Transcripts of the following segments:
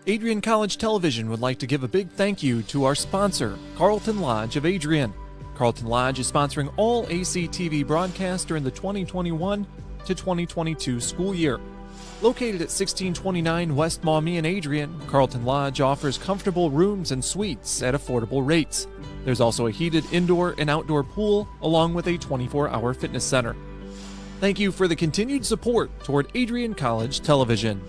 Adrian College Television would like to give a big thank you to our sponsor, Carlton Lodge of Adrian. Carlton Lodge is sponsoring all ACTV broadcasts during the 2021 to 2022 school year. Located at 1629 West Maumee in Adrian, Carlton Lodge offers comfortable rooms and suites at affordable rates. There's also a heated indoor and outdoor pool, along with a 24-hour fitness center. Thank you for the continued support toward Adrian College Television.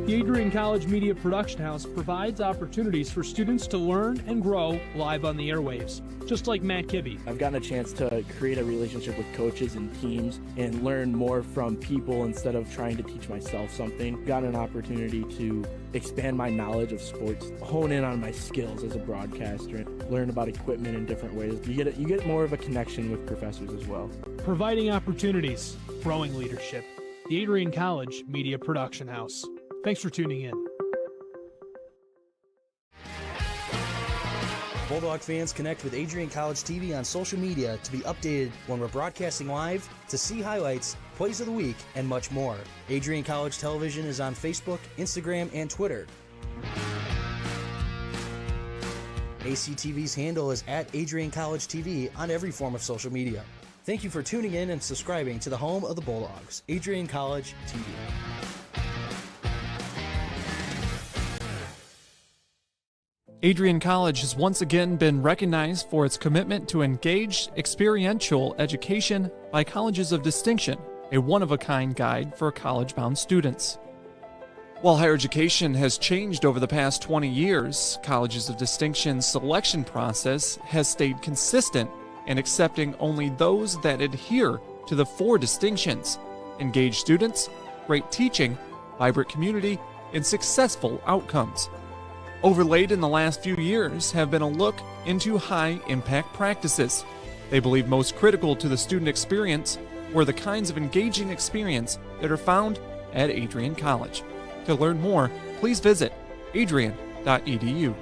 The Adrian College Media Production House provides opportunities for students to learn and grow live on the airwaves, just like Matt Kibbe. I've gotten a chance to create a relationship with coaches and teams and learn more from people instead of trying to teach myself something. Gotten an opportunity to expand my knowledge of sports, hone in on my skills as a broadcaster, and learn about equipment in different ways. You get more of a connection with professors as well. Providing opportunities, growing leadership. The Adrian College Media Production House. Thanks for tuning in. Bulldog fans, connect with Adrian College TV on social media to be updated when we're broadcasting live, to see highlights, plays of the week, and much more. Adrian College Television is on Facebook, Instagram, and Twitter. ACTV's handle is at Adrian College TV on every form of social media. Thank you for tuning in and subscribing to the home of the Bulldogs, Adrian College TV. Adrian College has once again been recognized for its commitment to engaged, experiential education by colleges of distinction, a one-of-a-kind guide for college-bound students. While higher education has changed over the past 20 years, Colleges of Distinction's selection process has stayed consistent in accepting only those that adhere to the 4 distinctions: engaged students, great teaching, vibrant community, and successful outcomes. Overlaid in the last few years have been a look into high-impact practices. They believe most critical to the student experience were the kinds of engaging experience that are found at Adrian College. To learn more, please visit adrian.edu.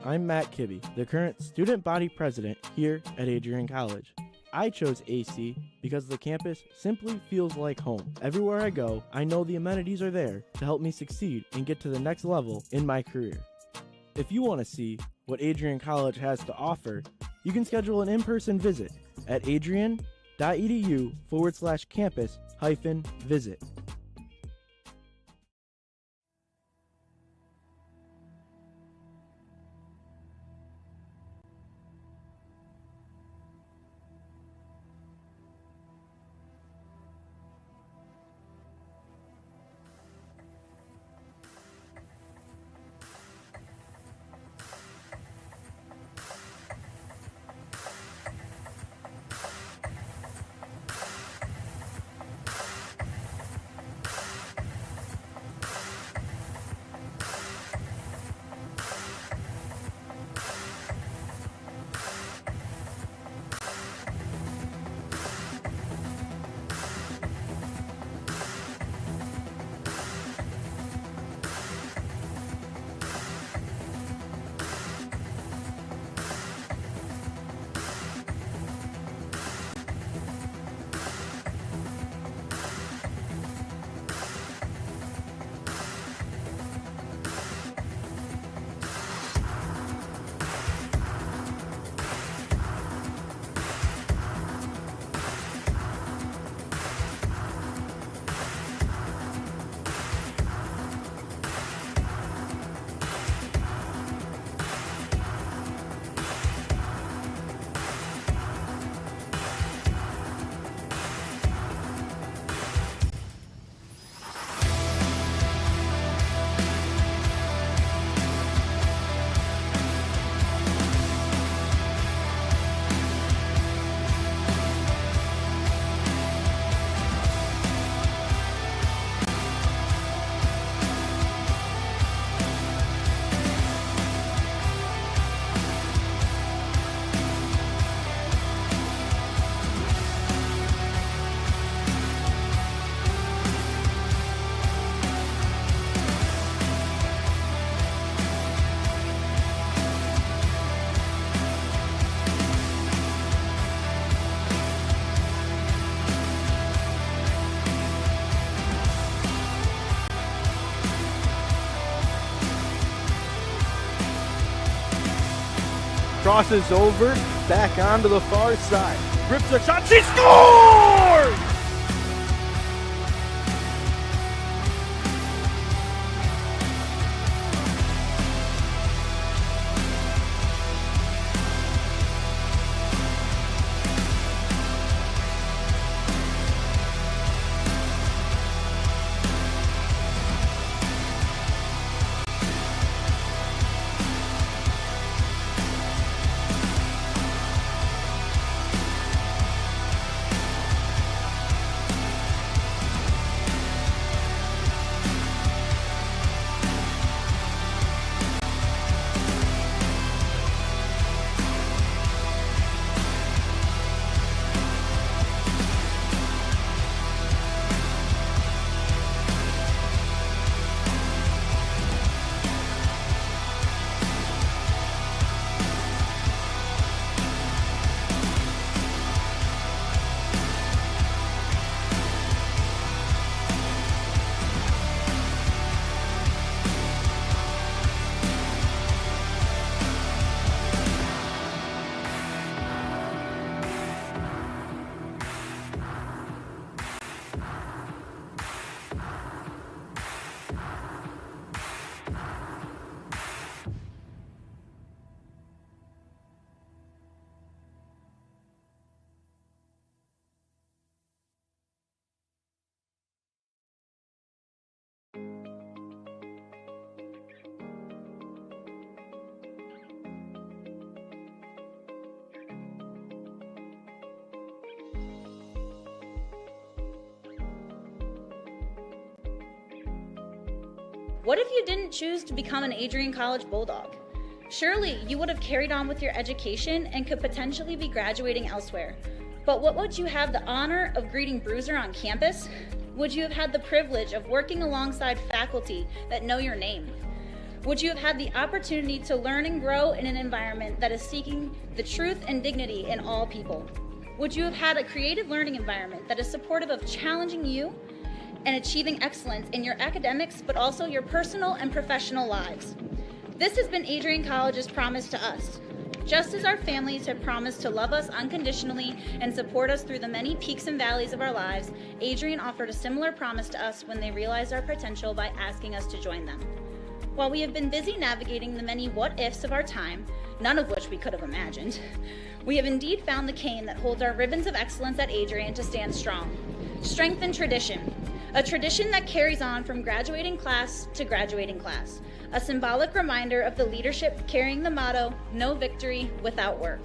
I'm Matt Kibbe, the current student body president here at Adrian College. I chose AC because the campus simply feels like home. Everywhere I go, I know the amenities are there to help me succeed and get to the next level in my career. If you want to see what Adrian College has to offer, you can schedule an in-person visit at adrian.edu/campus-visit. Crosses over, back onto the far side. Rips a shot, she scores! What if you didn't choose to become an Adrian College Bulldog? Surely you would have carried on with your education and could potentially be graduating elsewhere. But what would you have the honor of greeting Bruiser on campus? Would you have had the privilege of working alongside faculty that know your name? Would you have had the opportunity to learn and grow in an environment that is seeking the truth and dignity in all people? Would you have had a creative learning environment that is supportive of challenging you and achieving excellence in your academics, but also your personal and professional lives? This has been Adrian College's promise to us. Just as our families have promised to love us unconditionally and support us through the many peaks and valleys of our lives, Adrian offered a similar promise to us when they realized our potential by asking us to join them. While we have been busy navigating the many what-ifs of our time, none of which we could have imagined, we have indeed found the cane that holds our ribbons of excellence at Adrian to stand strong. Strength and tradition. A tradition that carries on from graduating class to graduating class. A symbolic reminder of the leadership carrying the motto, no victory without work.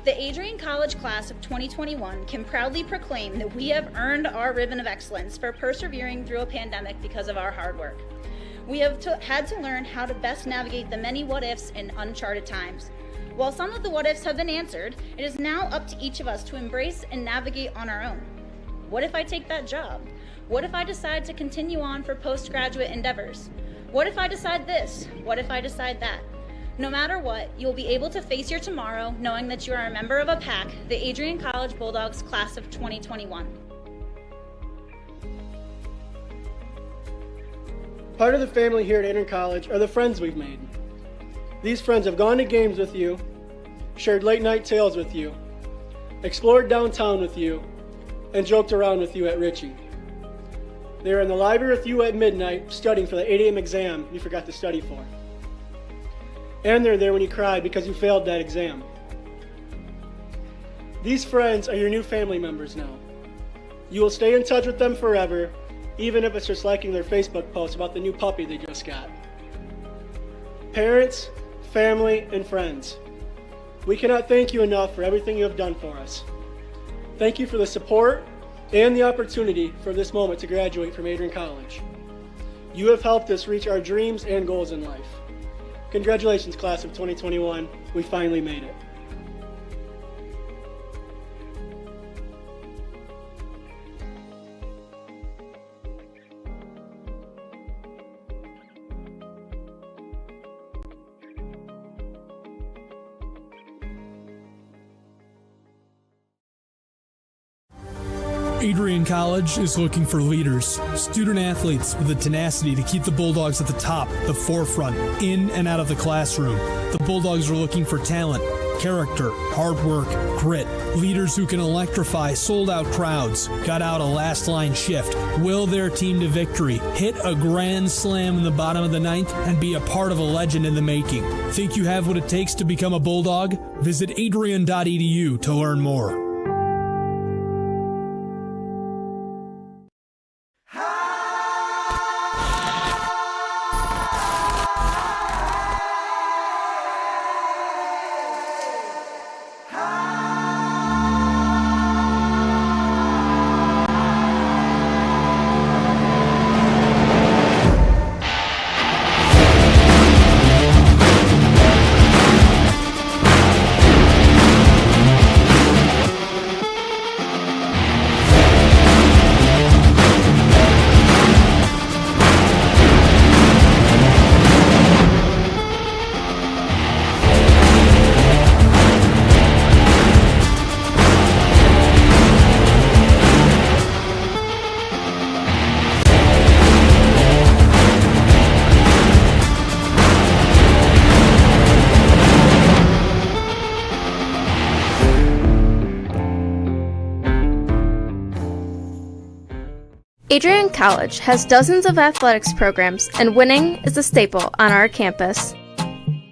The Adrian College class of 2021 can proudly proclaim that we have earned our ribbon of excellence for persevering through a pandemic because of our hard work. We have had to learn how to best navigate the many what-ifs in uncharted times. While some of the what-ifs have been answered, it is now up to each of us to embrace and navigate on our own. What if I take that job? What if I decide to continue on for postgraduate endeavors? What if I decide this? What if I decide that? No matter what, you'll be able to face your tomorrow knowing that you are a member of a pack, the Adrian College Bulldogs class of 2021. Part of the family here at Adrian College are the friends we've made. These friends have gone to games with you, shared late night tales with you, explored downtown with you, and joked around with you at Ritchie. They were in the library with you at midnight studying for the 8 a.m. exam you forgot to study for. And they're there when you cried because you failed that exam. These friends are your new family members now. You will stay in touch with them forever, even if it's just liking their Facebook post about the new puppy they just got. Parents, family, and friends, we cannot thank you enough for everything you have done for us. Thank you for the support and the opportunity for this moment to graduate from Adrian College. You have helped us reach our dreams and goals in life. Congratulations, class of 2021. We finally made it. Adrian College is looking for leaders, student athletes with the tenacity to keep the Bulldogs at the top, the forefront, in and out of the classroom. The Bulldogs are looking for talent, character, hard work, grit, leaders who can electrify sold-out crowds, got out a last-line shift, will their team to victory, hit a grand slam in the bottom of the ninth, and be a part of a legend in the making. Think you have what it takes to become a Bulldog? Visit adrian.edu to learn more. Adrian College has dozens of athletics programs, and winning is a staple on our campus.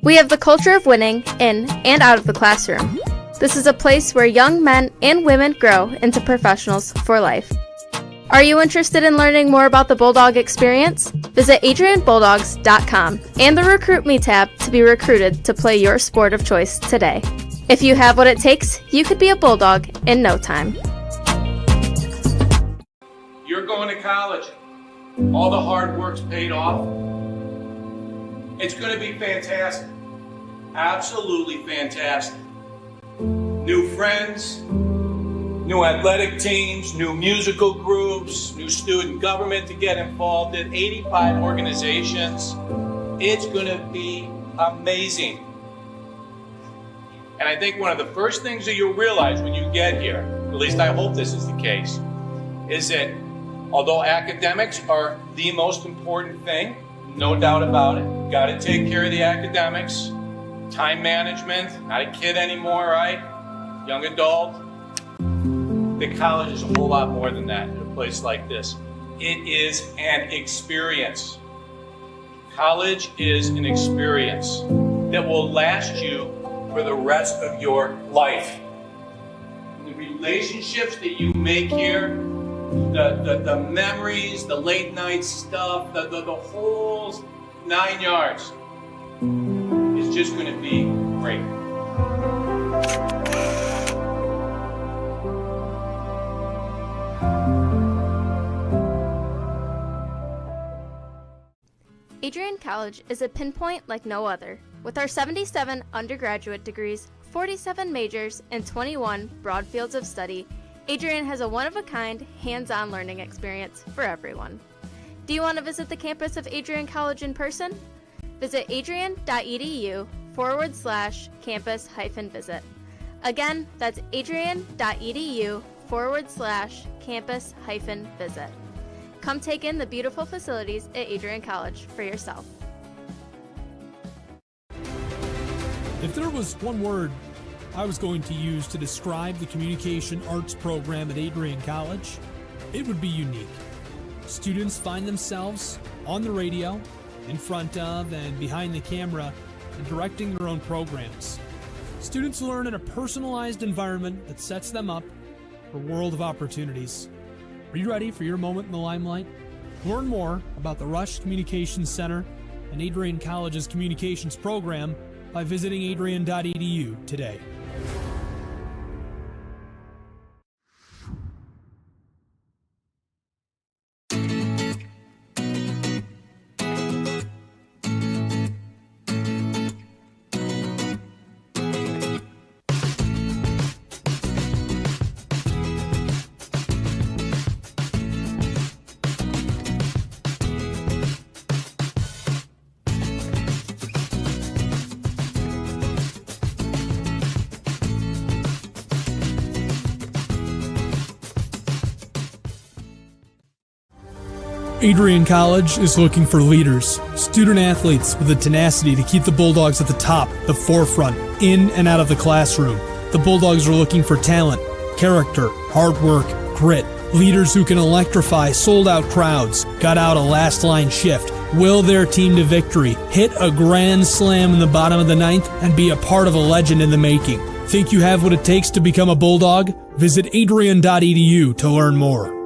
We have the culture of winning in and out of the classroom. This is a place where young men and women grow into professionals for life. Are you interested in learning more about the Bulldog experience? Visit adrianbulldogs.com and the Recruit Me tab to be recruited to play your sport of choice today. If you have what it takes, you could be a Bulldog in no time. You're going to college. All the hard work's paid off. It's going to be fantastic. Absolutely fantastic. New friends, new athletic teams, new musical groups, new student government to get involved in, 85 organizations. It's going to be amazing. And I think one of the first things that you'll realize when you get here, at least I hope this is the case, is that although academics are the most important thing, no doubt about it, got to take care of the academics, time management, not a kid anymore, right? Young adult. The college is a whole lot more than that in a place like this. It is an experience. College is an experience that will last you for the rest of your life. The relationships that you make here, the memories, the late night stuff, the whole 9 yards is just going to be great. Adrian College is a pinpoint like no other. With our 77 undergraduate degrees, 47 majors, and 21 broad fields of study, Adrian has a one-of-a-kind, hands-on learning experience for everyone. Do you want to visit the campus of Adrian College in person? Visit adrian.edu/campus-visit. Again, that's adrian.edu/campus-visit. Come take in the beautiful facilities at Adrian College for yourself. If there was one word I was going to use to describe the communication arts program at Adrian College, it would be unique. Students find themselves on the radio, in front of and behind the camera, and directing their own programs. Students learn in a personalized environment that sets them up for a world of opportunities. Are you ready for your moment in the limelight? Learn more about the Rush Communications Center and Adrian College's communications program by visiting adrian.edu today. Adrian College is looking for leaders, student athletes with the tenacity to keep the Bulldogs at the top, the forefront, in and out of the classroom. The Bulldogs are looking for talent, character, hard work, grit, leaders who can electrify sold-out crowds, gut out a last-line shift, will their team to victory, hit a grand slam in the bottom of the ninth, and be a part of a legend in the making. Think you have what it takes to become a Bulldog? Visit adrian.edu to learn more.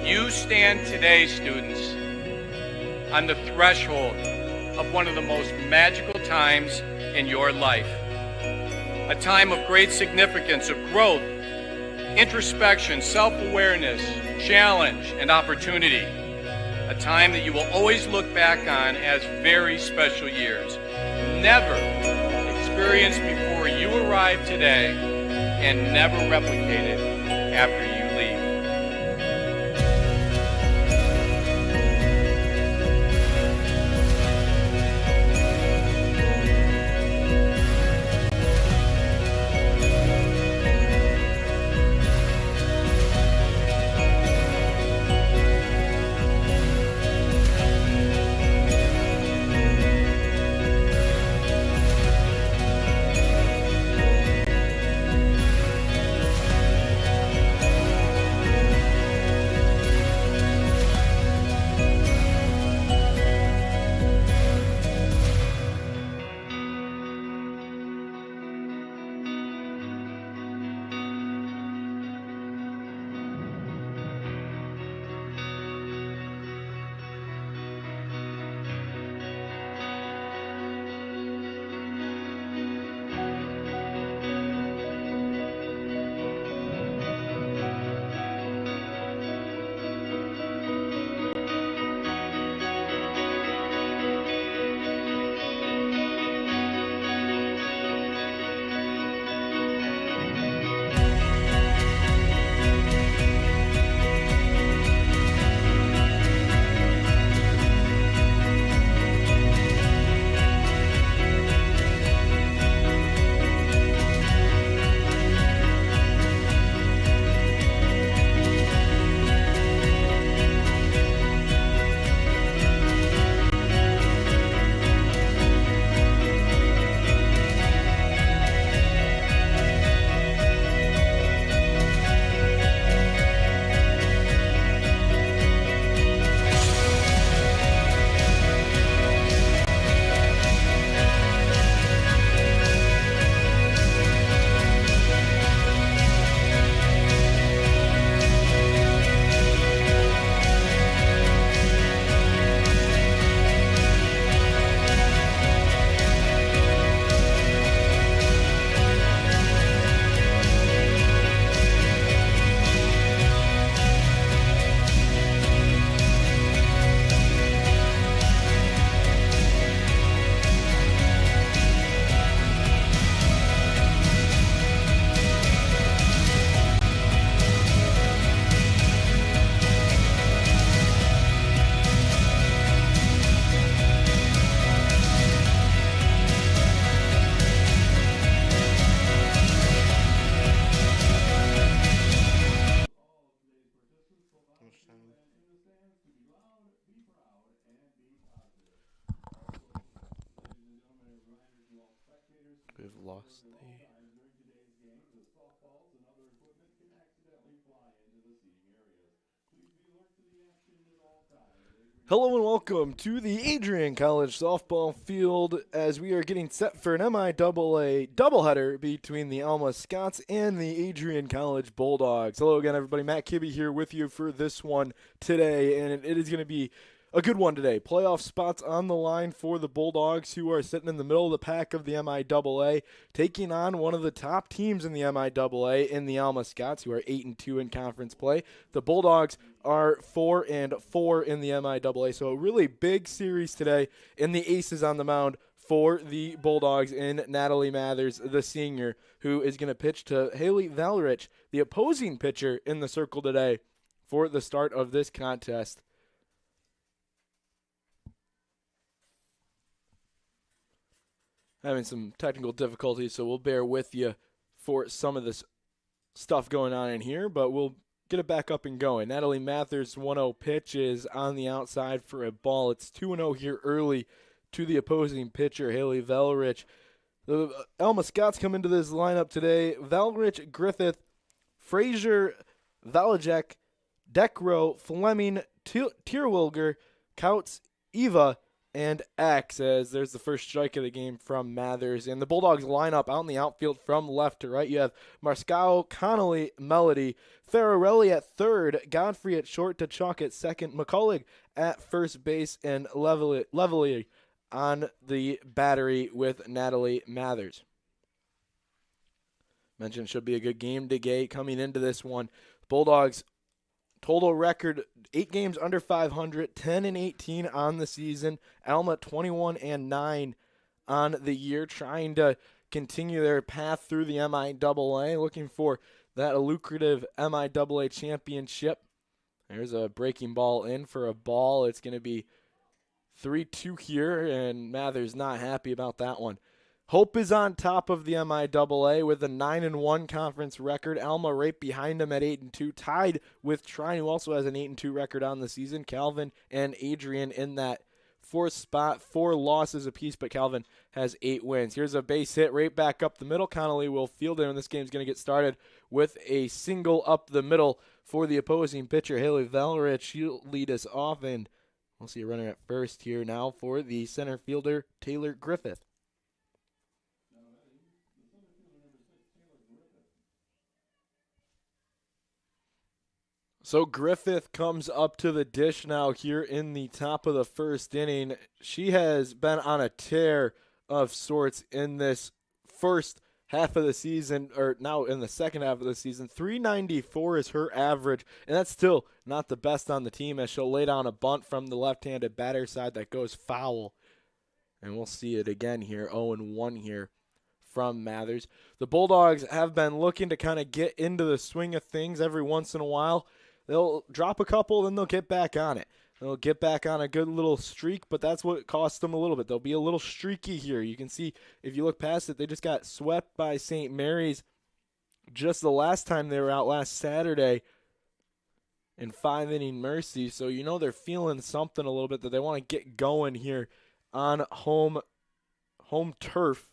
You stand today, students, on the threshold of one of the most magical times in your life. A time of great significance, of growth, introspection, self-awareness, challenge, and opportunity. A time that you will always look back on as very special years. Never experienced before you arrive today and never replicated after you leave. We've lost the... Hello and welcome to the Adrian College softball field as we are getting set for an MIAA doubleheader between the Alma Scots and the Adrian College Bulldogs. Hello again, everybody. Matt Kibbe here with you for this one today, and it is going to be a good one today. Playoff spots on the line for the Bulldogs, who are sitting in the middle of the pack of the MIAA, taking on one of the top teams in the MIAA in the Alma Scots, who are 8-2 in conference play. The Bulldogs are 4-4 in the MIAA, so a really big series today. And the aces on the mound for the Bulldogs in Natalie Mathers, the senior, who is going to pitch to Haley Valrich, the opposing pitcher in the circle today for the start of this contest. Having some technical difficulties, so we'll bear with you for some of this stuff going on in here, but we'll get it back up and going. Natalie Mathers' 1-0 pitch is on the outside for a ball. It's 2-0 here early to the opposing pitcher, Haley Valrich. The Alma Scots come into this lineup today. Valrich, Griffith, Frazier, Valajek, Dekro, Fleming, Tierwilger, Couts, Eva, and X, as there's the first strike of the game from Mathers. And the Bulldogs lineup out in the outfield from left to right. You have Marscao, Connolly, Melody, Ferrarelli at third, Godfrey at short, Tuchuk at second, McCullough at first base, and Levely on the battery with Natalie Mathers. Mentioned should be a good game today coming into this one. Bulldogs total record 8 games under 500, 10-18 on the season. Alma 21-9 on the year, trying to continue their path through the MIAA, looking for that lucrative MIAA championship. There's a breaking ball in for a ball. It's going to be 3-2 here, and Mathers not happy about that one. Hope is on top of the MIAA with a 9-1 conference record. Alma right behind him at 8-2, tied with Trine, who also has an 8-2 record on the season. Calvin and Adrian in that fourth spot, 4 losses apiece, but Calvin has 8 wins. Here's a base hit right back up the middle. Connolly will field it, and this game's going to get started with a single up the middle for the opposing pitcher, Haley Valrich. She'll lead us off, and we'll see a runner at first here now for the center fielder, Taylor Griffith. So Griffith comes up to the dish now here in the top of the first inning. She has been on a tear of sorts in this first half of the season, or now in the second half of the season. 394 is her average, and that's still not the best on the team, as she'll lay down a bunt from the left-handed batter side that goes foul. And we'll see it again here, 0-1 here from Mathers. The Bulldogs have been looking to kind of get into the swing of things every once in a while. They'll drop a couple, then they'll get back on it. They'll get back on a good little streak, but that's what costs them a little bit. They'll be a little streaky here. You can see, if you look past it, they just got swept by St. Mary's just the last time they were out last Saturday in 5-inning mercy. So you know they're feeling something a little bit, that they want to get going here on home turf.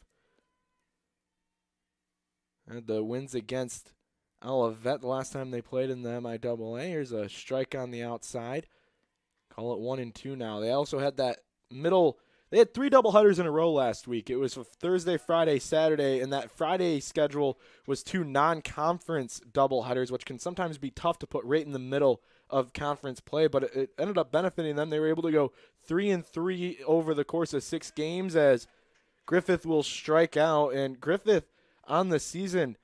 And the wins against Olivet the last time they played in the MIAA. Here's a strike on the outside. Call it 1-2 now. They also had that middle. They had 3 doubleheaders in a row last week. It was Thursday, Friday, Saturday, and that Friday schedule was 2 non-conference doubleheaders, which can sometimes be tough to put right in the middle of conference play, but it ended up benefiting them. They were able to go 3-3 over the course of 6 games, as Griffith will strike out. And Griffith on the season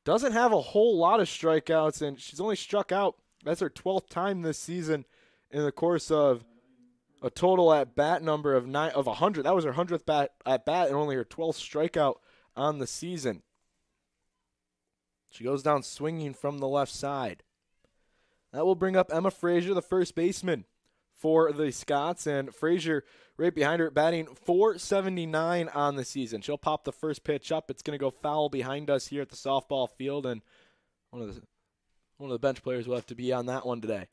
doesn't have a whole lot of strikeouts, and she's only struck out. That's her 12th time this season in the course of a total at-bat number of 100. That was her 100th at-bat and only her 12th strikeout on the season. She goes down swinging from the left side. That will bring up Emma Frazier, the first baseman for the Scots, and Frazier right behind her, batting .479 on the season. She'll pop the first pitch up. It's going to go foul behind us here at the softball field, and one of the bench players will have to be on that one today.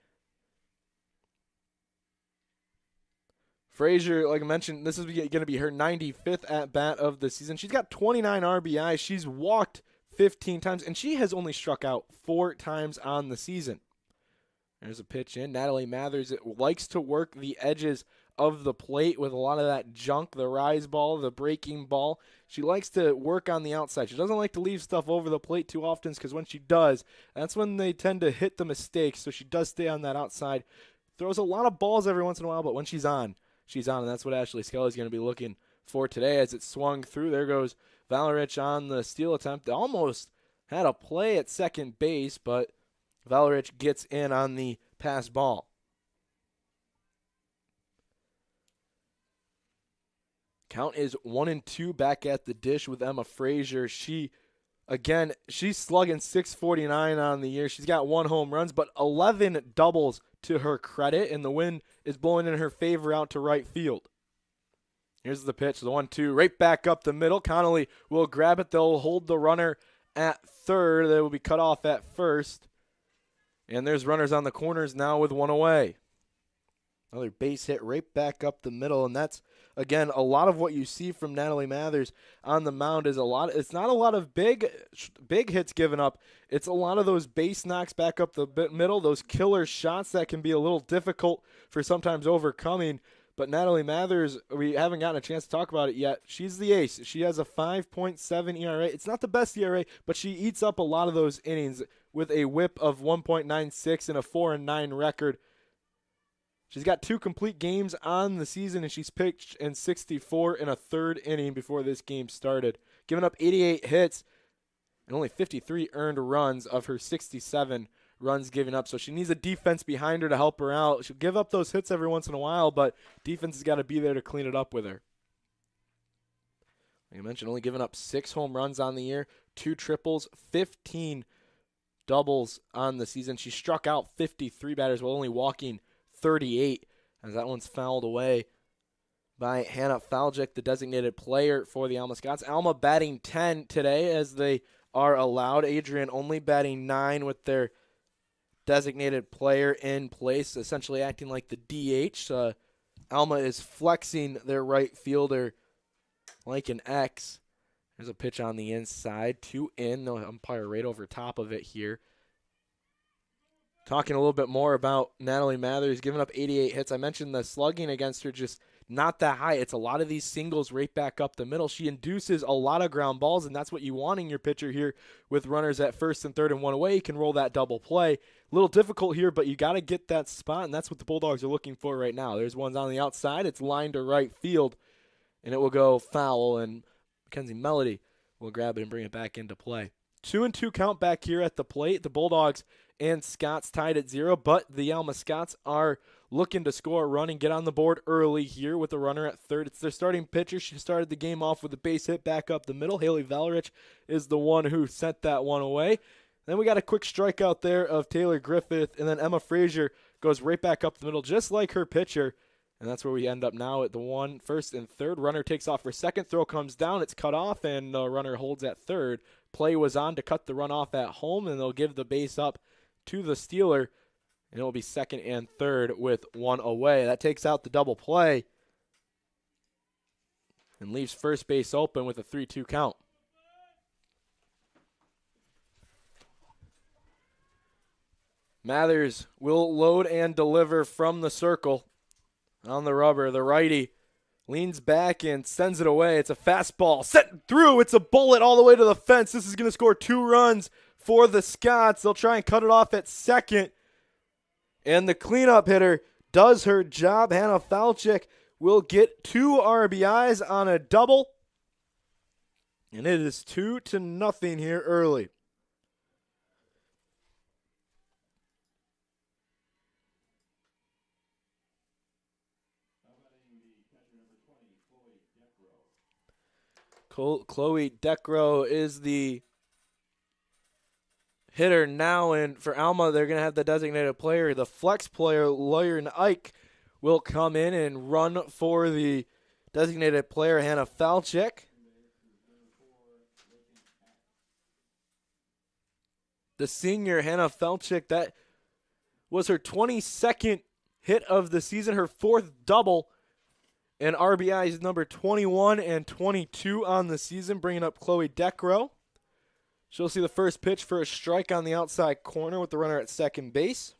Frazier, like I mentioned, this is going to be her 95th at-bat of the season. She's got 29 RBI. She's walked 15 times, and she has only struck out 4 times on the season. There's a pitch in. Natalie Mathers likes to work the edges of the plate with a lot of that junk, the rise ball, the breaking ball. She likes to work on the outside. She doesn't like to leave stuff over the plate too often because when she does, that's when they tend to hit the mistakes. So she does stay on that outside. Throws a lot of balls every once in a while, but when she's on, and that's what Ashley Skelly's going to be looking for today as it swung through. There goes Valerich on the steal attempt. They almost had a play at second base, but Valerich gets in on the pass ball. Count is 1-2 back at the dish with Emma Frazier. She's slugging .649 on the year. She's got 1 home runs, but 11 doubles to her credit, and the wind is blowing in her favor out to right field. Here's the pitch, the 1-2, right back up the middle. Connolly will grab it. They'll hold the runner at third. They will be cut off at first. And there's runners on the corners now with 1 away. Another base hit right back up the middle, and that's, again, a lot of what you see from Natalie Mathers on the mound is it's not a lot of big hits given up. It's a lot of those base knocks back up the middle, those killer shots that can be a little difficult for sometimes overcoming. But Natalie Mathers, we haven't gotten a chance to talk about it yet. She's the ace. She has a 5.7 ERA. It's not the best ERA, but she eats up a lot of those innings with a whip of 1.96 and a 4-9 record. She's got 2 complete games on the season, and she's pitched in 64 in a third inning before this game started. Giving up 88 hits and only 53 earned runs of her 67 runs given up. So she needs a defense behind her to help her out. She'll give up those hits every once in a while, but defense has got to be there to clean it up with her. Like I mentioned, only giving up 6 home runs on the year, 2 triples, 15 doubles on the season. She struck out 53 batters while only walking 38, as that one's fouled away by Hannah Faljic, the designated player for the Alma Scots. Alma batting 10 today as they are allowed. Adrian only batting 9 with their designated player in place, essentially acting like the DH. Alma is flexing their right fielder like an X. There's a pitch on the inside, 2 in. The umpire right over top of it here. Talking a little bit more about Natalie Mathers, giving up 88 hits. I mentioned the slugging against her just not that high. It's a lot of these singles right back up the middle. She induces a lot of ground balls, and that's what you want in your pitcher here with runners at first and third and 1 away. You can roll that double play. A little difficult here, but you got to get that spot, and that's what the Bulldogs are looking for right now. There's one's on the outside. It's lined to right field, and it will go foul, and Mackenzie Melody will grab it and bring it back into play. 2-2 count back here at the plate. The Bulldogs and Scots tied at 0, but the Alma Scots are looking to score a run and get on the board early here with a runner at third. It's their starting pitcher. She started the game off with a base hit back up the middle. Haley Valerich is the one who sent that one away. Then we got a quick strikeout there of Taylor Griffith, and then Emma Frazier goes right back up the middle just like her pitcher. And that's where we end up now at the 1, first and third. Runner takes off for second. Throw comes down. It's cut off, and the runner holds at third. Play was on to cut the run off at home, and they'll give the base up to the stealer, and it will be second and third with 1 away. That takes out the double play and leaves first base open with a 3-2 count. Mathers will load and deliver from the circle. On the rubber, the righty leans back and sends it away. It's a fastball set through. It's a bullet all the way to the fence. This is going to score 2 runs for the Scots. They'll try and cut it off at second. And the cleanup hitter does her job. Hannah Falchick will get 2 RBIs on a double. And it is 2-0 here early. Chloe Decro is the hitter now, and for Alma, they're going to have the designated player. The flex player, Lauren Ike, will come in and run for the designated player, Hannah Falchick. The senior, Hannah Falchick, that was her 22nd hit of the season, her 4th double. And RBI is number 21 and 22 on the season, bringing up Chloe Decro. She'll see the first pitch for a strike on the outside corner with the runner at second base.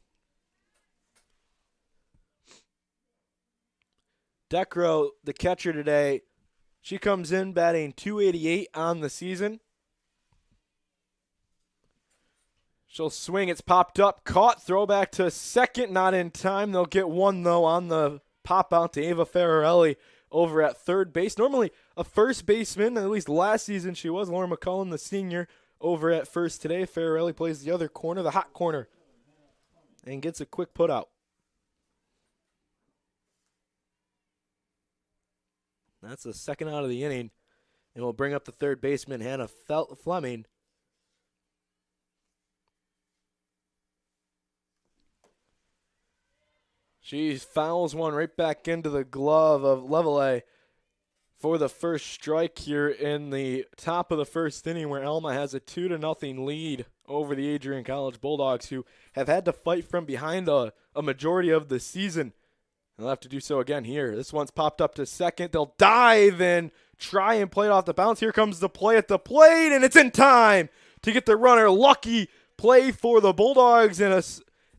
Decro, the catcher today, she comes in batting .288 on the season. She'll swing. It's popped up. Caught. Throwback to second. Not in time. They'll get one, though, on the pop out to Ava Ferrarelli over at third base. Normally a first baseman. At least last season she was. Laura McCullum, the senior, over at first today. Ferrarelli plays the other corner, the hot corner, and gets a quick put out. That's the second out of the inning. And we'll bring up the third baseman, Hannah Fleming. She fouls one right back into the glove of Leveille for the first strike here in the top of the first inning, where Alma has a 2-0 lead over the Adrian College Bulldogs, who have had to fight from behind a majority of the season. They'll have to do so again here. This one's popped up to second. They'll dive and try and play it off the bounce. Here comes the play at the plate, and it's in time to get the runner. Lucky play for the Bulldogs and a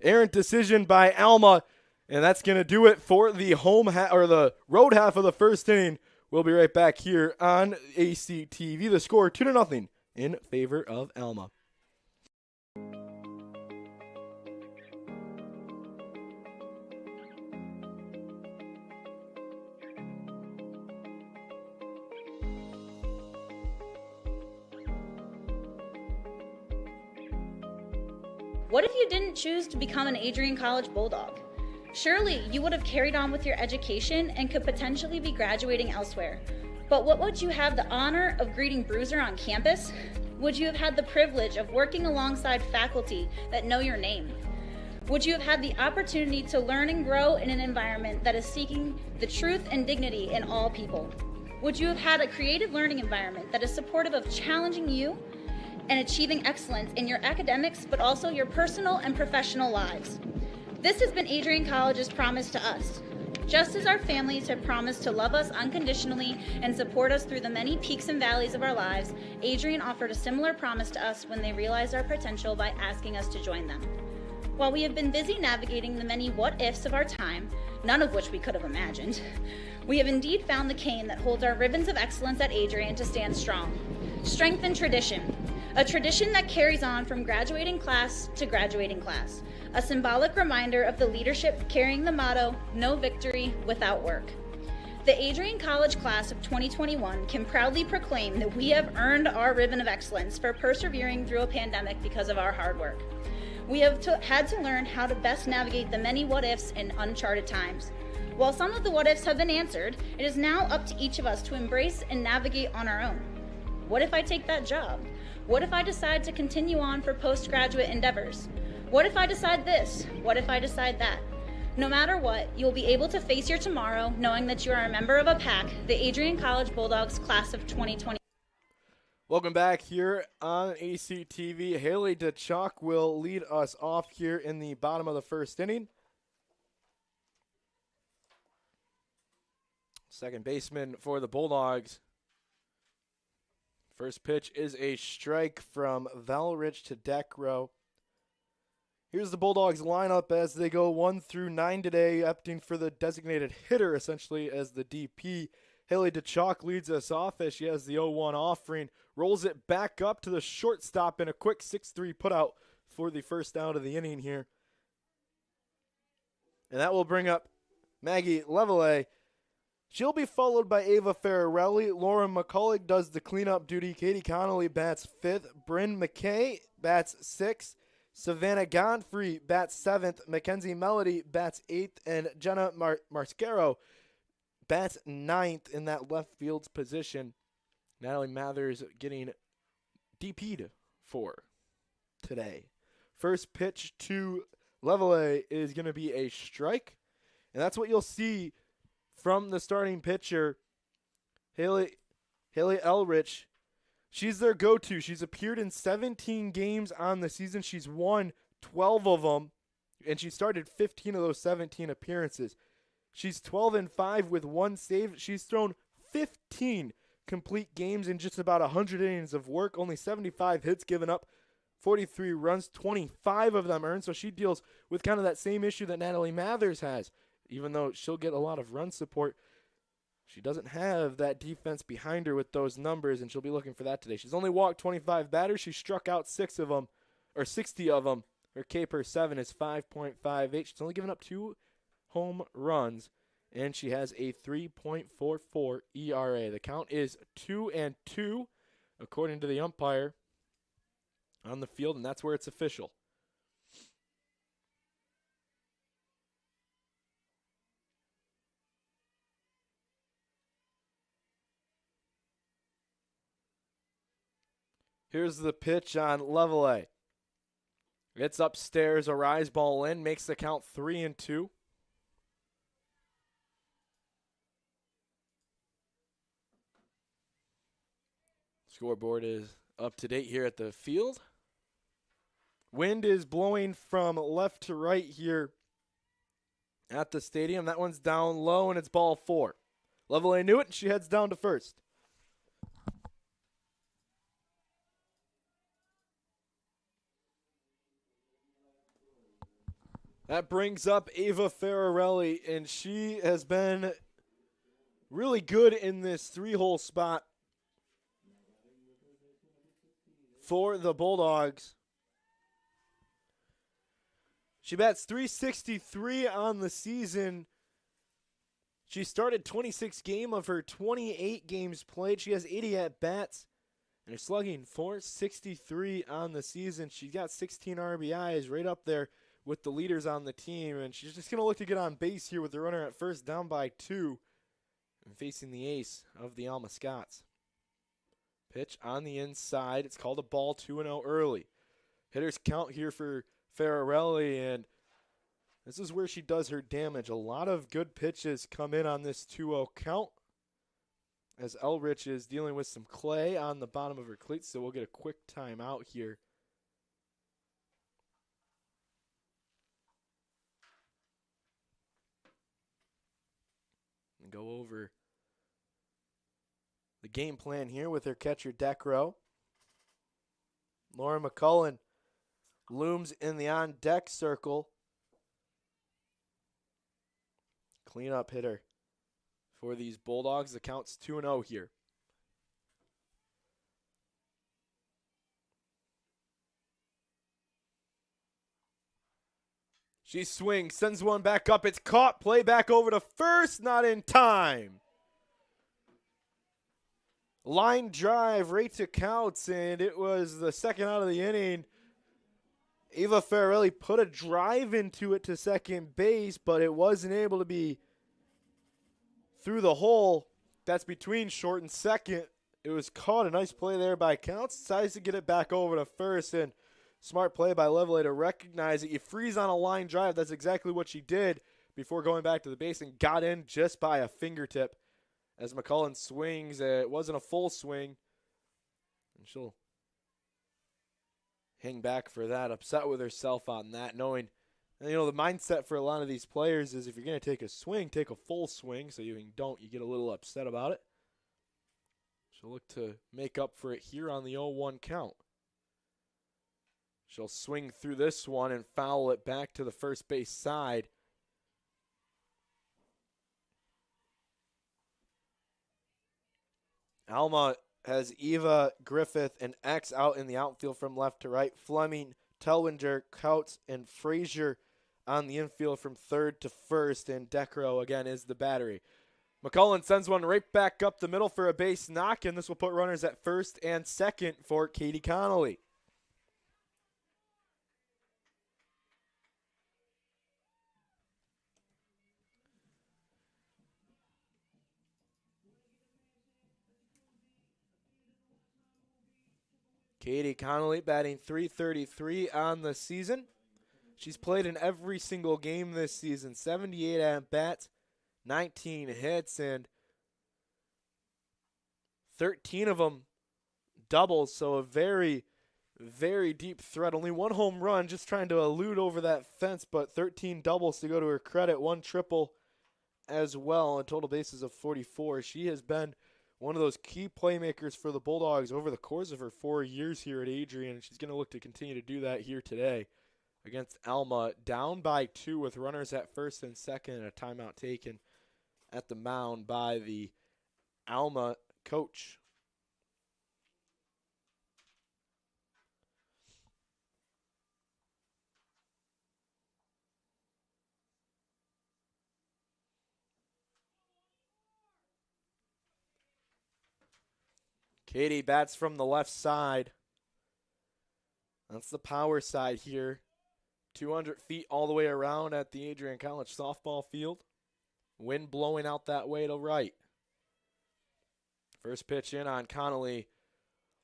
errant decision by Alma. And that's going to do it for the the road half of the first inning. We'll be right back here on ACTV. The score 2-0 in favor of Alma. What if you didn't choose to become an Adrian College Bulldog? Surely you would have carried on with your education and could potentially be graduating elsewhere. But what would you have the honor of greeting Bruiser on campus? Would you have had the privilege of working alongside faculty that know your name? Would you have had the opportunity to learn and grow in an environment that is seeking the truth and dignity in all people? Would you have had a creative learning environment that is supportive of challenging you and achieving excellence in your academics, but also your personal and professional lives? This has been Adrian College's promise to us. Just as our families have promised to love us unconditionally and support us through the many peaks and valleys of our lives, Adrian offered a similar promise to us when they realized our potential by asking us to join them. While we have been busy navigating the many what-ifs of our time, none of which we could have imagined, we have indeed found the cane that holds our ribbons of excellence at Adrian to stand strong. Strength and tradition. A tradition that carries on from graduating class to graduating class. A symbolic reminder of the leadership carrying the motto, no victory without work. The Adrian College class of 2021 can proudly proclaim that we have earned our ribbon of excellence for persevering through a pandemic because of our hard work. We have had to learn how to best navigate the many what-ifs in uncharted times. While some of the what-ifs have been answered, it is now up to each of us to embrace and navigate on our own. What if I take that job? What if I decide to continue on for postgraduate endeavors? What if I decide this? What if I decide that? No matter what, you'll be able to face your tomorrow knowing that you are a member of a pack, the Adrian College Bulldogs class of 2020. Welcome back here on ACTV. Haley DeChalk will lead us off here in the bottom of the first inning. Second baseman for the Bulldogs. First pitch is a strike from Valrich to Decro. Here's the Bulldogs lineup as they go 1 through 9 today, opting for the designated hitter essentially as the DP. Haley DeChalk leads us off as she has the 0-1 offering, rolls it back up to the shortstop in a quick 6-3 putout for the first out of the inning here. And that will bring up Maggie Leveille. She'll be followed by Ava Ferrarelli. Lauren McCullough does the cleanup duty. Katie Connolly bats 5th. Bryn McKay bats 6th. Savannah Godfrey bats 7th. Mackenzie Melody bats 8th. And Jenna Mascaro bats 9th in that left field's position. Natalie Mathers getting DP'd for today. First pitch to Leveille is going to be a strike. And that's what you'll see from the starting pitcher, Haley Elrich. She's their go-to. She's appeared in 17 games on the season. She's won 12 of them, and she started 15 of those 17 appearances. She's 12-5 with 1 save. She's thrown 15 complete games in just about 100 innings of work, only 75 hits given up, 43 runs, 25 of them earned. So she deals with kind of that same issue that Natalie Mathers has. Even though she'll get a lot of run support, She doesn't have that defense behind her with those numbers, and she'll be looking for that today. She's only walked 25 batters. She struck out 60 of them. Her K per 7 is 5.58. She's only given up 2 home runs, and she has a 3.44 ERA. The count is 2-2, according to the umpire on the field, and that's where it's official. Here's the pitch on level A. It's upstairs, a rise ball in, makes the count 3-2. Scoreboard is up to date here at the field. Wind is blowing from left to right here at the stadium. That one's down low, and it's ball 4. Level A knew it, and she heads down to first. That brings up Ava Ferrarelli, and she has been really good in this 3-hole spot for the Bulldogs. She bats .363 on the season. She started 26 games of her 28 games played. She has 80 at-bats, and her slugging .463 on the season. She's got 16 RBIs, right up there with the leaders on the team, and she's just going to look to get on base here with the runner at first, down by 2, and facing the ace of the Alma Scots. Pitch on the inside. It's called a ball, 2-0 early. Hitters count here for Ferrarelli, and this is where she does her damage. A lot of good pitches come in on this 2-0 count, as Elrich is dealing with some clay on the bottom of her cleats, so we'll get a quick timeout here. And go over the game plan here with her catcher, deck row. Lauren McCullen looms in the on-deck circle. Cleanup hitter for these Bulldogs. The count's 2-0 here. She swings, sends one back up. It's caught. Play back over to first. Not in time. Line drive right to counts, and it was the second out of the inning. Ava Ferrarelli put a drive into it to second base, but it wasn't able to be through the hole. That's between short and second. It was caught. A nice play there by Counts. Decides to get it back over to first, and smart play by Levelay to recognize it. You freeze on a line drive. That's exactly what she did before going back to the base and got in just by a fingertip. As McCullen swings, it wasn't a full swing. And she'll hang back for that, upset with herself on that, knowing, and, the mindset for a lot of these players is if you're going to take a swing, take a full swing. So you get a little upset about it. She'll look to make up for it here on the 0-1 count. She'll swing through this one and foul it back to the first base side. Alma has Eva, Griffith, and X out in the outfield from left to right. Fleming, Telwinger, Couts, and Frazier on the infield from third to first. And Decro, again, is the battery. McCullen sends one right back up the middle for a base knock, and this will put runners at first and second for Katie Connolly. Katie Connolly batting .333 on the season. She's played in every single game this season. 78 at-bats, 19 hits, and 13 of them doubles. So a very, very deep threat. Only one home run, just trying to elude over that fence, but 13 doubles to go to her credit. One triple as well, and total bases of 44. She has been one of those key playmakers for the Bulldogs over the course of her 4 years here at Adrian. She's going to look to continue to do that here today against Alma. Down by 2 with runners at first and second, and a timeout taken at the mound by the Alma coach. Katie bats from the left side. That's the power side here. 200 feet all the way around at the Adrian College softball field. Wind blowing out that way to right. First pitch in on Connolly.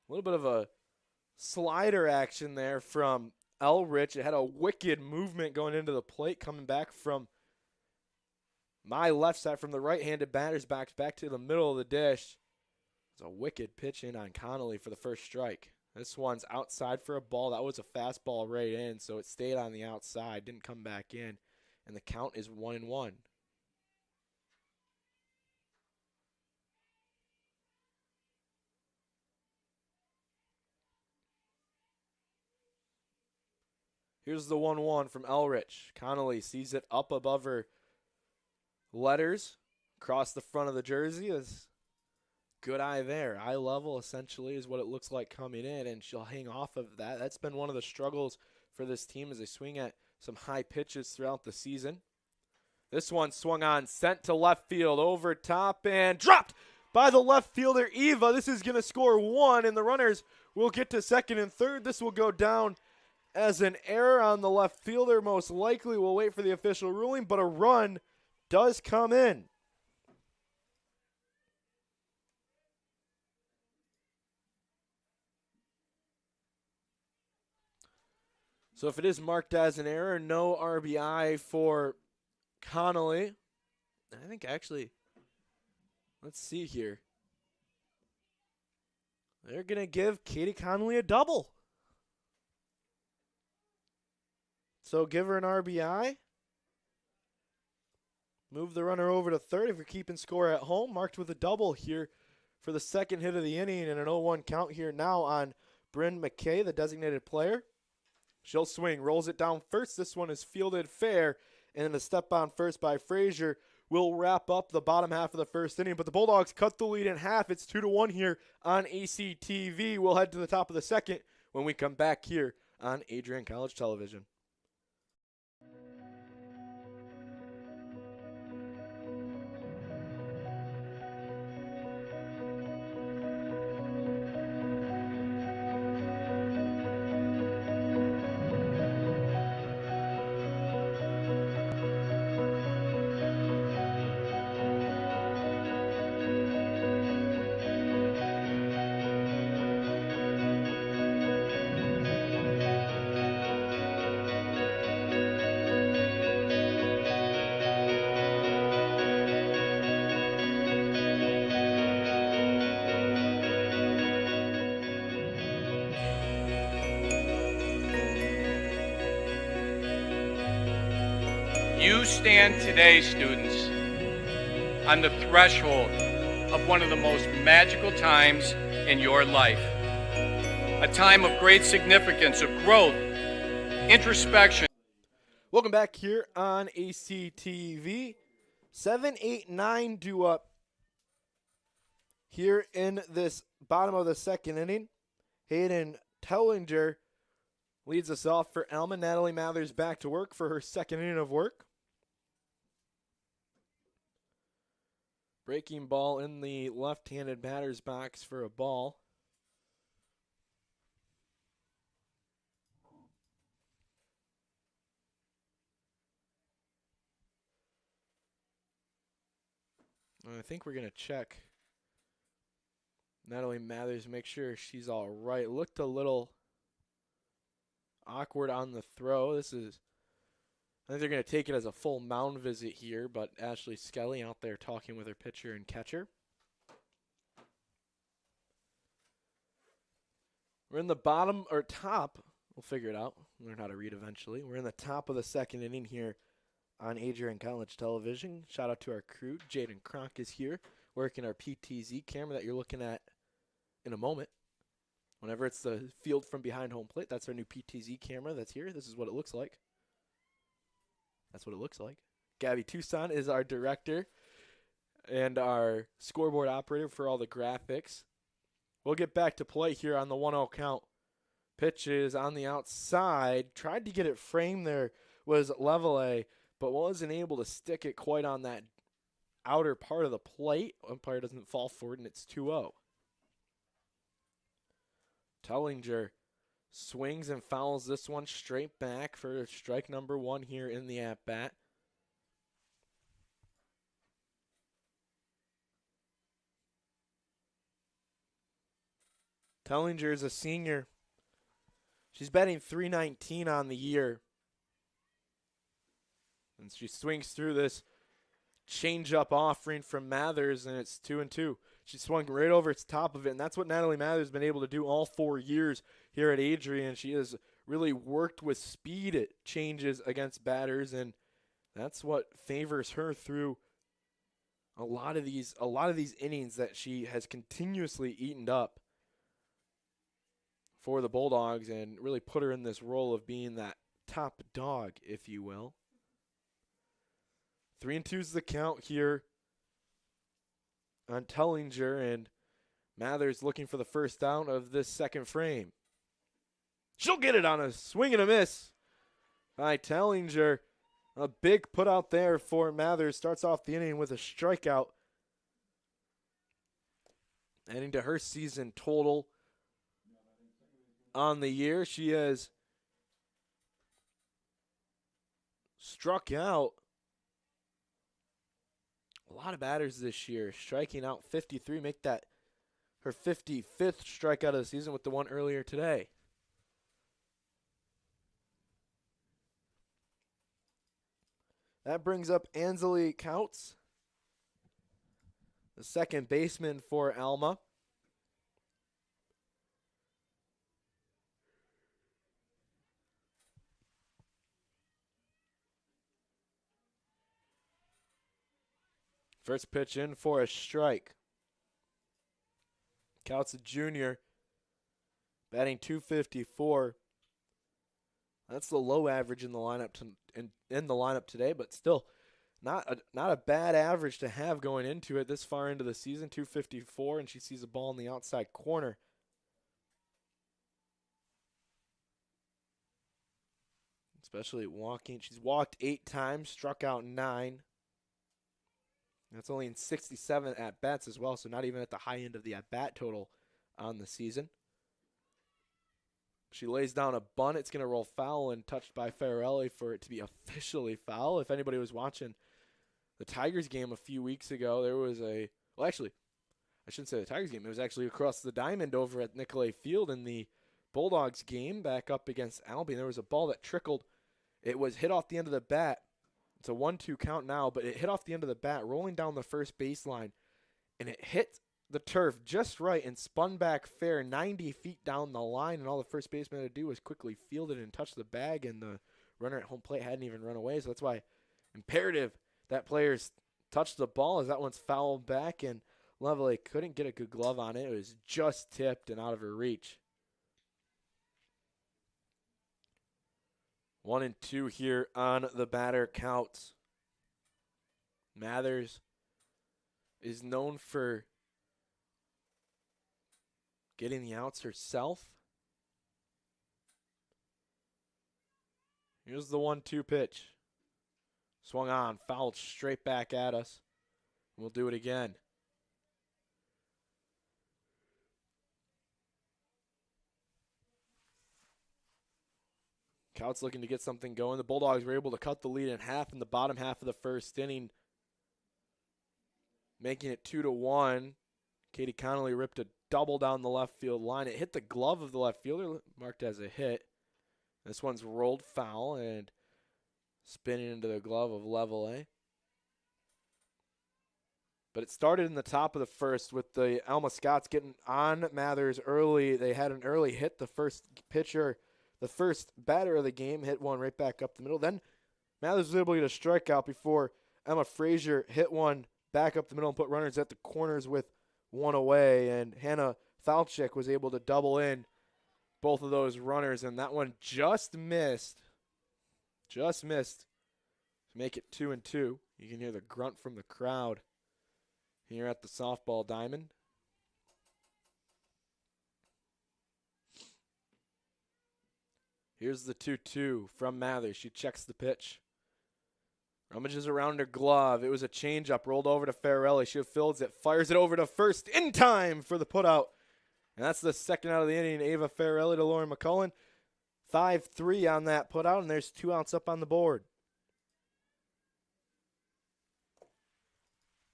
A little bit of a slider action there from Elrich. It had a wicked movement going into the plate, coming back from my left side, from the right-handed batter's back to the middle of the dish. It's a wicked pitch in on Connolly for the first strike. This one's outside for a ball. That was a fastball right in, so it stayed on the outside, didn't come back in, and the count is 1-1. Here's the 1-1 from Elrich. Connolly sees it up above her letters across the front of the jersey. Is good eye there. Eye level essentially is what it looks like coming in, and she'll hang off of that. That's been one of the struggles for this team as they swing at some high pitches throughout the season. This one swung on, sent to left field, over top, and dropped by the left fielder, Eva. This is going to score one, and the runners will get to second and third. This will go down as an error on the left fielder, most likely. We'll wait for the official ruling, but a run does come in. So if it is marked as an error, no RBI for Connolly. I think actually, let's see here. They're going to give Katie Connolly a double. So give her an RBI. Move the runner over to third if you're keeping score at home. Marked with a double here for the second hit of the inning, and an 0-1 count here now on Bryn McKay, the designated player. She'll swing, rolls it down first. This one is fielded fair, and then a step on first by Frazier will wrap up the bottom half of the first inning. But the Bulldogs cut the lead in half. It's 2-1 here on ACTV. We'll head to the top of the second when we come back here on Adrian College Television. You stand today, students, on the threshold of one of the most magical times in your life. A time of great significance, of growth, introspection. Welcome back here on ACTV. 7-8-9 due up here in this bottom of the second inning. Hayden Tellinger leads us off for Alma. Natalie Mathers back to work for her second inning of work. Breaking ball in the left-handed batter's box for a ball. I think we're going to check Natalie Mathers, make sure she's all right. Looked a little awkward on the throw. I think they're going to take it as a full mound visit here, but Ashley Skelly out there talking with her pitcher and catcher. We're in the bottom, or top, we'll figure it out, learn how to read eventually. We're in the top of the second inning here on Adrian College Television. Shout out to our crew. Jaden Kronk is here, working our PTZ camera that you're looking at in a moment. Whenever it's the field from behind home plate, that's our new PTZ camera that's here. This is what it looks like. That's what it looks like. Gabby Tucson is our director. and our scoreboard operator for all the graphics. We'll get back to play here on the 1-0 count. Pitch is on the outside. Tried to get it framed there, was level A, but wasn't able to stick it quite on that outer part of the plate. Umpire doesn't fall for it, and it's 2-0. Tellinger swings and fouls this one straight back for strike number 1 here in the at-bat. Tellinger is a senior. She's batting .319 on the year. And she swings through this change-up offering from Mathers, and it's 2-2. She swung right over its top of it, and that's what Natalie Mathers has been able to do all 4 years here at Adrian. She has really worked with speed at changes against batters, and that's what favors her through a lot of these innings that she has continuously eaten up for the Bulldogs and really put her in this role of being that top dog, if you will. 3-2 is the count here on Tellinger, and Mathers looking for the first down of this second frame. She'll get it on a swing and a miss by Tellinger. A big put out there for Mathers. Starts off the inning with a strikeout. Heading to her season total on the year. She has struck out a lot of batters this year, striking out 53, make that her 55th strikeout of the season with the one earlier today. That brings up Ansley Couts, the second baseman for Alma. First pitch in for a strike. Couts a junior, batting .254. That's the low average in the lineup in the lineup today, but still not a bad average to have going into it this far into the season. .254, and she sees a ball in the outside corner. Especially walking. She's walked 8 times, struck out 9. That's only in 67 at-bats as well, so not even at the high end of the at-bat total on the season. She lays down a bunt. It's going to roll foul and touched by Farrelly for it to be officially foul. If anybody was watching the Tigers game a few weeks ago, there was a – well, actually, I shouldn't say the Tigers game. It was actually across the diamond over at Nicolay Field in the Bulldogs game back up against Albion. There was a ball that trickled. It was hit off the end of the bat. It's a 1-2 count now, but it hit off the end of the bat, rolling down the first baseline, and it hit the turf just right and spun back fair 90 feet down the line, and all the first baseman had to do was quickly field it and touch the bag, and the runner at home plate hadn't even run away, so that's why imperative that players touch the ball as that one's fouled back, and Lovely couldn't get a good glove on it. It was just tipped and out of her reach. 1-2 here on the batter Couts. Mathers is known for getting the outs herself. Here's the 1-2 pitch. Swung on, fouled straight back at us. We'll do it again. Couts looking to get something going. The Bulldogs were able to cut the lead in half in the bottom half of the first inning, making it 2-1. Katie Connolly ripped a double down the left field line. It hit the glove of the left fielder, marked as a hit. This one's rolled foul and spinning into the glove of Level A. But it started in the top of the first with the Alma Scots getting on Mathers early. They had an early hit. The first pitcher, the first batter of the game, hit one right back up the middle. Then Mathers was able to get a strikeout before Emma Frazier hit one back up the middle and put runners at the corners with one away. And Hannah Falchik was able to double in both of those runners, and that one just missed to make it 2-2. You can hear the grunt from the crowd here at the softball diamond. Here's the 2-2 from Mathers. She checks the pitch. Rummages around her glove. It was a changeup. Rolled over to Farrelly. She fields it. Fires it over to first in time for the putout. And that's the second out of the inning. Ava Farrelly to Lauren McCullen. 5-3 on that putout, and there's 2 outs up on the board.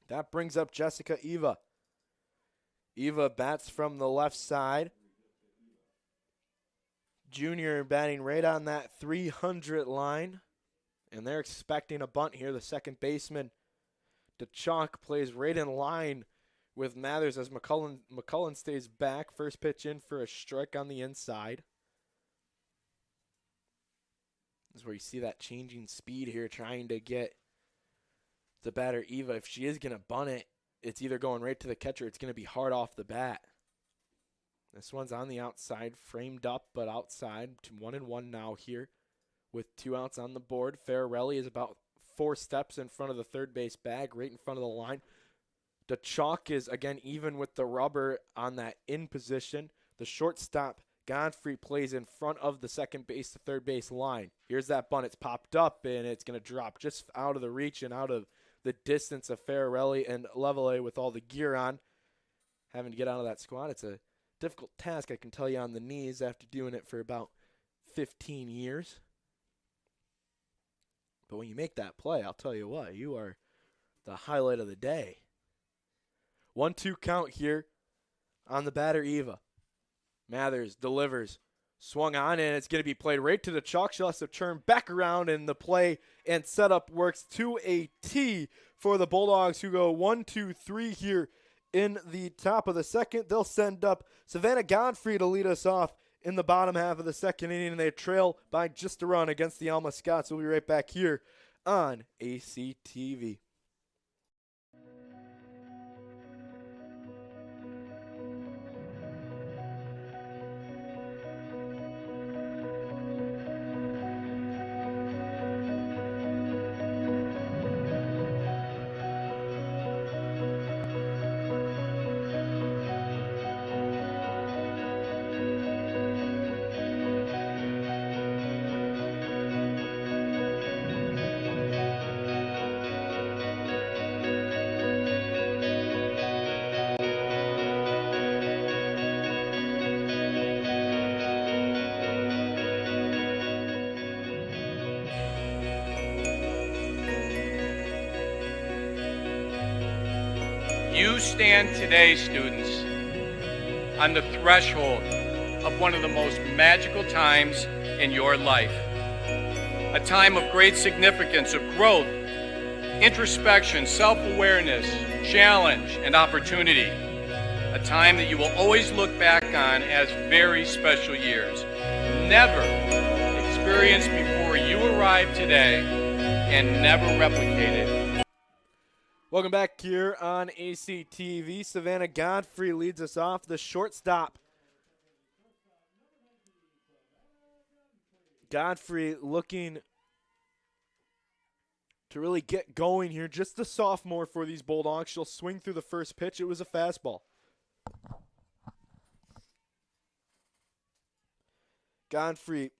That brings up Jessica Eva. Eva bats from the left side. Junior batting right on that 300 line. And they're expecting a bunt here. The second baseman, DeChalk, plays right in line with Mathers as McCullen stays back. First pitch in for a strike on the inside. This is where you see that changing speed here, trying to get the batter Eva. If she is going to bunt it, it's either going right to the catcher. It's going to be hard off the bat. This one's on the outside, framed up, but outside. 1-1 now here with 2 outs on the board. Farrelly is about 4 steps in front of the third base bag, right in front of the line. DeChalk is, again, even with the rubber on that in position. The shortstop, Godfrey, plays in front of the second base to third base line. Here's that bunt. It's popped up, and it's going to drop just out of the reach and out of the distance of Farrelly and Levele with all the gear on. Having to get out of that squat, it's a difficult task, I can tell you, on the knees after doing it for about 15 years. But when you make that play, I'll tell you what, you are the highlight of the day. 1-2 count here on the batter, Eva. Mathers delivers. Swung on, and it's going to be played right to the chalk. She'll have to turn back around, and the play and setup works to a T for the Bulldogs, who go 1-2-3 here in the top of the second. They'll send up Savannah Godfrey to lead us off in the bottom half of the second inning, and they trail by just a run against the Alma Scots. We'll be right back here on ACTV. You stand today, students, on the threshold of one of the most magical times in your life. A time of great significance, of growth, introspection, self-awareness, challenge, and opportunity. A time that you will always look back on as very special years, never experienced before you arrived today and never replicated. Welcome back here on ACTV. Savannah Godfrey leads us off. The shortstop, Godfrey, looking to really get going here. Just a sophomore for these Bulldogs. She'll swing through the first pitch. It was a fastball. Godfrey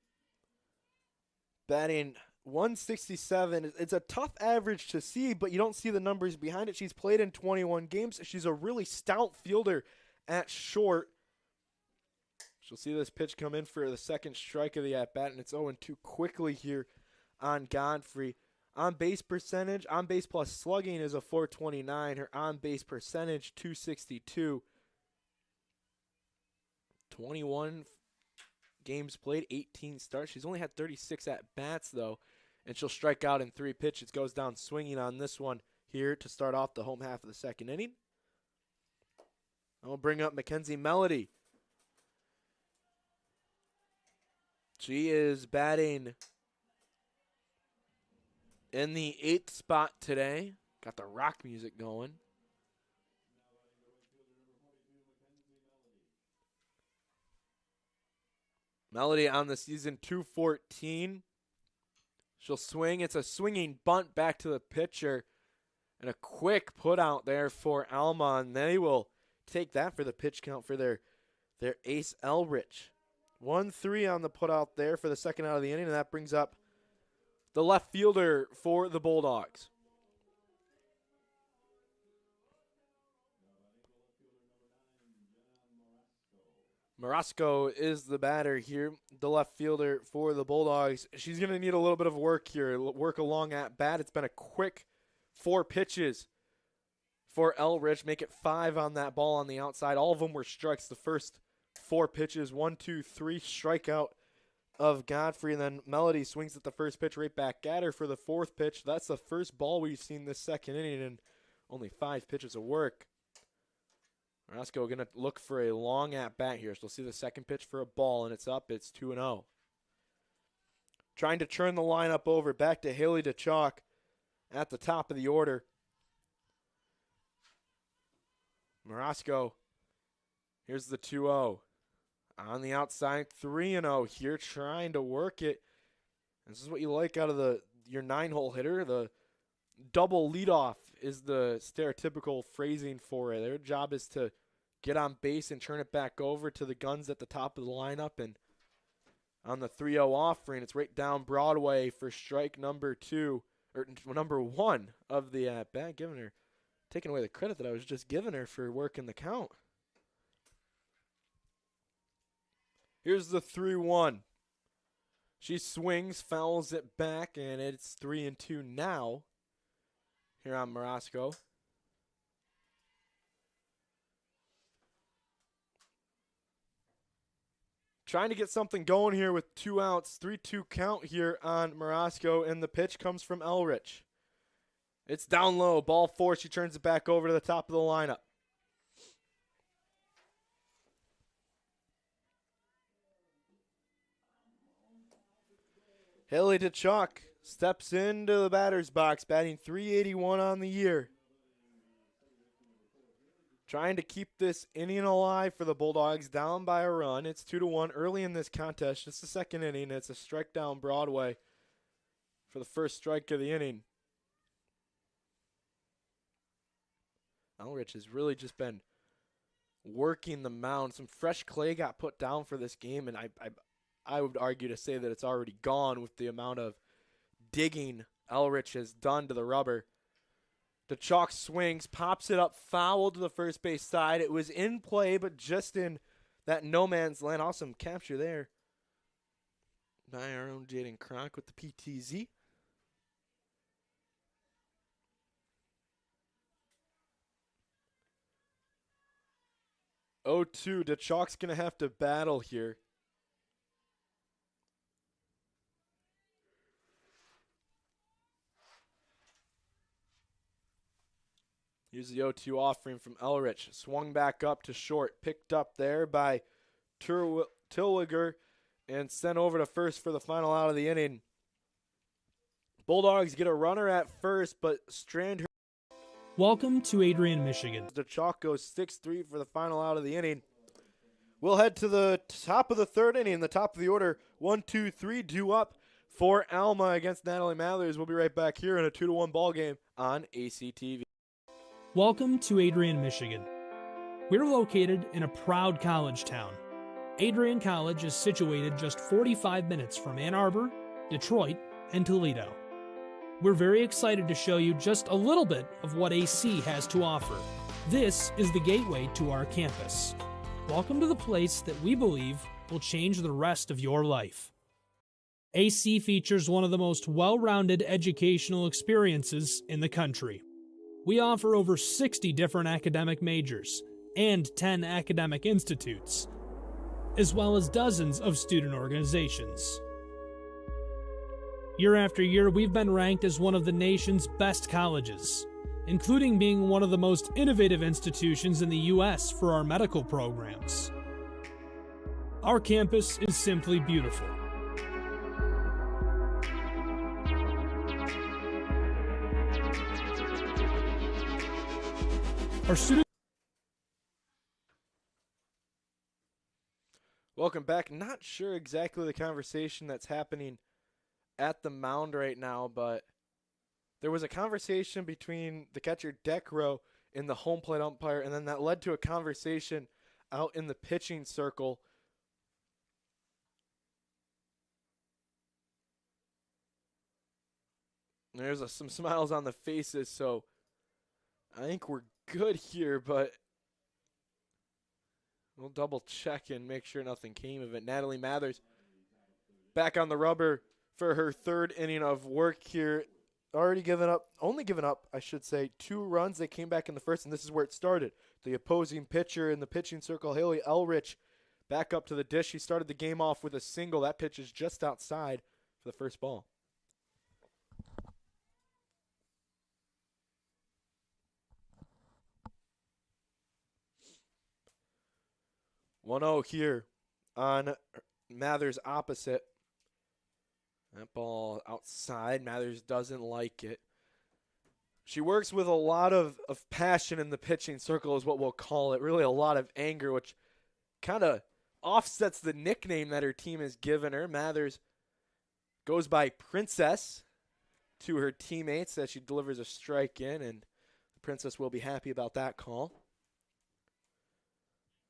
batting 167. It's a tough average to see, but you don't see the numbers behind it. She's played in 21 games. She's a really stout fielder at short. She'll see this pitch come in for the second strike of the at-bat, and it's 0-2 quickly here on Godfrey. On-base percentage, on-base plus slugging is a 429. Her on-base percentage, 262. 21 games played, 18 starts. She's only had 36 at-bats, though, and she'll strike out in 3 pitches. Goes down swinging on this one here to start off the home half of the second inning. I'll bring up Mackenzie Melody. She is batting in the 8th spot today. Got the rock music going. Melody on the season, 214. She'll swing. It's a swinging bunt back to the pitcher. And a quick put out there for Alma, and they will take that for the pitch count for their ace Elrich. 1-3 on the put out there for the second out of the inning, and that brings up the left fielder for the Bulldogs. Morasco is the batter here, the left fielder for the Bulldogs. She's going to need a little bit of work here, work along at bat. It's been a quick 4 pitches for Elrich, make it 5 on that ball on the outside. All of them were strikes. The first 4 pitches, 1, 2, 3, strikeout of Godfrey, and then Melody swings at the first pitch right back at her for the 4th pitch. That's the first ball we've seen this second inning, and only 5 pitches of work. Morasco going to look for a long at-bat here. So we'll see the second pitch for a ball, and it's up. It's 2-0. Trying to turn the lineup over. Back to Haley DeChalk at the top of the order. Morasco, here's the 2-0. On the outside, 3-0 here, trying to work it. This is what you like out of your 9-hole hitter. The double leadoff is the stereotypical phrasing for it. Their job is to get on base and turn it back over to the guns at the top of the lineup. And on the 3-0 offering, it's right down Broadway for strike number 2, or number 1 of the at-bat, taking away the credit that I was just giving her for working the count. Here's the 3-1. She swings, fouls it back, and it's 3-2 now here on Morasco. Trying to get something going here with 2 outs, 3-2 count here on Morasco, and the pitch comes from Elrich. It's down low, ball 4. She turns it back over to the top of the lineup. Haley DeChalk steps into the batter's box, batting .381 on the year. Trying to keep this inning alive for the Bulldogs, down by a run. It's 2-1 early in this contest. It's the second inning. It's a strike down Broadway for the first strike of the inning. Elrich has really just been working the mound. Some fresh clay got put down for this game, and I would argue to say that it's already gone with the amount of digging Elrich has done to the rubber. DeChalk swings, pops it up, foul to the first base side. It was in play, but just in that no man's land. Awesome capture there by our own Jaden Kronk with the PTZ. Oh, 2. DeChalk's going to have to battle here. Here's the 0-2 offering from Elrich. Swung back up to short. Picked up there by Tilwiger and sent over to first for the final out of the inning. Bulldogs get a runner at first, but strand her. Welcome to Adrian, Michigan. DeChalk goes 6-3 for the final out of the inning. We'll head to the top of the third inning, the top of the order. 1-2-3 due up for Alma against Natalie Mathers. We'll be right back here in a 2-1 ball game on ACTV. Welcome to Adrian, Michigan. We're located in a proud college town. Adrian College is situated just 45 minutes from Ann Arbor, Detroit, and Toledo. We're very excited to show you just a little bit of what AC has to offer. This is the gateway to our campus. Welcome to the place that we believe will change the rest of your life. AC features one of the most well-rounded educational experiences in the country. We offer over 60 different academic majors and 10 academic institutes, as well as dozens of student organizations. Year after year, we've been ranked as one of the nation's best colleges, including being one of the most innovative institutions in the U.S. for our medical programs. Our campus is simply beautiful. Our students. Welcome back. Not sure exactly the conversation that's happening at the mound right now, but there was a conversation between the catcher deck row and the home plate umpire, and then that led to a conversation out in the pitching circle. There's some smiles on the faces, so I think we're good here, but we'll double check and make sure nothing came of it. Natalie Mathers back on the rubber for her third inning of work here. Only given up, I should say, 2 runs. They came back in the first, and this is where it started. The opposing pitcher in the pitching circle, Haley Elrich, back up to the dish. She started the game off with a single. That pitch is just outside for the first ball. One-0 here on Mathers opposite. That ball outside. Mathers doesn't like it. She works with a lot of passion in the pitching circle is what we'll call it. Really a lot of anger, which kind of offsets the nickname that her team has given her. Mathers goes by Princess to her teammates as she delivers a strike in, and the Princess will be happy about that call.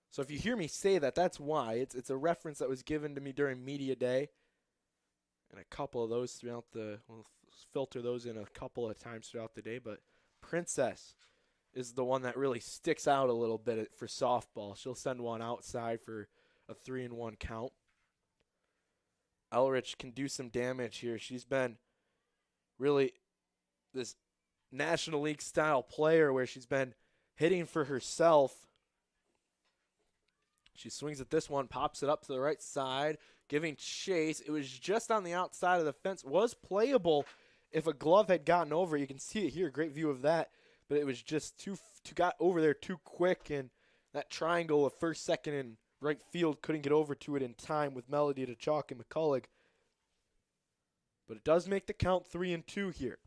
So if you hear me say that, that's why. It's a reference that was given to me during media day. And a couple of those throughout we'll filter those in a couple of times throughout the day. But Princess is the one that really sticks out a little bit for softball. She'll send one outside for a 3-1 count. Elrich can do some damage here. She's been really this National League style player where she's been hitting for herself. She swings at this one, pops it up to the right side, giving chase. It was just on the outside of the fence. Was playable if a glove had gotten over. You can see it here, great view of that. But it was just got over there too quick, and that triangle of first, second, and right field couldn't get over to it in time with Melody to Chalk and McCullough. But it does make the count 3-2 here.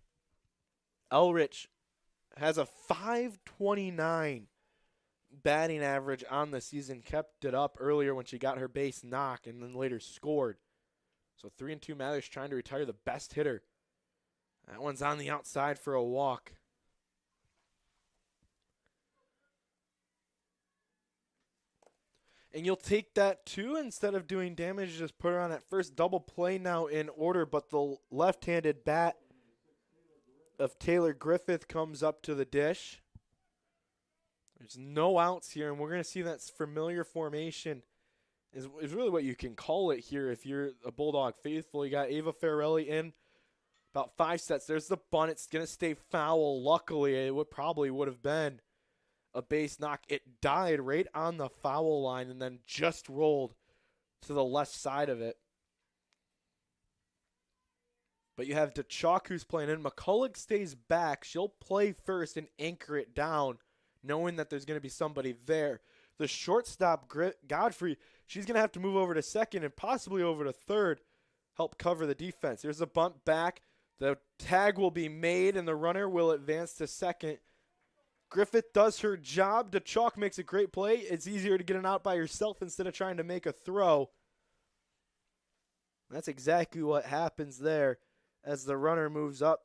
Elrich has a .529 batting average on the season, kept it up earlier when she got her base knock and then later scored. So 3-2 Mathers trying to retire the best hitter. That one's on the outside for a walk. And you'll take that too. Instead of doing damage, just put her on that first double play now in order, but the left-handed bat of Taylor Griffith comes up to the dish. There's no outs here, and we're going to see that familiar formation is really what you can call it here if you're a Bulldog faithful. You got Ava Farrelly in about 5 sets. There's the bunt. It's going to stay foul. Luckily, it probably would have been a base knock. It died right on the foul line and then just rolled to the left side of it. But you have DeChalk who's playing in. McCullough stays back. She'll play first and anchor it down, knowing that there's going to be somebody there. The shortstop, Godfrey, she's going to have to move over to second and possibly over to third, help cover the defense. There's a bunt back. The tag will be made, and the runner will advance to second. Griffith does her job. DeChalk makes a great play. It's easier to get an out by herself instead of trying to make a throw. That's exactly what happens there as the runner moves up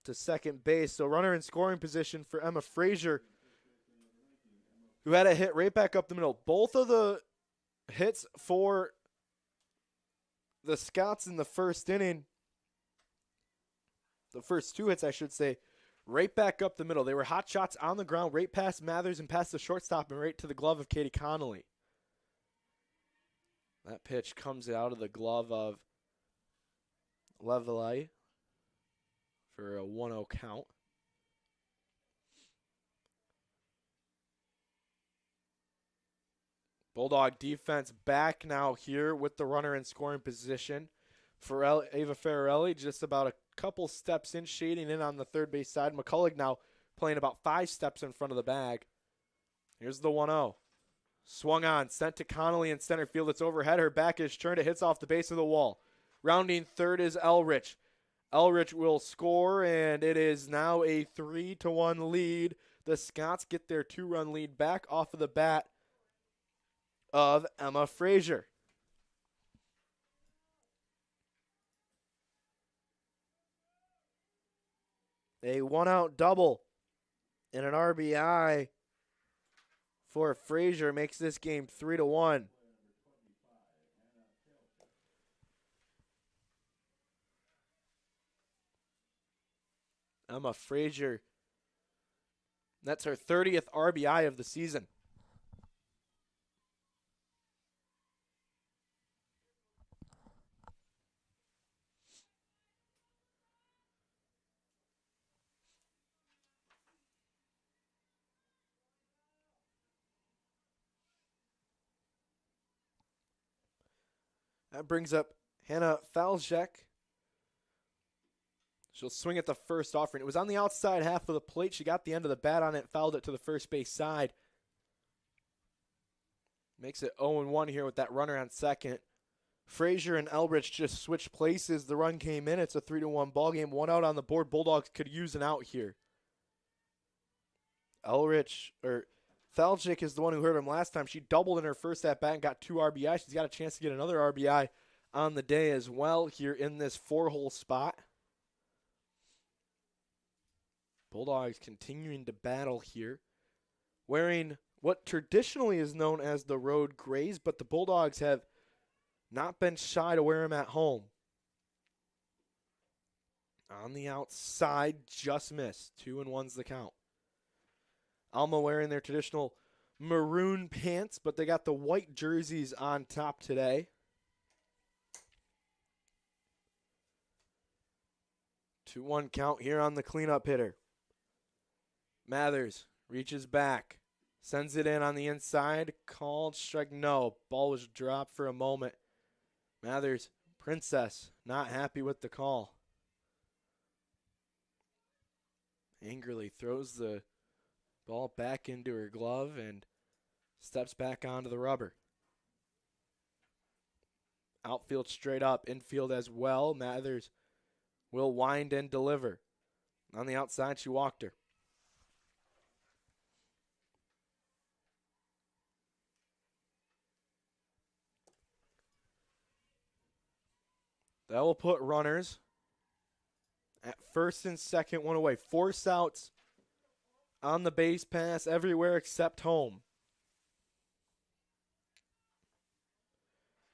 to second base. So runner in scoring position for Emma Frazier, who had a hit right back up the middle. Both of the hits for the Scots in the first inning, the first 2 hits, I should say, right back up the middle. They were hot shots on the ground, right past Mathers and past the shortstop and right to the glove of Katie Connolly. That pitch comes out of the glove of Levelay for a 1-0 count. Bulldog defense back now here with the runner in scoring position. Ava Farrelly just about a couple steps in, shading in on the third base side. McCullough now playing about 5 steps in front of the bag. Here's the 1-0. Swung on, sent to Connolly in center field. It's overhead. Her back is turned. It hits off the base of the wall. Rounding third is Elrich. Elrich will score, and it is now a 3-1 lead. The Scots get their 2-run lead back off of the bat of Emma Frazier. A one-out double and an RBI for Frazier makes this game 3-1. Alma Frazier, that's her 30th RBI of the season. That brings up Hannah Falzek. She'll swing at the first offering. It was on the outside half of the plate. She got the end of the bat on it, fouled it to the first base side. Makes it 0-1 here with that runner on second. Frazier and Elrich just switched places. The run came in. It's a 3-1 ball game. One out on the board. Bulldogs could use an out here. Falchik is the one who hurt him last time. She doubled in her first at bat and got 2 RBI. She's got a chance to get another RBI on the day as well here in this 4-hole spot. Bulldogs continuing to battle here, wearing what traditionally is known as the road grays, but the Bulldogs have not been shy to wear them at home. On the outside, just missed. 2-1's the count. Alma wearing their traditional maroon pants, but they got the white jerseys on top today. 2-1 count here on the cleanup hitter. Mathers reaches back, sends it in on the inside, called strike. No, ball was dropped for a moment. Mathers, Princess, not happy with the call. Angrily throws the ball back into her glove and steps back onto the rubber. Outfield straight up, infield as well. Mathers will wind and deliver. On the outside, she walked her. That will put runners at first and second, one away. Force outs on the base pass everywhere except home.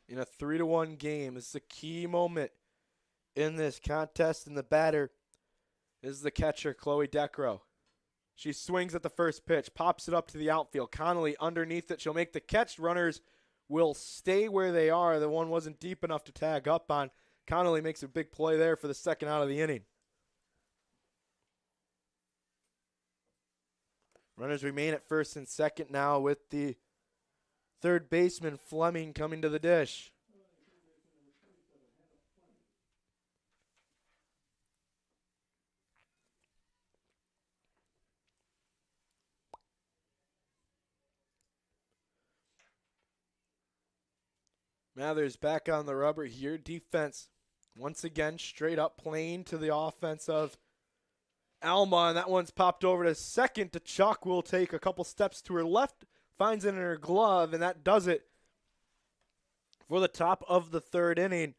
In a 3-1 game, it's a key moment in this contest, and the batter is the catcher, Chloe Decro. She swings at the first pitch, pops it up to the outfield. Connolly underneath it. She'll make the catch. Runners will stay where they are. The one wasn't deep enough to tag up on. Connolly makes a big play there for the second out of the inning. Runners remain at first and second now with the third baseman, Fleming, coming to the dish. Mathers back on the rubber here. Defense once again straight up playing to the offense of Alma, and that one's popped over to second. To Chuck will take a couple steps to her left, finds it in her glove, and that does it for the top of the third inning.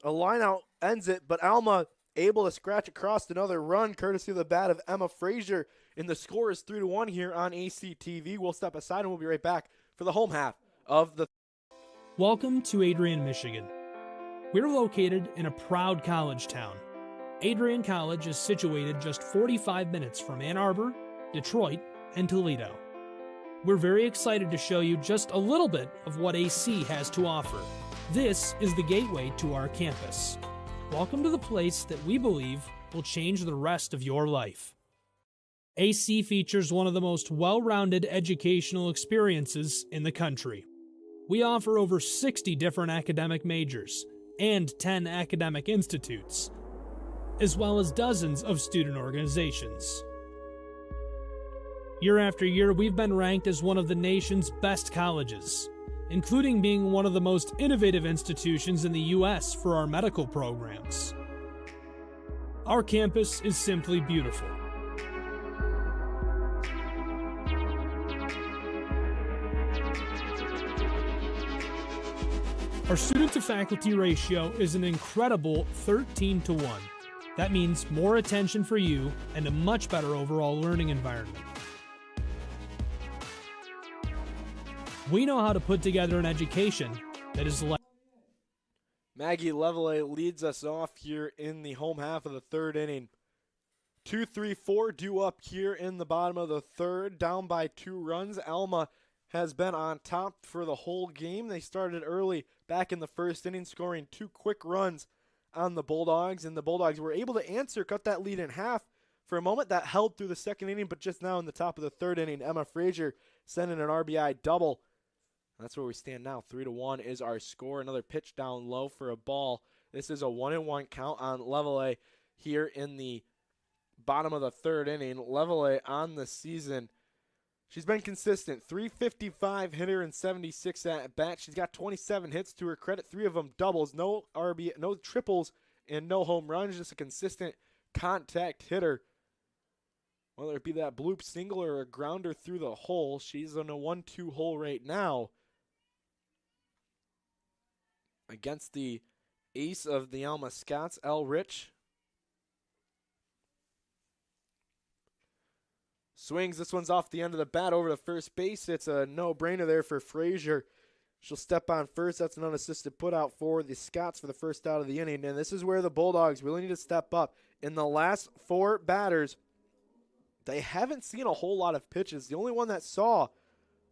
A lineout ends it, but Alma able to scratch across another run courtesy of the bat of Emma Frazier, and the score is 3-1 here on ACTV. We'll step aside and we'll be right back for the home half of the. Welcome to Adrian, Michigan. We're located in a proud college town. Adrian College is situated just 45 minutes from Ann Arbor, Detroit, and Toledo. We're very excited to show you just a little bit of what AC has to offer. This is the gateway to our campus. Welcome to the place that we believe will change the rest of your life. AC features one of the most well-rounded educational experiences in the country. We offer over 60 different academic majors and 10 academic institutes, as well as dozens of student organizations. Year after year, we've been ranked as one of the nation's best colleges, including being one of the most innovative institutions in the U.S. for our medical programs. Our campus is simply beautiful. Our student-to-faculty ratio is an incredible 13-1. That means more attention for you and a much better overall learning environment. We know how to put together an education that is like Maggie Leveille leads us off here in the home half of the third inning. 2-3-4 due up here in the bottom of the third, down by 2 runs. Alma has been on top for the whole game. They started early back in the first inning, scoring 2 quick runs on the Bulldogs, and the Bulldogs were able to answer, cut that lead in half for a moment. That held through the second inning, but just now in the top of the third inning, Emma Frazier sending an RBI double. That's where we stand now. 3-1 is our score. Another pitch down low for a ball. This is a 1-1 count on Leveille here in the bottom of the third inning. Leveille on the season, she's been consistent. 355 hitter and 76 at bat. She's got 27 hits to her credit, 3 of them doubles, no RBI, no triples, and no home runs. Just a consistent contact hitter. Whether it be that bloop single or a grounder through the hole, she's in a 1-2 hole right now against the ace of the Alma Scots, L. Rich. Swings, this one's off the end of the bat over to first base. It's a no-brainer there for Frazier. She'll step on first. That's an unassisted put-out for the Scots for the first out of the inning. And this is where the Bulldogs really need to step up. In the last 4 batters, they haven't seen a whole lot of pitches. The only one that saw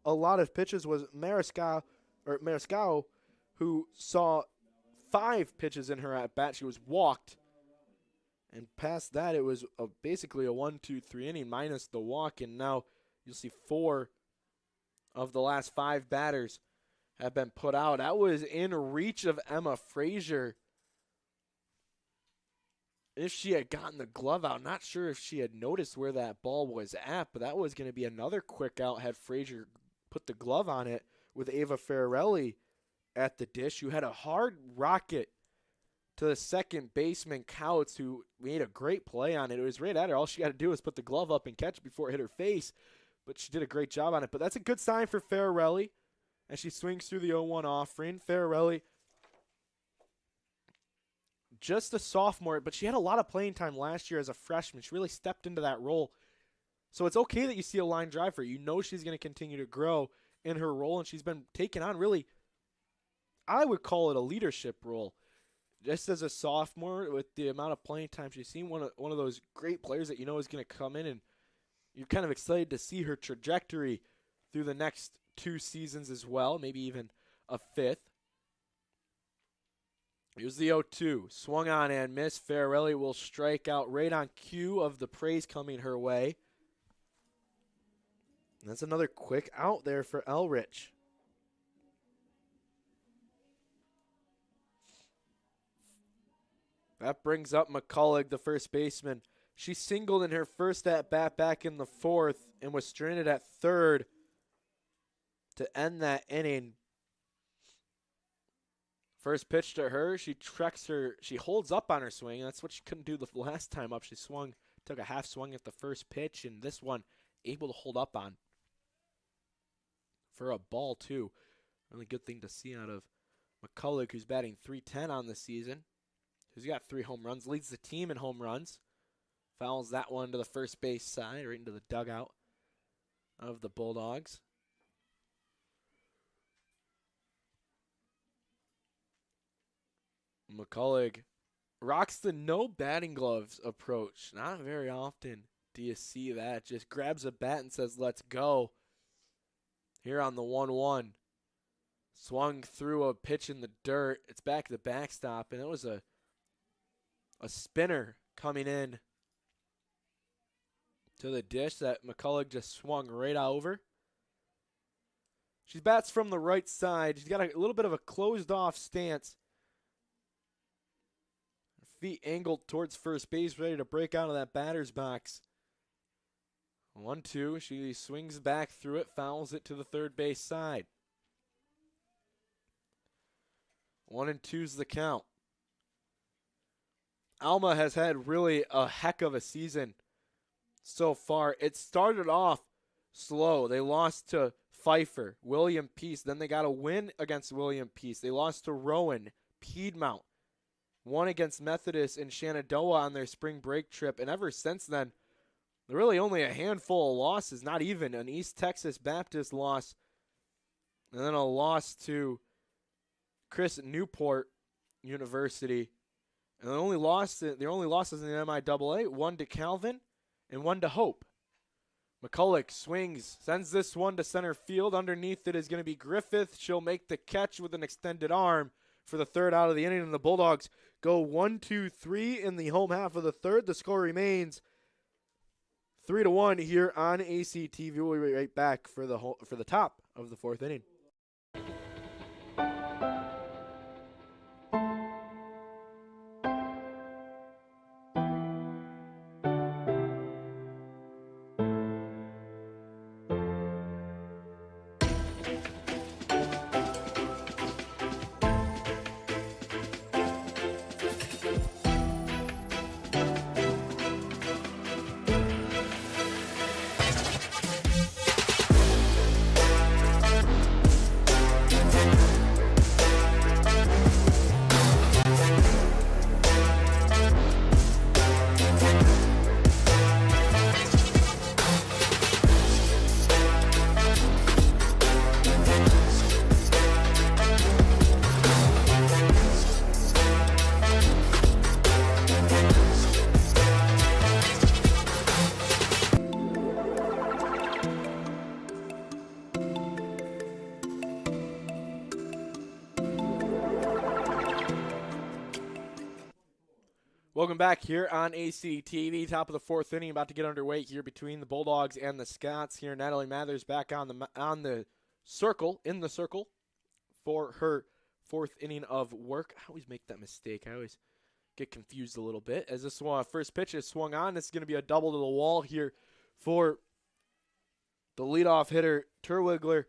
a lot of pitches was Mariscal, who saw 5 pitches in her at-bat. She was walked. And past that, it was basically a 1-2-3 inning minus the walk. And now you'll see 4 of the last 5 batters have been put out. That was in reach of Emma Frazier. If she had gotten the glove out, not sure if she had noticed where that ball was at, but that was going to be another quick out had Frazier put the glove on it with Ava Farrelly at the dish, who had a hard rocket to the second baseman, Couts, who made a great play on it. It was right at her. All she got to do was put the glove up and catch it before it hit her face, but she did a great job on it. But that's a good sign for Farrelly as she swings through the 0-1 offering. Farrelly, just a sophomore, but she had a lot of playing time last year as a freshman. She really stepped into that role. So it's okay that you see a line drive for her. You know she's going to continue to grow in her role, and she's been taking on really, I would call it a leadership role. Just as a sophomore, with the amount of playing time she's seen, one of those great players that you know is going to come in, and you're kind of excited to see her trajectory through the next 2 seasons as well, maybe even a 5th. Here's the 0-2. Swung on and missed. Farrelly will strike out right on cue of the praise coming her way. And that's another quick out there for Elrich. That brings up McCullough, the first baseman. She singled in her first at-bat back in the 4th and was stranded at 3rd to end that inning. First pitch to her, she holds up on her swing. That's what she couldn't do the last time up. She took a half swing at the first pitch, and this one able to hold up on for a ball too. Really good thing to see out of McCullough, who's batting .310 on the season. Who's got 3 home runs, leads the team in home runs. Fouls that one to the first base side, right into the dugout of the Bulldogs. McCullough rocks the no batting gloves approach. Not very often do you see that. Just grabs a bat and says, let's go. Here on the 1-1. Swung through a pitch in the dirt. It's back to the backstop, and it was a spinner coming in to the dish that McCullough just swung right over. She bats from the right side. She's got a little bit of a closed-off stance. Feet angled towards first base, ready to break out of that batter's box. 1-2. She swings back through it, fouls it to the third base side. 1-2's the count. Alma has had really a heck of a season so far. It started off slow. They lost to Pfeiffer, William Peace. Then they got a win against William Peace. They lost to Rowan, Piedmont. won against Methodist in Shenandoah on their spring break trip, and ever since then, really only a handful of losses, not even an East Texas Baptist loss, and then a loss to Chris Newport University. And their only losses in the MIAA, one to Calvin and one to Hope. McCulloch swings, sends this one to center field. Underneath it is going to be Griffith. She'll make the catch with an extended arm for the third out of the inning, and the Bulldogs go 1-2-3 in the home half of the third. The score remains 3-1 here on ACTV. We'll be right back for the top of the fourth inning. Welcome back here on ACTV. Top of the fourth inning, about to get underway here between the Bulldogs and the Scots. Here, Natalie Mathers back in the circle for her fourth inning of work. I always make that mistake. I always get confused a little bit. As this one, first pitch is swung on, this is going to be a double to the wall here for the leadoff hitter, Terwigler.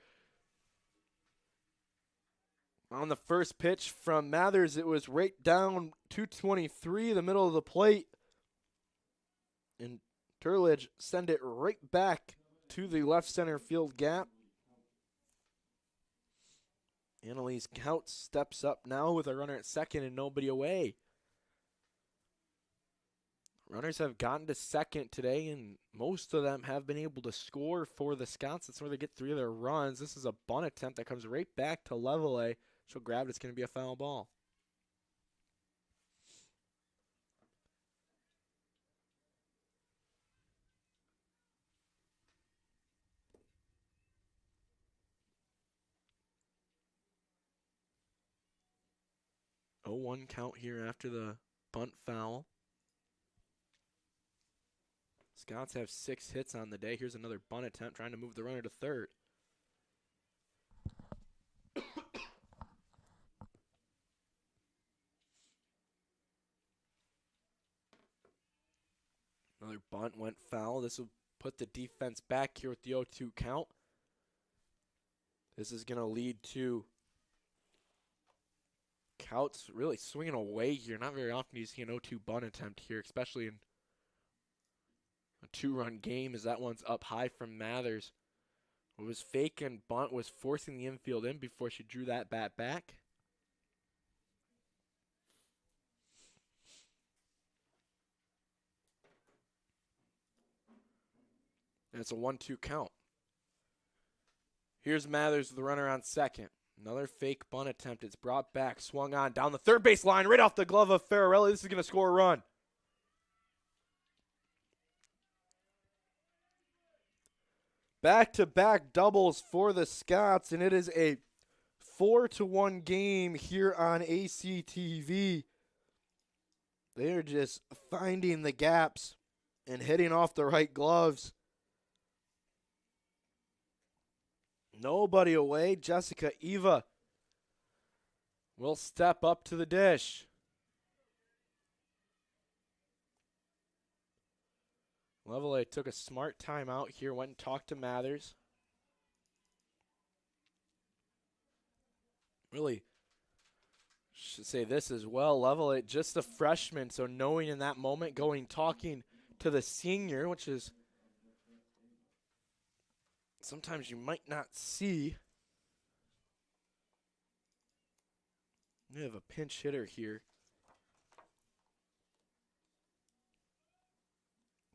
On the first pitch from Mathers, it was right down 223, the middle of the plate. And Turledge send it right back to the left center field gap. Annalise Couts steps up now with a runner at second and nobody away. Runners have gotten to second today, and most of them have been able to score for the Scots. That's where they get 3 of their runs. This is a bunt attempt that comes right back to level A. She'll grab it. It's going to be a foul ball. Oh, 1 count here after the bunt foul. Scots have 6 hits on the day. Here's another bunt attempt trying to move the runner to third. Another bunt went foul. This will put the defense back here with the 0-2 count. This is going to lead to Couts really swinging away here. Not very often do you see an 0-2 bunt attempt here, especially in a 2-run game, as that one's up high from Mathers. It was fake, and bunt was forcing the infield in before she drew that bat back. And it's a 1-2 count. Here's Mathers with the runner on second. Another fake bunt attempt. It's brought back, swung on down the third base line, right off the glove of Fararelli. This is going to score a run. Back-to-back doubles for the Scots, and it is a 4-1 game here on ACTV. They are just finding the gaps and hitting off the right gloves. Nobody away. Jessica Eva will step up to the dish. Level A took a smart timeout here, went and talked to Mathers. Really should say this as well. Level A, just a freshman, so knowing in that moment, talking to the senior, which is sometimes you might not see. We have a pinch hitter here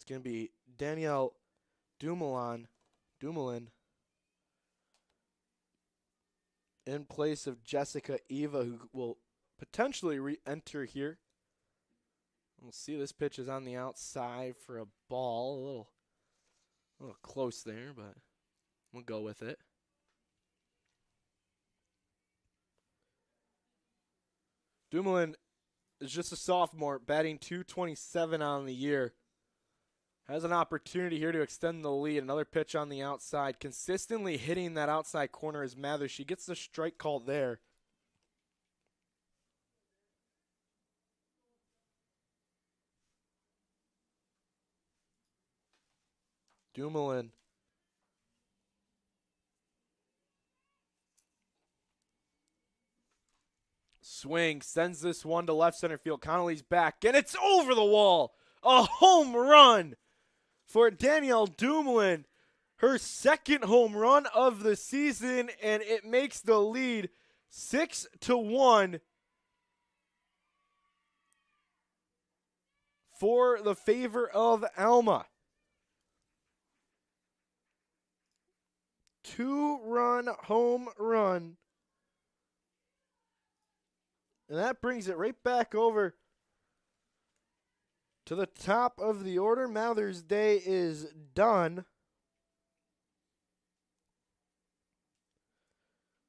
going to be Danielle Dumoulin in place of Jessica Eva, who will potentially re-enter here. We'll see. This pitch is on the outside for a ball. A little close there, but we'll go with it. Dumoulin is just a sophomore, batting .227 on the year. Has an opportunity here to extend the lead. Another pitch on the outside. Consistently hitting that outside corner is Mathers. She gets the strike call there. Dumoulin. Swing, sends this one to left center field. Connolly's back, and it's over the wall. A home run for Danielle Dumoulin. Her second home run of the season, and it makes the lead 6-1 for the favor of Alma. 2-run home run. And that brings it right back over to the top of the order. Mather's day is done.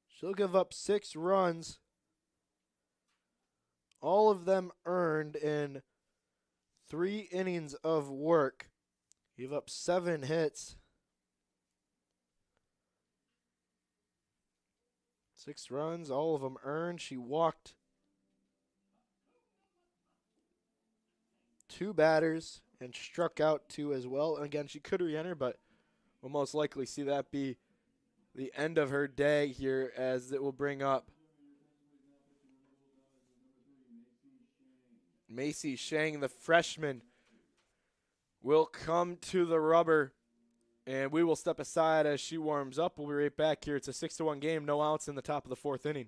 She'll give up 6 runs. All of them earned in 3 innings of work. Gave up 7 hits. 6 runs, all of them earned. She walked 2 batters and struck out 2 as well. And again, she could re-enter, but we'll most likely see that be the end of her day here, as it will bring up Macy Shang, the freshman, will come to the rubber, and we will step aside as she warms up. We'll be right back here. It's a 6-1 game, no outs in the top of the 4th inning.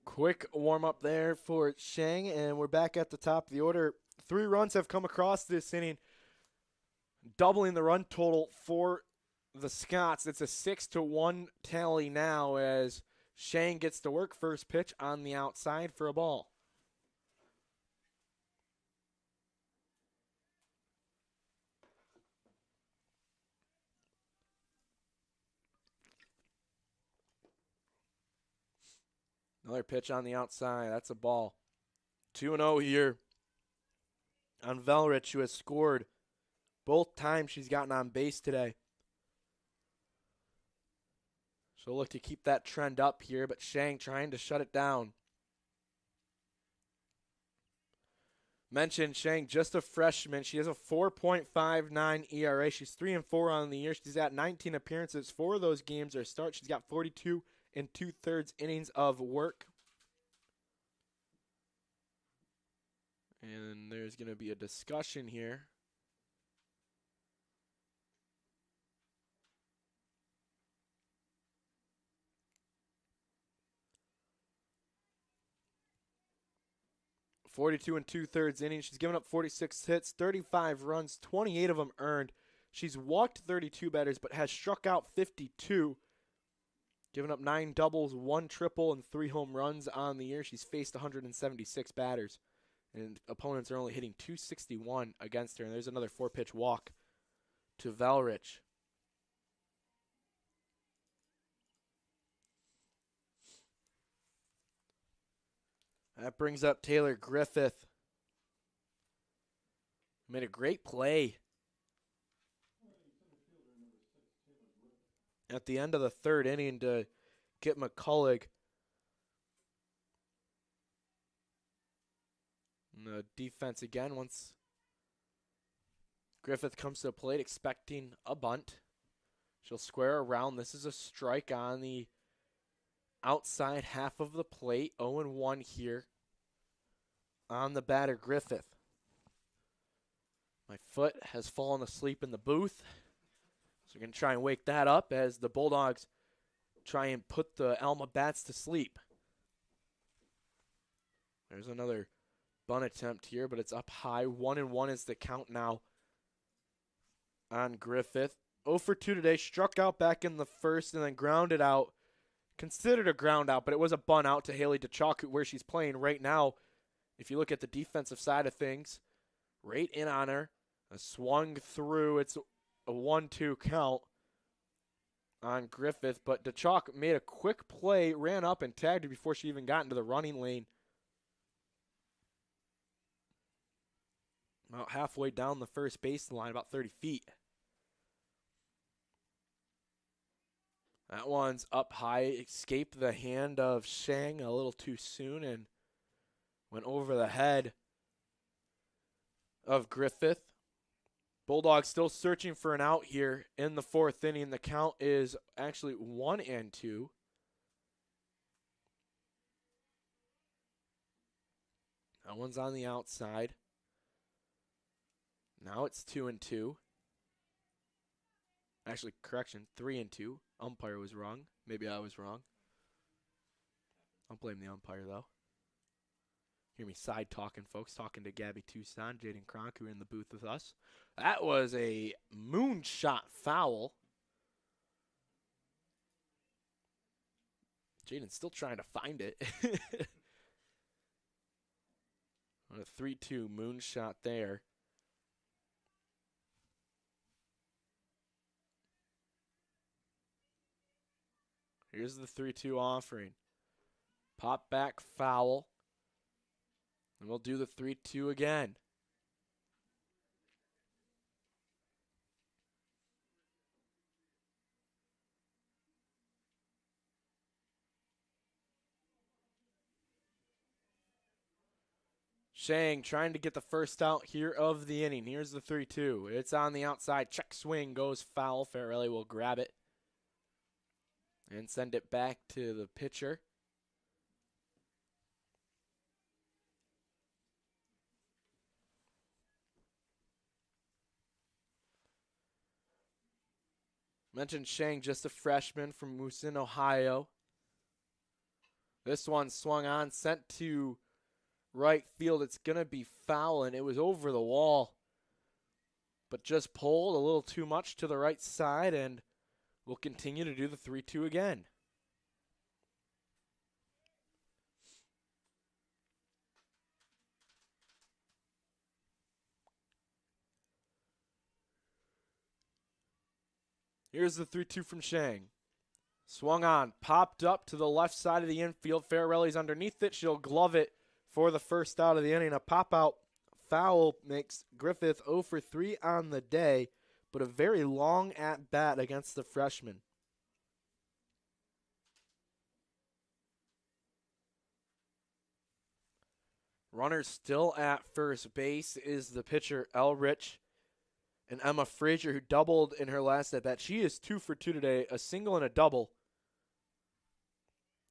Quick warm-up there for Shang, and we're back at the top of the order. 3 runs have come across this inning, doubling the run total for the Scots. It's a 6-1 tally now as Shang gets to work. First pitch on the outside for a ball. Another pitch on the outside. That's a ball. 2-0 here on Velrich, who has scored both times she's gotten on base today. She'll look to keep that trend up here, but Shang trying to shut it down. Mentioned Shang, just a freshman. She has a 4.59 ERA. She's 3-4 on the year. She's got 19 appearances. 4 of those games are start. She's got 42 and 2/3 innings of work. And there's going to be a discussion here. .42 and 2/3 innings. She's given up 46 hits, 35 runs, 28 of them earned. She's walked 32 batters, but has struck out 52. Given up 9 doubles, 1 triple, and 3 home runs on the year. She's faced 176 batters, and opponents are only hitting .261 against her. And there's another 4-pitch walk to Velrich. That brings up Taylor Griffith. Made a great play at the end of the 3rd inning to get McCullough. And the defense again, once Griffith comes to the plate expecting a bunt. She'll square around. This is a strike on the outside half of the plate. 0-1 here on the batter, Griffith. My foot has fallen asleep in the booth. So we're going to try and wake that up as the Bulldogs try and put the Alma bats to sleep. There's another bunt attempt here, but it's up high. 1-1 is the count now on Griffith. 0 for 2 today. Struck out back in the first and then grounded out. Considered a ground out, but it was a bunt out to Haley DeChalk, where she's playing right now. If you look at the defensive side of things, right in on her. A swung through. It's a 1-2 count on Griffith, but DeChalk made a quick play, ran up and tagged her before she even got into the running lane. About halfway down the first baseline, about 30 feet. That one's up high, escaped the hand of Shang a little too soon and went over the head of Griffith. Bulldogs still searching for an out here in the fourth inning. The count is actually 1-2. That one's on the outside. Now it's 2-2. Actually, correction, 3-2. Umpire was wrong. Maybe I was wrong. I'll blame the umpire, though. Hear me side talking, folks. Talking to Gabby Tucson, Jaden Kronk, who are in the booth with us. That was a moonshot foul. Jaden's still trying to find it. On a 3-2 moonshot there. Here's the 3-2 offering. Pop back foul. And we'll do the 3-2 again. Shang trying to get the first out here of the inning. Here's the 3-2. It's on the outside. Check swing goes foul. Farrelly will grab it and send it back to the pitcher. Mentioned Shang, just a freshman from Moosin, Ohio. This one swung on, sent to right field. It's going to be foul, and it was over the wall. But just pulled a little too much to the right side, and we'll continue to do the 3-2 again. Here's the 3-2 from Shang. Swung on, popped up to the left side of the infield. Farrelly's underneath it. She'll glove it for the first out of the inning. A pop-out foul makes Griffith 0 for 3 on the day, but a very long at-bat against the freshman. Runner still at first base is the pitcher, Elrich. And Emma Frazier, who doubled in her last at-bat. She is 2 for 2 today, a single and a double.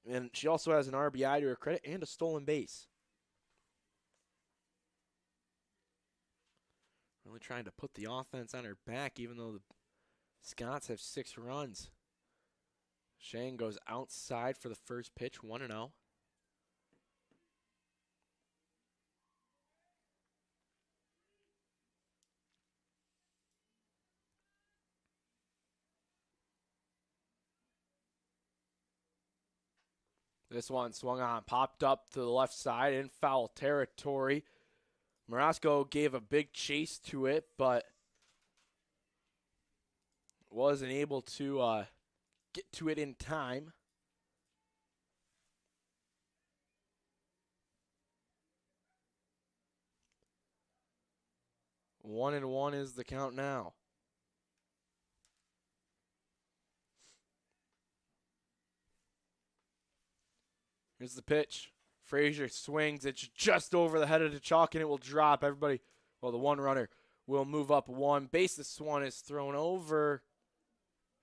And she also has an RBI to her credit and a stolen base. Really trying to put the offense on her back, even though the Scots have 6 runs. Shang goes outside for the first pitch, 1-0. This one swung on, popped up to the left side in foul territory. Morosco gave a big chase to it, but wasn't able to get to it in time. One and one is the count now. Here's the pitch. Frazier swings. It's just over the head of DeChalk, and it will drop. Everybody, well, the one runner will move up one base. This one is thrown over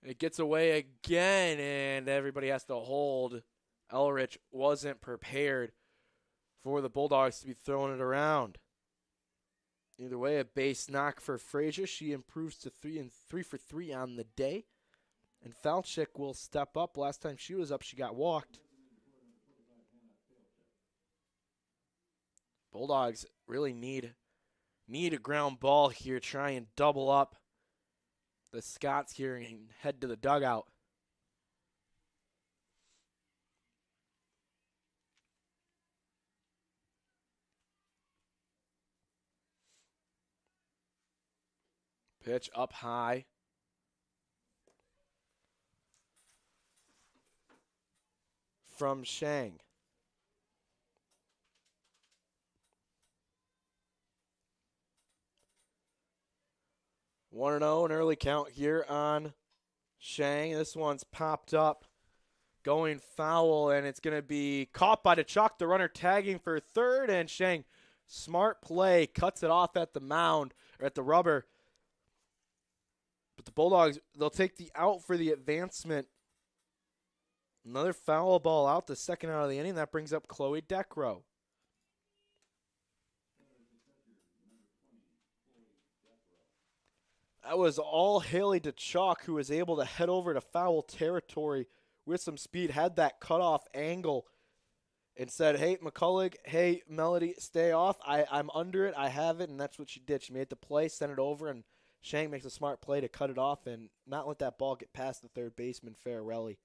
It gets away again, and everybody has to hold. Elrich wasn't prepared for the Bulldogs to be throwing it around. Either way, a base knock for Frazier. She improves to 3 for 3 on the day. And Falchuk will step up. Last time she was up, she got walked. Bulldogs really need a ground ball here. Try and double up the Scots here and head to the dugout. Pitch up high. From Shang. One and 0, an early count here on Shang. This one's popped up, going foul, and it's going to be caught by DeChuck, the runner tagging for third, and Shang, smart play, cuts it off at the mound, or at the rubber. But the Bulldogs, they'll take the out for the advancement. Another foul ball out, the second out of the inning. That brings up Chloe Decrow. That was all Haley DeChalk, who was able to head over to foul territory with some speed, had that cutoff angle, and said, hey, McCullough, hey, Melody, stay off. I'm under it. I have it, and that's what she did. She made the play, sent it over, and Shang makes a smart play to cut it off and not let that ball get past the third baseman, Farrelly,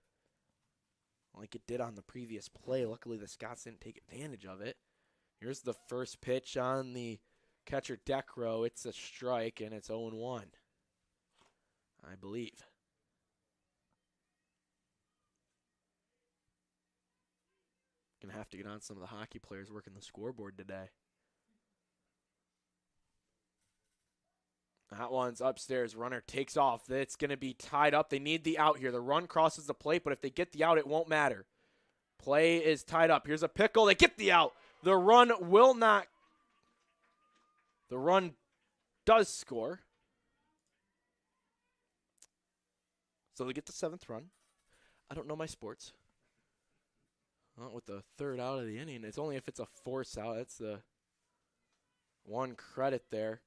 like it did on the previous play. Luckily, the Scots didn't take advantage of it. Here's the first pitch on the catcher Decrow. It's a strike, and it's 0-1, I believe. Gonna have to get on some of the hockey players working the scoreboard today. That one's upstairs. Runner takes off. It's going to be tied up. They need the out here. The run crosses the plate, but if they get the out, it won't matter. Play is tied up. Here's a pickle. They get the out. The run will not. The run does score. So they get the 7th run. I don't know my sports. Well, with the third out of the inning, it's only if it's a force out. That's the one credit there.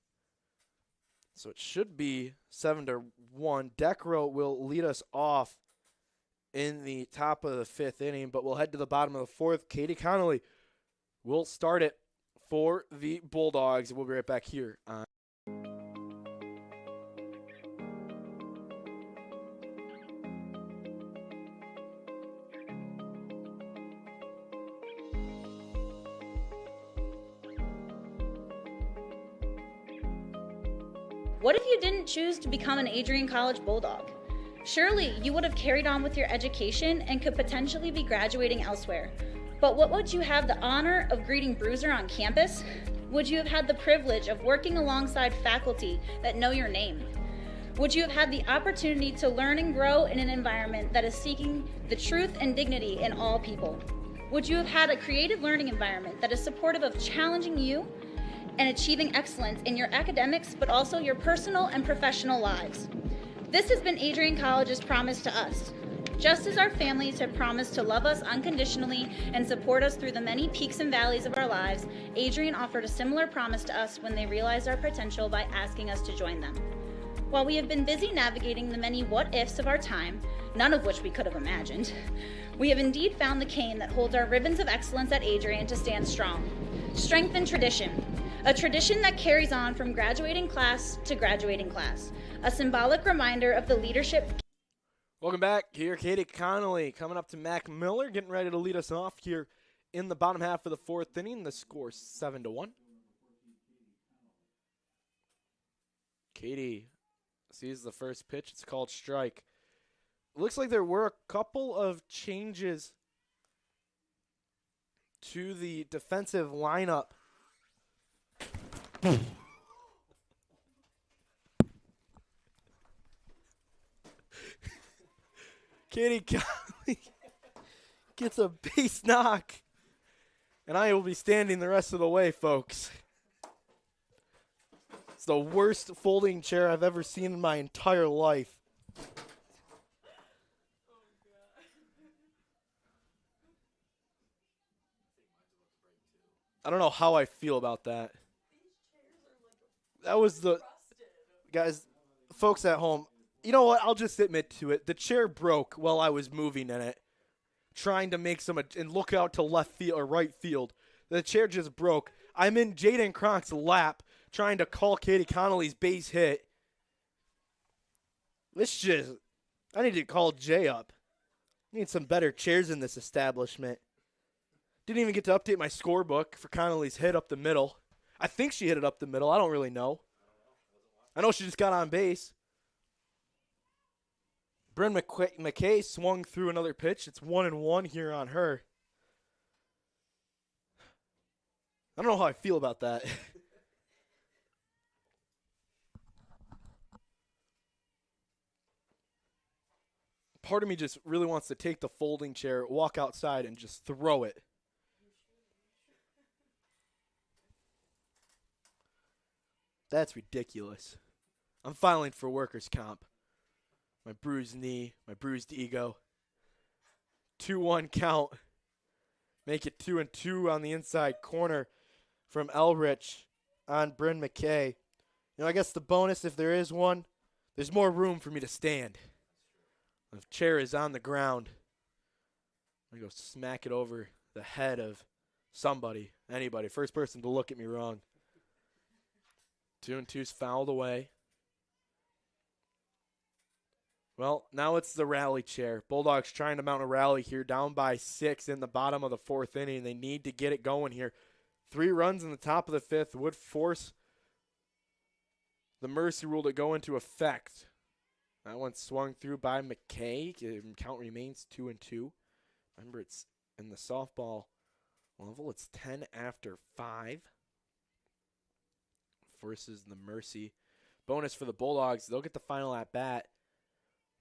So it should be 7-1. Decrow will lead us off in the top of the 5th inning, but we'll head to the bottom of the 4th. Katie Connolly will start it for the Bulldogs. We'll be right back here on What if you didn't choose to become an Adrian College Bulldog? Surely you would have carried on with your education and could potentially be graduating elsewhere. But what would you have the honor of greeting Bruiser on campus? Would you have had the privilege of working alongside faculty that know your name? Would you have had the opportunity to learn and grow in an environment that is seeking the truth and dignity in all people? Would you have had a creative learning environment that is supportive of challenging you and achieving excellence in your academics, but also your personal and professional lives? This has been Adrian College's promise to us. Just as our families have promised to love us unconditionally and support us through the many peaks and valleys of our lives, Adrian offered a similar promise to us when they realized our potential by asking us to join them. While we have been busy navigating the many what-ifs of our time, none of which we could have imagined, we have indeed found the cane that holds our ribbons of excellence at Adrian to stand strong. Strength and tradition. A tradition that carries on from graduating class to graduating class. A symbolic reminder of the leadership. Welcome back. Here, Katie Connolly coming up to Mac Miller, getting ready to lead us off here in the bottom half of the 4th inning. The score 7-1. Katie sees the first pitch. It's called strike. Looks like there were a couple of changes to the defensive lineup. Katie Connolly gets a base knock, and I will be standing the rest of the way, folks. It's the worst folding chair I've ever seen in my entire life. I don't know how I feel about that. That was the guys, folks at home. You know what? I'll just admit to it. The chair broke while I was moving in it, trying to make some and look out to left field or right field. The chair just broke. I'm in Jaden Cronk's lap, trying to call Katie Connolly's base hit. I need to call Jay up. I need some better chairs in this establishment. Didn't even get to update my scorebook for Connolly's hit up the middle. I think she hit it up the middle. I don't really know. I know she just got on base. Bryn McKay swung through another pitch. It's 1-1 here on her. I don't know how I feel about that. Part of me just really wants to take the folding chair, walk outside, and just throw it. That's ridiculous. I'm filing for workers' comp. My bruised knee, my bruised ego. 2-1 count. Make it 2-2 on the inside corner from Elrich on Bryn McKay. You know, I guess the bonus, if there is one, there's more room for me to stand. The chair is on the ground. I'm going to go smack it over the head of somebody, anybody. First person to look at me wrong. 2-2's fouled away. Well, now it's the rally chair. Bulldogs trying to mount a rally here, down by 6 in the bottom of the 4th inning. They need to get it going here. 3 runs in the top of the 5th would force the mercy rule to go into effect. That one swung through by McKay. Count remains 2-2. Remember, it's in the softball level. It's 10 after 5. Versus the mercy. Bonus for the Bulldogs. They'll get the final at bat.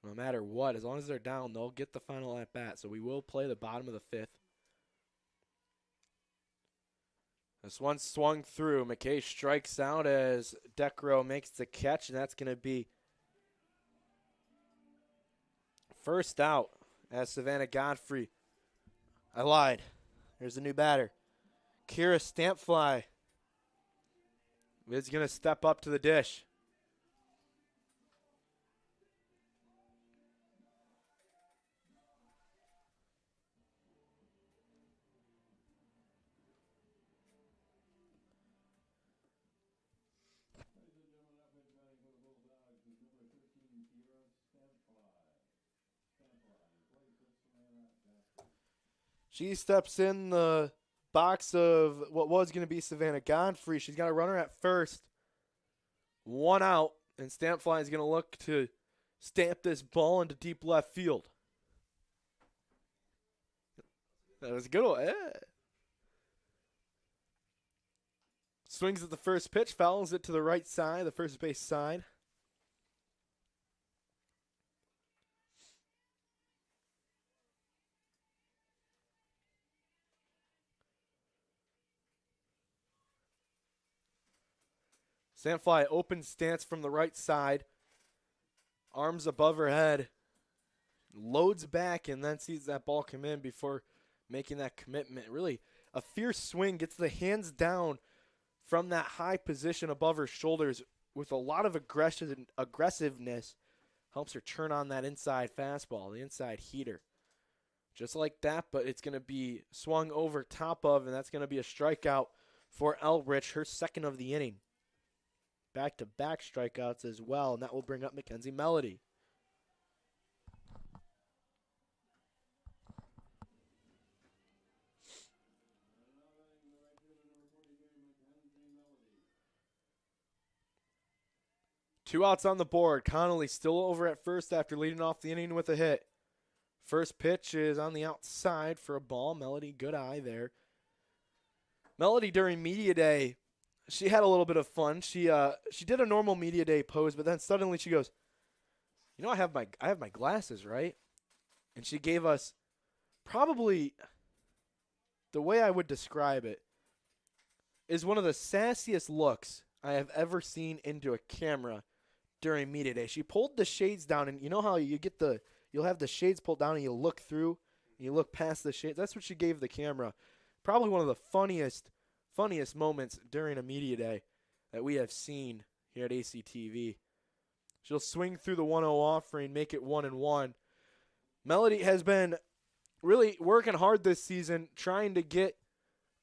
No matter what, as long as they're down, they'll get the final at bat. So we will play the bottom of the 5th. This one swung through. McKay strikes out as Decro makes the catch, and that's going to be first out as Savannah Godfrey. I lied. There's a new batter. Kira Stampfly is going to step up to the dish. She steps in the box of what was going to be Savannah Godfrey. She's got a runner at first. 1 out, and Stampfly is going to look to stamp this ball into deep left field. That was a good one. Yeah. Swings at the first pitch, fouls it to the right side, the first base side. Stampfly open stance from the right side. Arms above her head. Loads back and then sees that ball come in before making that commitment. Really a fierce swing. Gets the hands down from that high position above her shoulders with a lot of aggressiveness. Helps her turn on that inside fastball, the inside heater. Just like that, but it's going to be swung over top of, and that's going to be a strikeout for Elrich, her second of the inning. Back-to-back strikeouts as well, and that will bring up Mackenzie Melody. Two outs on the board. Connolly still over at first after leading off the inning with a hit. First pitch is on the outside for a ball. Melody, good eye there. Melody during media day, she had a little bit of fun. She did a normal media day pose, but then suddenly she goes, "You know, I have my glasses, right?" And she gave us probably the way I would describe it is one of the sassiest looks I have ever seen into a camera during media day. She pulled the shades down, and you know how you'll have the shades pulled down and you look through and you look past the shades. That's what she gave the camera. Probably one of the funniest funniest moments during a media day that we have seen here at ACTV. She'll swing through the 1-0 offering, make it 1-1. Melody has been really working hard this season, trying to get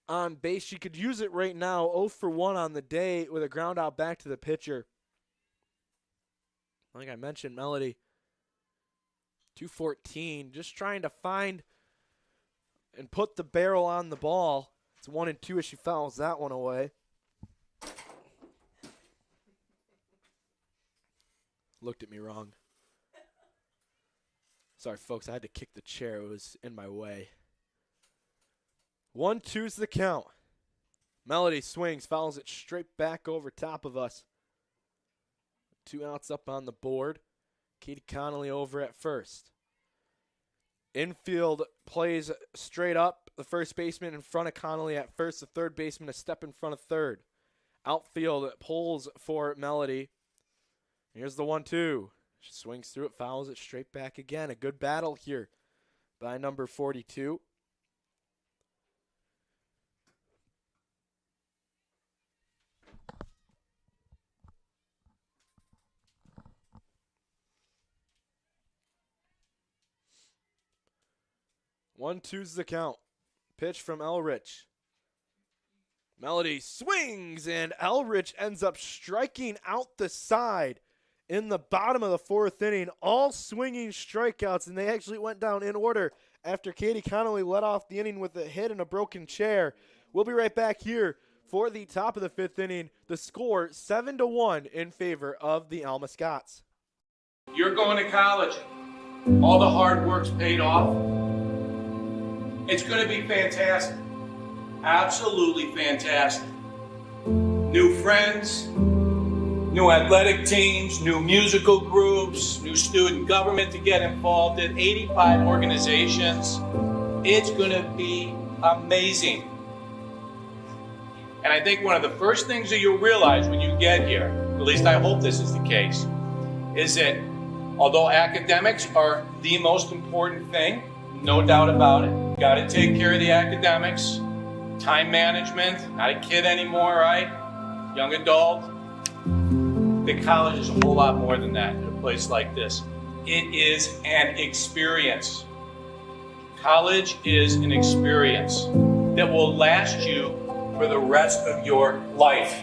on base. She could use it right now, 0 for 1 on the day with a ground out back to the pitcher. Like I mentioned, Melody, 214, just trying to find and put the barrel on the ball. It's 1-2 as she fouls that one away. Looked at me wrong. Sorry, folks, I had to kick the chair. It was in my way. 1-2's the count. Melody swings, fouls it straight back over top of us. 2 outs up on the board. Katie Connolly over at first. Infield plays straight up. The first baseman in front of Connolly at first. The third baseman a step in front of third. Outfield pulls for Melody. Here's the 1-2. She swings through it, fouls it straight back again. A good battle here by number 42. One, two's the count. Pitch from Elrich. Melody swings, and Elrich ends up striking out the side in the bottom of the 4th inning. All swinging strikeouts, and they actually went down in order after Katie Connolly led off the inning with a hit and a broken chair. We'll be right back here for the top of the 5th inning. The score 7-1 in favor of the Alma Scots. You're going to college. All the hard work's paid off. It's going to be fantastic. Absolutely fantastic. New friends, new athletic teams, new musical groups, new student government to get involved in, 85 organizations. It's going to be amazing. And I think one of the first things that you'll realize when you get here, at least I hope this is the case, is that although academics are the most important thing, no doubt about it, got to take care of the academics, time management, not a kid anymore, right? Young adult. The college is a whole lot more than that in a place like this. It is an experience. College is an experience that will last you for the rest of your life.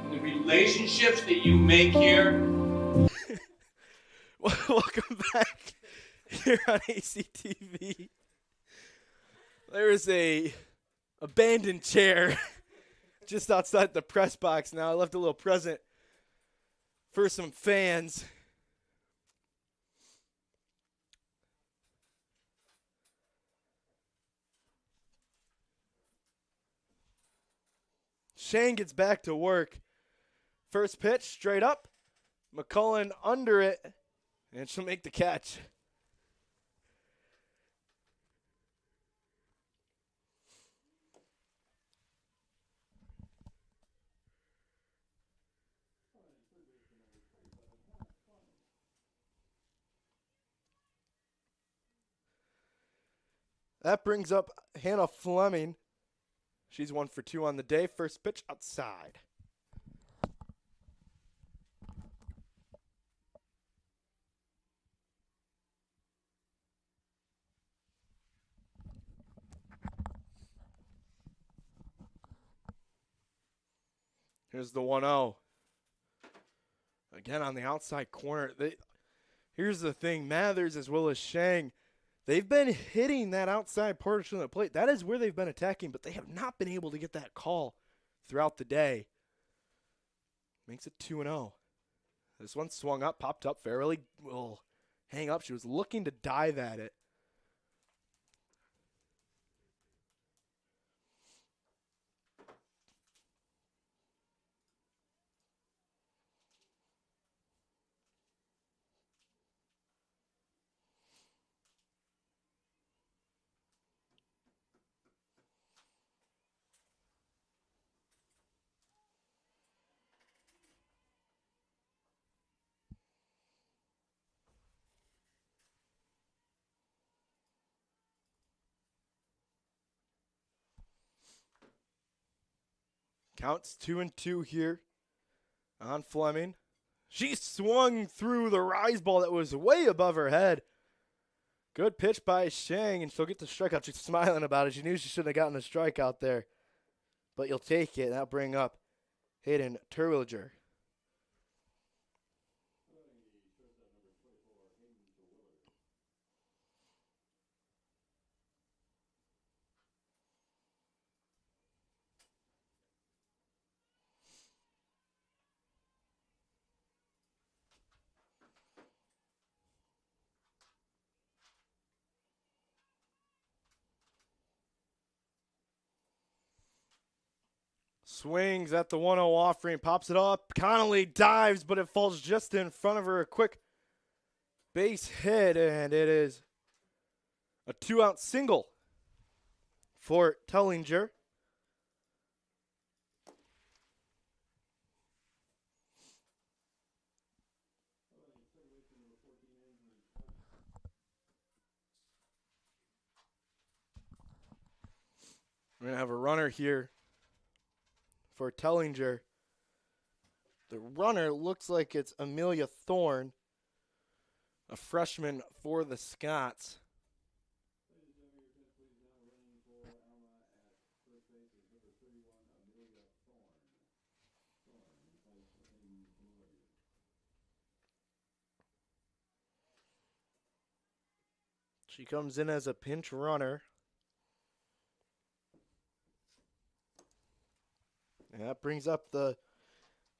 And the relationships that you make here. Welcome back here on ACTV. There is a abandoned chair just outside the press box now. I left a little present for some fans. Shane gets back to work. First pitch, straight up. McCullen under it, and she'll make the catch. That brings up Hannah Fleming. She's 1 for 2 on the day. First pitch outside. Here's the 1-0. Again on the outside corner. Here's the thing. Mathers as well as Shang, they've been hitting that outside portion of the plate. That is where they've been attacking, but they have not been able to get that call throughout the day. Makes it 2-0. This one swung up, popped up fairly. Will hang up. She was looking to dive at it. Counts 2-2 here on Fleming. She swung through the rise ball that was way above her head. Good pitch by Shang, and she'll get the strikeout. She's smiling about it. She knew she shouldn't have gotten a strikeout there. But you'll take it, and that'll bring up Hayden Terwilliger. Swings at the 1-0 offering, pops it up. Connolly dives, but it falls just in front of her. A quick base hit, and it is a 2-out single for Tellinger. We're going to have a runner here for Tellinger. The runner looks like it's Amelia Thorne, a freshman for the Scots. She comes in as a pinch runner. And that brings up the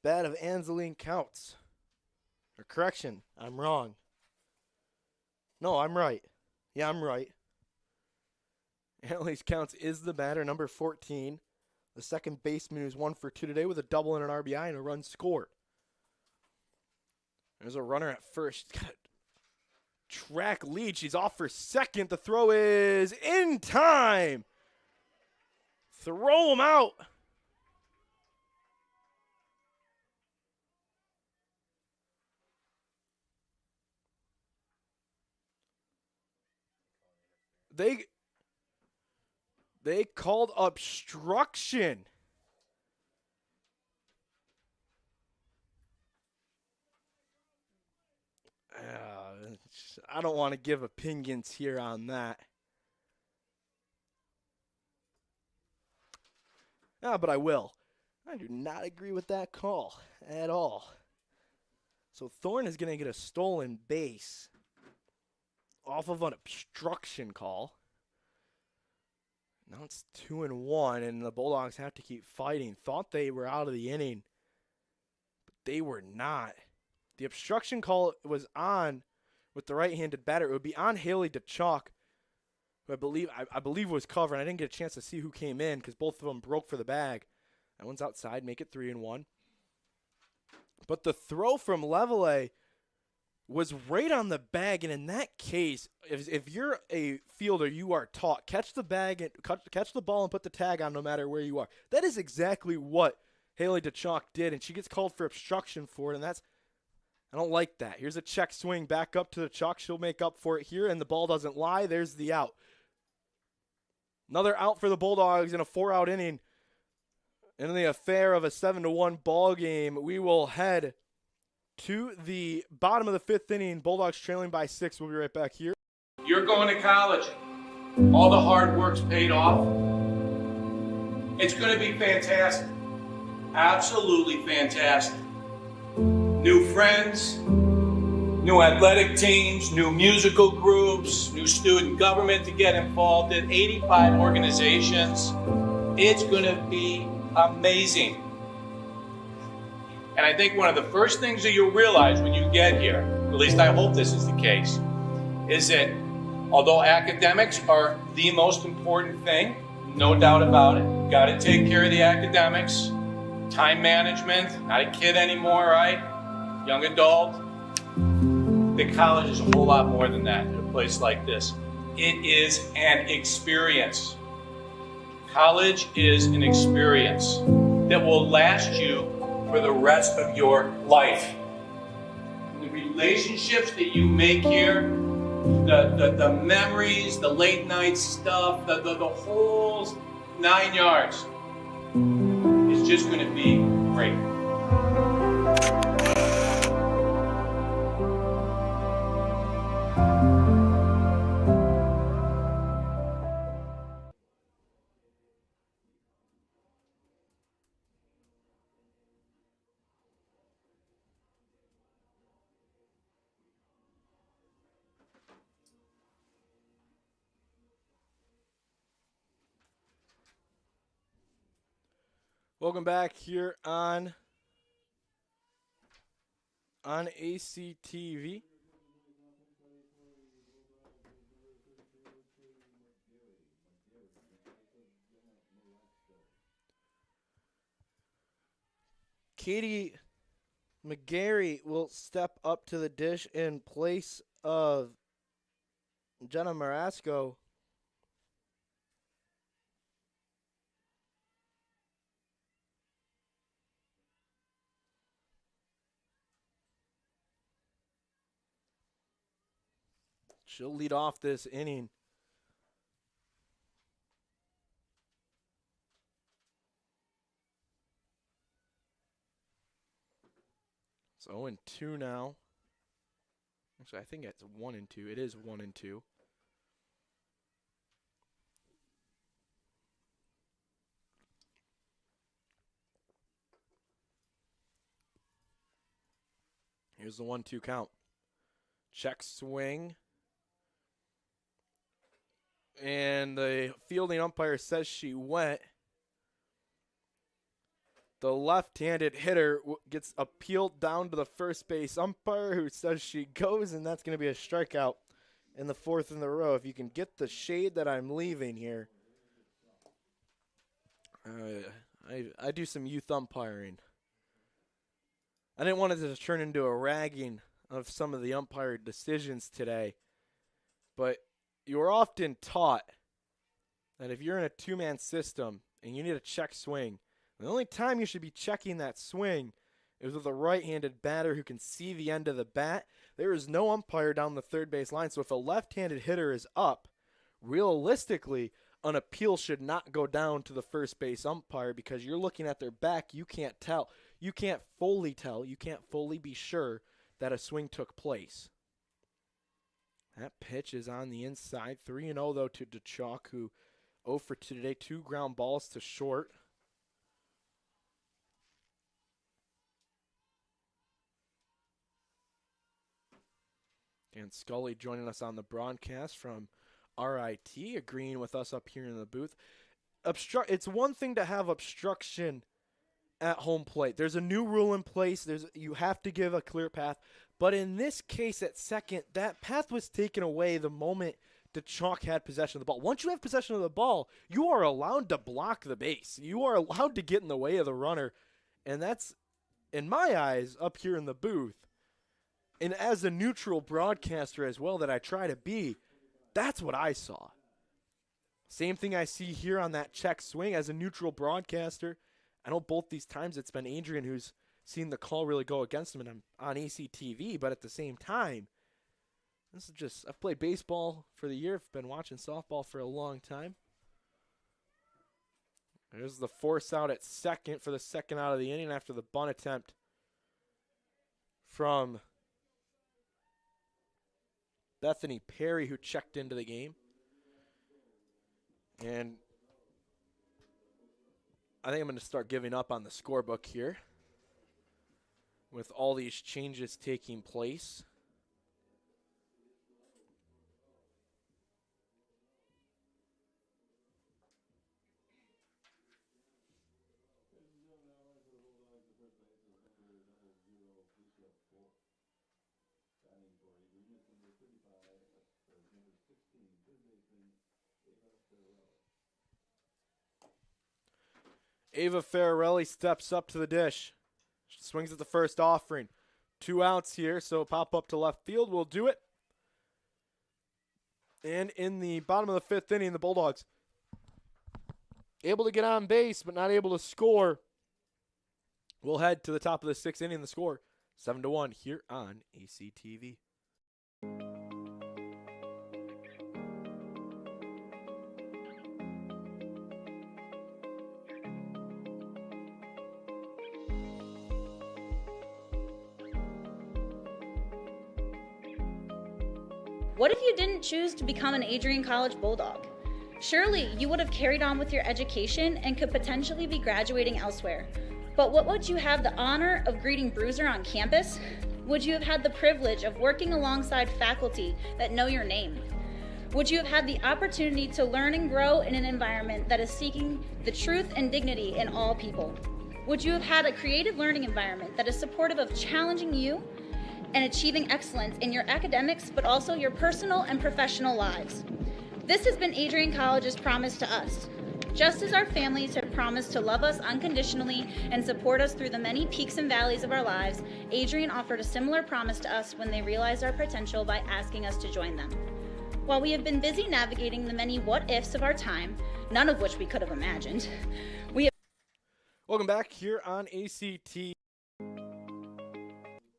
bat of Angeline Counts. Or correction, I'm wrong. No, I'm right. Yeah, I'm right. Angeline Counts is the batter, number 14. The second baseman who's 1 for 2 today with a double and an RBI and a run scored. There's a runner at first. She's got a track lead. She's off for second. The throw is in time. Throw him out. They called obstruction. I don't want to give opinions here on that. But I will. I do not agree with that call at all. So Thorne is going to get a stolen base off of an obstruction call. Now it's 2-1, and the Bulldogs have to keep fighting. Thought they were out of the inning, but they were not. The obstruction call was on with the right-handed batter. It would be on Haley DeChalk, who I believe was covering. I didn't get a chance to see who came in because both of them broke for the bag. That one's outside, make it 3-1. But the throw from Levele was right on the bag, and in that case, if you're a fielder, you are taught catch the bag and catch the ball and put the tag on no matter where you are. That is exactly what Haley DeChalk did, and she gets called for obstruction for it, and I don't like that. Here's a check swing back up to DeChalk. She'll make up for it here, and the ball doesn't lie. There's the out. Another out for the Bulldogs in a 4-out inning. In the affair of a 7-1 ball game, we will head to the bottom of the 5th inning. Bulldogs trailing by 6. We'll be right back here. You're going to college. All the hard work's paid off. It's going to be fantastic. Absolutely fantastic. New friends, new athletic teams, new musical groups, new student government to get involved in, 85 organizations. It's going to be amazing. And I think one of the first things that you'll realize when you get here, at least I hope this is the case, is that although academics are the most important thing, no doubt about it, got to take care of the academics, time management, not a kid anymore, right? Young adult. The college is a whole lot more than that in a place like this. It is an experience. College is an experience that will last you for the rest of your life. The relationships that you make here, the memories, the late night stuff, the whole 9 yards is just going to be great. Welcome back here on ACTV. Katie McGarry will step up to the dish in place of Jenna Marasco. She'll lead off this inning. It's 0-2 now. Actually, I think it's 1-2. It is 1-2. Here's the 1-2 count. Check swing. And the fielding umpire says she went. The left-handed hitter gets appealed down to the first base umpire who says she goes, and that's going to be a strikeout in the fourth in the row. If you can get the shade that I'm leaving here. I do some youth umpiring. I didn't want it to turn into a ragging of some of the umpire decisions today, but you are often taught that if you're in a two-man system and you need a check swing, the only time you should be checking that swing is with a right-handed batter who can see the end of the bat. There is no umpire down the third base line, so if a left-handed hitter is up, realistically, an appeal should not go down to the first base umpire because you're looking at their back. You can't tell. You can't fully tell. You can't fully be sure that a swing took place. That pitch is on the inside. 3-0, though, to DeChalk, who 0 for 2 today. 2 ground balls to short. And Scully joining us on the broadcast from RIT, agreeing with us up here in the booth. It's one thing to have obstruction at home plate. There's a new rule in place. You have to give a clear path. But in this case at second, that path was taken away the moment DeChalk had possession of the ball. Once you have possession of the ball, you are allowed to block the base. You are allowed to get in the way of the runner. And that's, in my eyes, up here in the booth, and as a neutral broadcaster as well that I try to be, that's what I saw. Same thing I see here on that check swing as a neutral broadcaster. I know both these times it's been Adrian who's seen the call really go against him, and I'm on ACTV, but at the same time, this is just, I've played baseball for the year. I've been watching softball for a long time. There's the force out at second for the second out of the inning after the bunt attempt from Bethany Perry, who checked into the game. And I think I'm going to start giving up on the scorebook here with all these changes taking place. Ava Fararelli steps up to the dish. She swings at the first offering. 2 outs here, so pop up to left field will do it. And in the bottom of the 5th inning, the Bulldogs able to get on base, but not able to score. We'll head to the top of the 6th inning. The score, 7-1 here on ACTV. What if you didn't choose to become an Adrian College Bulldog? Surely you would have carried on with your education and could potentially be graduating elsewhere. But what would you have the honor of greeting Bruiser on campus? Would you have had the privilege of working alongside faculty that know your name? Would you have had the opportunity to learn and grow in an environment that is seeking the truth and dignity in all people? Would you have had a creative learning environment that is supportive of challenging you and achieving excellence in your academics, but also your personal and professional lives? This has been Adrian College's promise to us. Just as our families have promised to love us unconditionally and support us through the many peaks and valleys of our lives, Adrian offered a similar promise to us when they realized our potential by asking us to join them. While we have been busy navigating the many what-ifs of our time, none of which we could have imagined, we have... Welcome back here on ACT.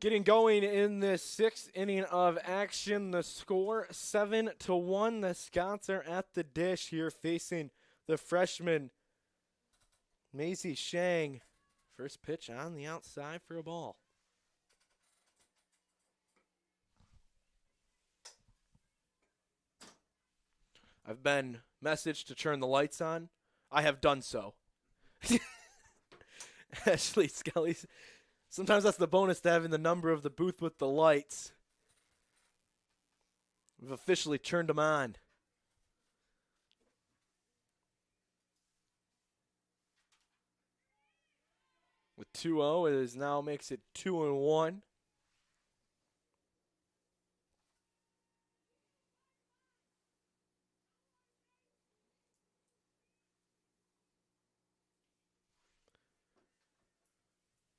Getting going in the 6th inning of action. The score 7-1. The Scots are at the dish here facing the freshman Maisie Shang. First pitch on the outside for a ball. I've been messaged to turn the lights on. I have done so. Ashley Skelly. Sometimes that's the bonus to having the number of the booth with the lights. We've officially turned them on. With 2-0, it is now makes it 2-1.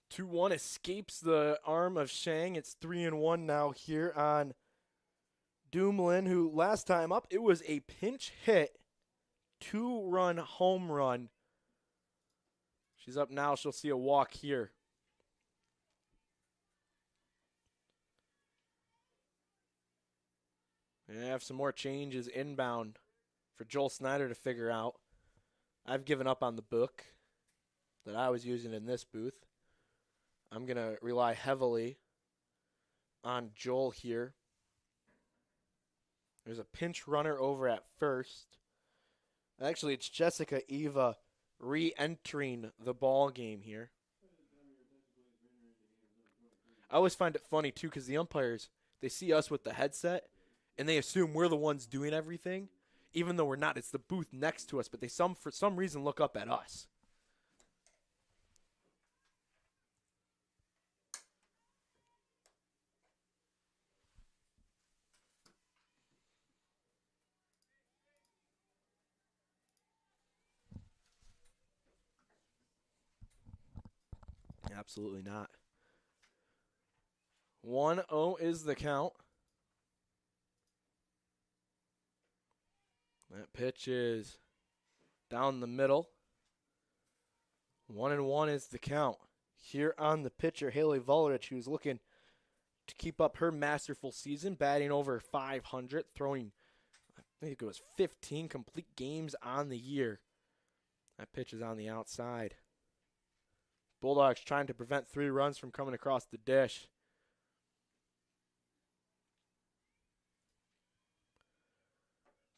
Two-1 escapes the arm of Shang. It's 3-1 now here on Dumoulin, who last time up, it was a pinch hit, 2-run home run. She's up now. She'll see a walk here. And I have some more changes inbound for Joel Snyder to figure out. I've given up on the book that I was using in this booth. I'm going to rely heavily on Joel here. There's a pinch runner over at first. Actually, it's Jessica Eva re-entering the ball game here. I always find it funny, too, because the umpires, they see us with the headset, and they assume we're the ones doing everything, even though we're not. It's the booth next to us, but they for some reason look up at us. Absolutely not. 1-0 is the count. That pitch is down the middle. 1-1 is the count. Here on the pitcher, Haley Vulrich, who's looking to keep up her masterful season, batting over 500, throwing, I think it was 15 complete games on the year. That pitch is on the outside. Bulldogs trying to prevent 3 runs from coming across the dish.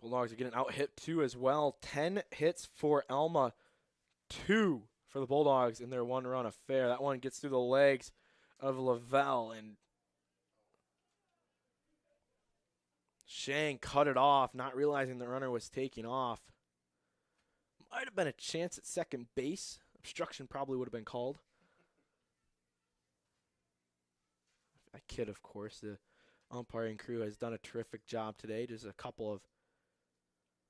Bulldogs are getting out hit 2 as well. 10 hits for Alma, 2 for the Bulldogs in their 1-run affair. That one gets through the legs of Lavelle, and Shang cut it off, not realizing the runner was taking off. Might have been a chance at second base. Obstruction probably would have been called. I kid, of course. The umpiring crew has done a terrific job today. Just a couple of,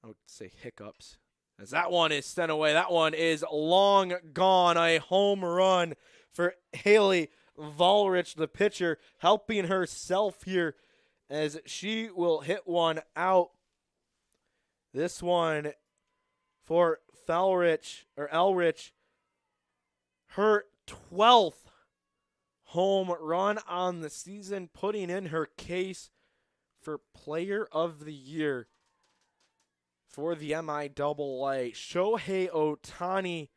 I would say, hiccups. As that one is sent away. That one is long gone. A home run for Haley Vulrich, the pitcher, helping herself here as she will hit one out. This one for Elrich. Her 12th home run on the season, putting in her case for Player of the Year for the MIAA. Shohei Ohtani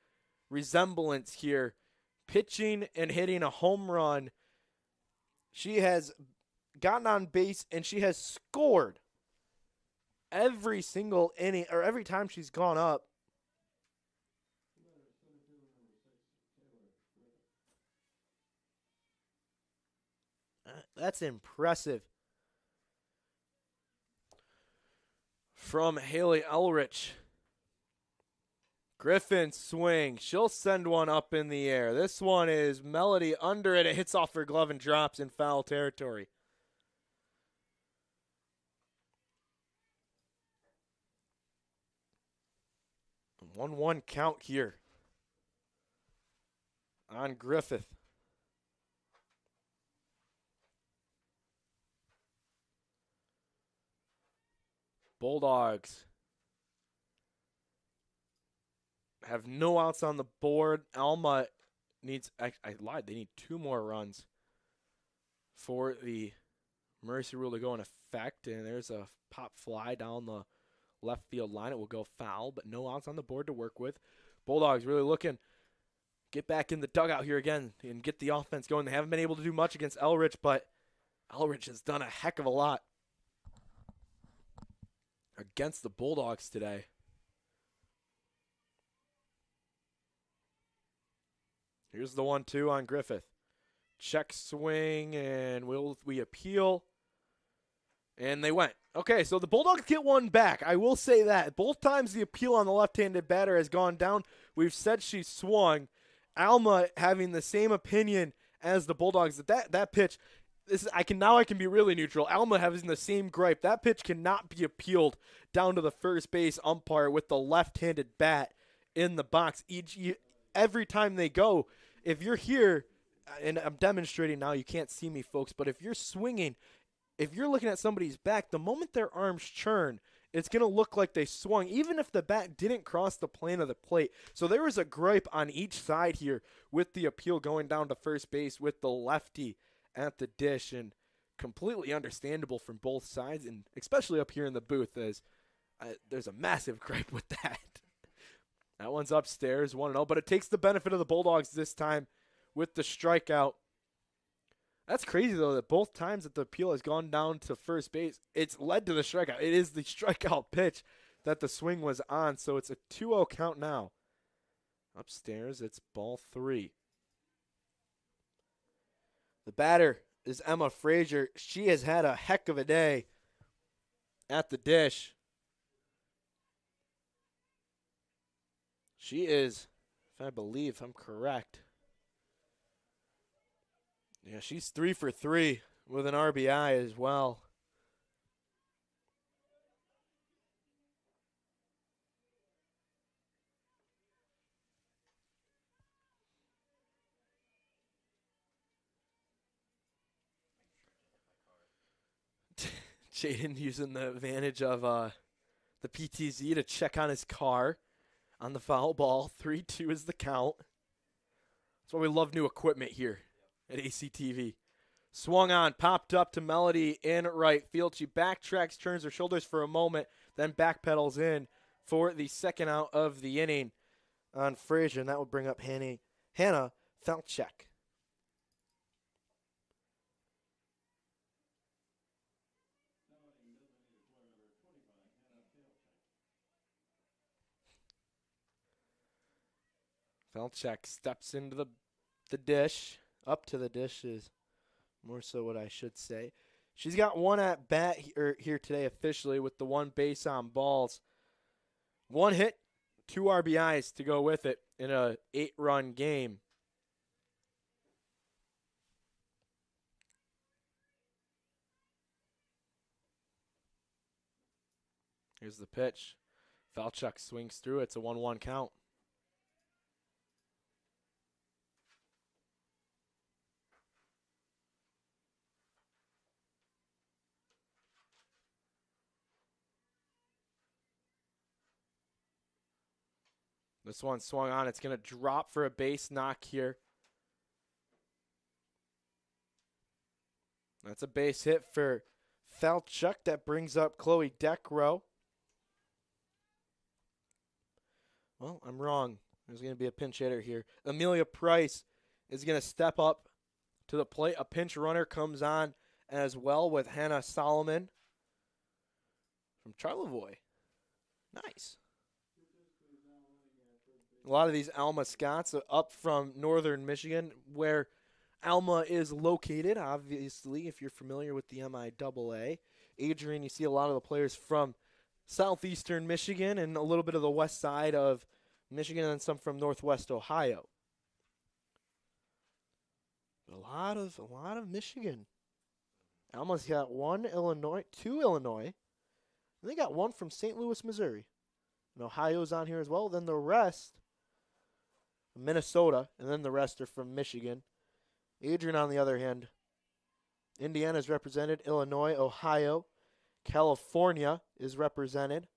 resemblance here, pitching and hitting a home run. She has gotten on base and she has scored every single inning, or every time she's gone up. That's impressive. From Haley Elrich. Griffin swing. She'll send one up in the air. This one is Melody under it. It hits off her glove and drops in foul territory. A 1-1 count here on Griffith. Bulldogs have no outs on the board. Alma needs, I lied, they need 2 more runs for the mercy rule to go in effect. And there's a pop fly down the left field line. It will go foul, but no outs on the board to work with. Bulldogs really looking get back in the dugout here again and get the offense going. They haven't been able to do much against Elrich, but Elrich has done a heck of a lot against the Bulldogs today. Here's the 1-2 on Griffith. Check swing, and will we appeal? And they went. Okay, so the Bulldogs get one back. I will say that. Both times the appeal on the left-handed batter has gone down. We've said she swung. Alma having the same opinion as the Bulldogs. That pitch, I can be really neutral. Alma having the same gripe. That pitch cannot be appealed down to the first base umpire with the left-handed bat in the box. Every time they go, if you're here, and I'm demonstrating now, you can't see me, folks, but if you're swinging, if you're looking at somebody's back, the moment their arms churn, it's going to look like they swung, even if the bat didn't cross the plane of the plate. So there was a gripe on each side here with the appeal going down to first base with the lefty at the dish, and completely understandable from both sides, and especially up here in the booth, as there's a massive gripe with that. That one's upstairs, 1-0, but it takes the benefit of the Bulldogs this time with the strikeout. That's crazy, though, that both times that the appeal has gone down to first base, it's led to the strikeout. It is the strikeout pitch that the swing was on, so it's a 2-0 count now. Upstairs, it's ball 3. The batter is Emma Frazier. She has had a heck of a day at the dish. She is, if I believe I'm correct. Yeah, she's 3 for 3 with an RBI as well. Jaden using the advantage of the PTZ to check on his car on the foul ball. 3-2 is the count. That's why we love new equipment here at ACTV. Swung on, popped up to Melody in right field. She backtracks, turns her shoulders for a moment, then backpedals in for the second out of the inning on Frazier, and that would bring up Hannah Felchek. Felchek steps into the dish. Up to the dish is more so what I should say. She's got one at bat here today officially with the 1 base on balls. 1 hit, 2 RBIs to go with it in a 8-run game. Here's the pitch. Felchuk swings through. It's a 1-1 count. This one swung on. It's going to drop for a base knock here. That's a base hit for Felchuk. That brings up Chloe Deckrow. Well, I'm wrong. There's going to be a pinch hitter here. Amelia Price is going to step up to the plate. A pinch runner comes on as well with Hannah Solomon from Charlevoix. Nice. A lot of these Alma Scots are up from northern Michigan, where Alma is located, obviously, if you're familiar with the MIAA. Adrian, you see a lot of the players from southeastern Michigan and a little bit of the west side of Michigan and some from northwest Ohio. A lot of Michigan. Alma's got two Illinois, and they got one from St. Louis, Missouri. And Ohio's on here as well. Then the rest, Minnesota, and then the rest are from Michigan. Adrian, on the other hand, Indiana's represented, Illinois, Ohio, California is represented.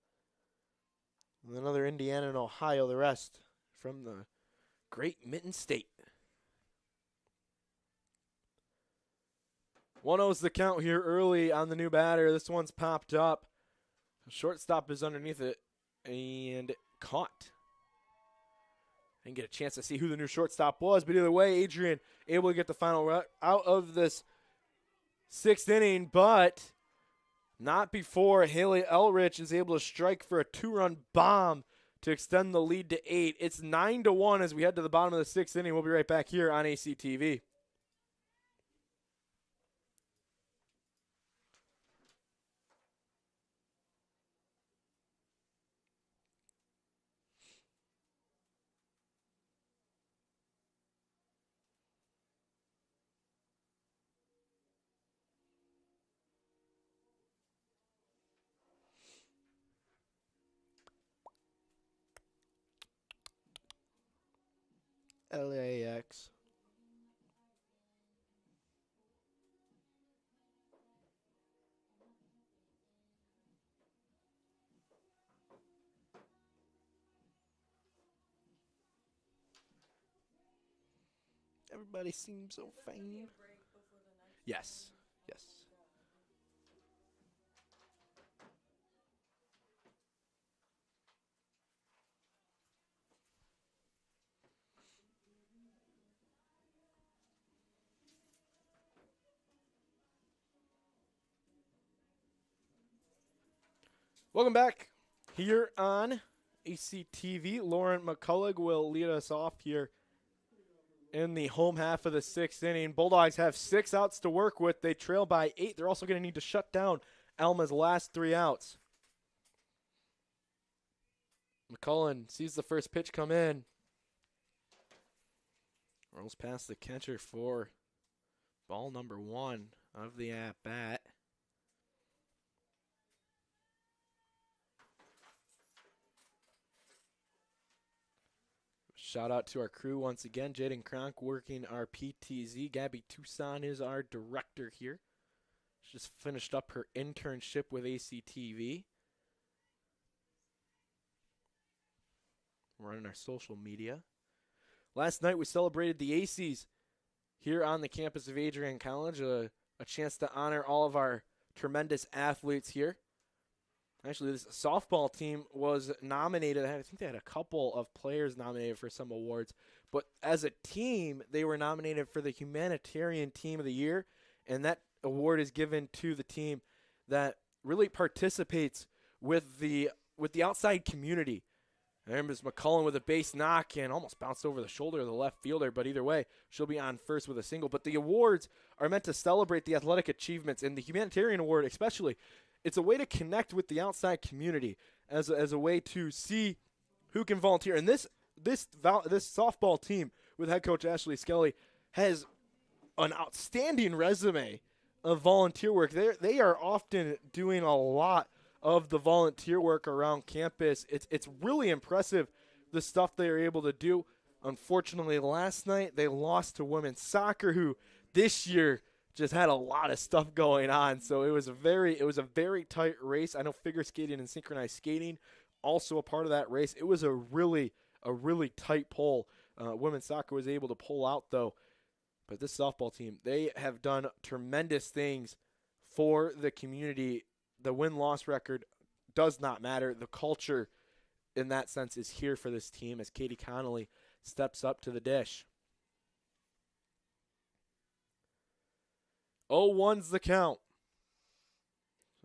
And another Indiana and Ohio, the rest from the great Mitten State. 1-0's the count here early on the new batter. This one's popped up. Shortstop is underneath it and caught. Didn't get a chance to see who the new shortstop was, but either way, Adrian able to get the final out of this 6th inning, but not before Haley Elrich is able to strike for a 2-run bomb to extend the lead to 8. It's 9-1 as we head to the bottom of the 6th inning. We'll be right back here on ACTV. LAX. Everybody seems so fine. Yes. Yes. Welcome back here on ACTV. Lauren McCullough will lead us off here in the home half of the 6th inning. Bulldogs have 6 outs to work with. They trail by 8. They're also going to need to shut down Alma's last 3 outs. McCullough sees the first pitch come in. Rolls past the catcher for ball number 1 of the at-bat. Shout out to our crew once again. Jaden Kronk working our PTZ. Gabby Tucson is our director here. She just finished up her internship with ACTV. We're running our social media. Last night we celebrated the ACs here on the campus of Adrian College. A chance to honor all of our tremendous athletes here. Actually, this softball team was nominated. I think they had a couple of players nominated for some awards. But as a team, they were nominated for the Humanitarian Team of the Year. And that award is given to the team that really participates with the outside community. There is McCullough with a base knock and almost bounced over the shoulder of the left fielder. But either way, she'll be on first with a single. But the awards are meant to celebrate the athletic achievements. And the Humanitarian Award especially, it's a way to connect with the outside community as a way to see who can volunteer. And this softball team with head coach Ashley Skelly has an outstanding resume of volunteer work. They are often doing a lot of the volunteer work around campus. It's really impressive, the stuff they are able to do. Unfortunately, last night they lost to women's soccer, who this year just had a lot of stuff going on. So it was a very tight race. I know figure skating and synchronized skating also a part of that race. It was a really tight poll. Women's soccer was able to pull out though. But this softball team, they have done tremendous things for the community. The win-loss record does not matter. The culture in that sense is here for this team as Katie Connolly steps up to the dish. 0-1's the count.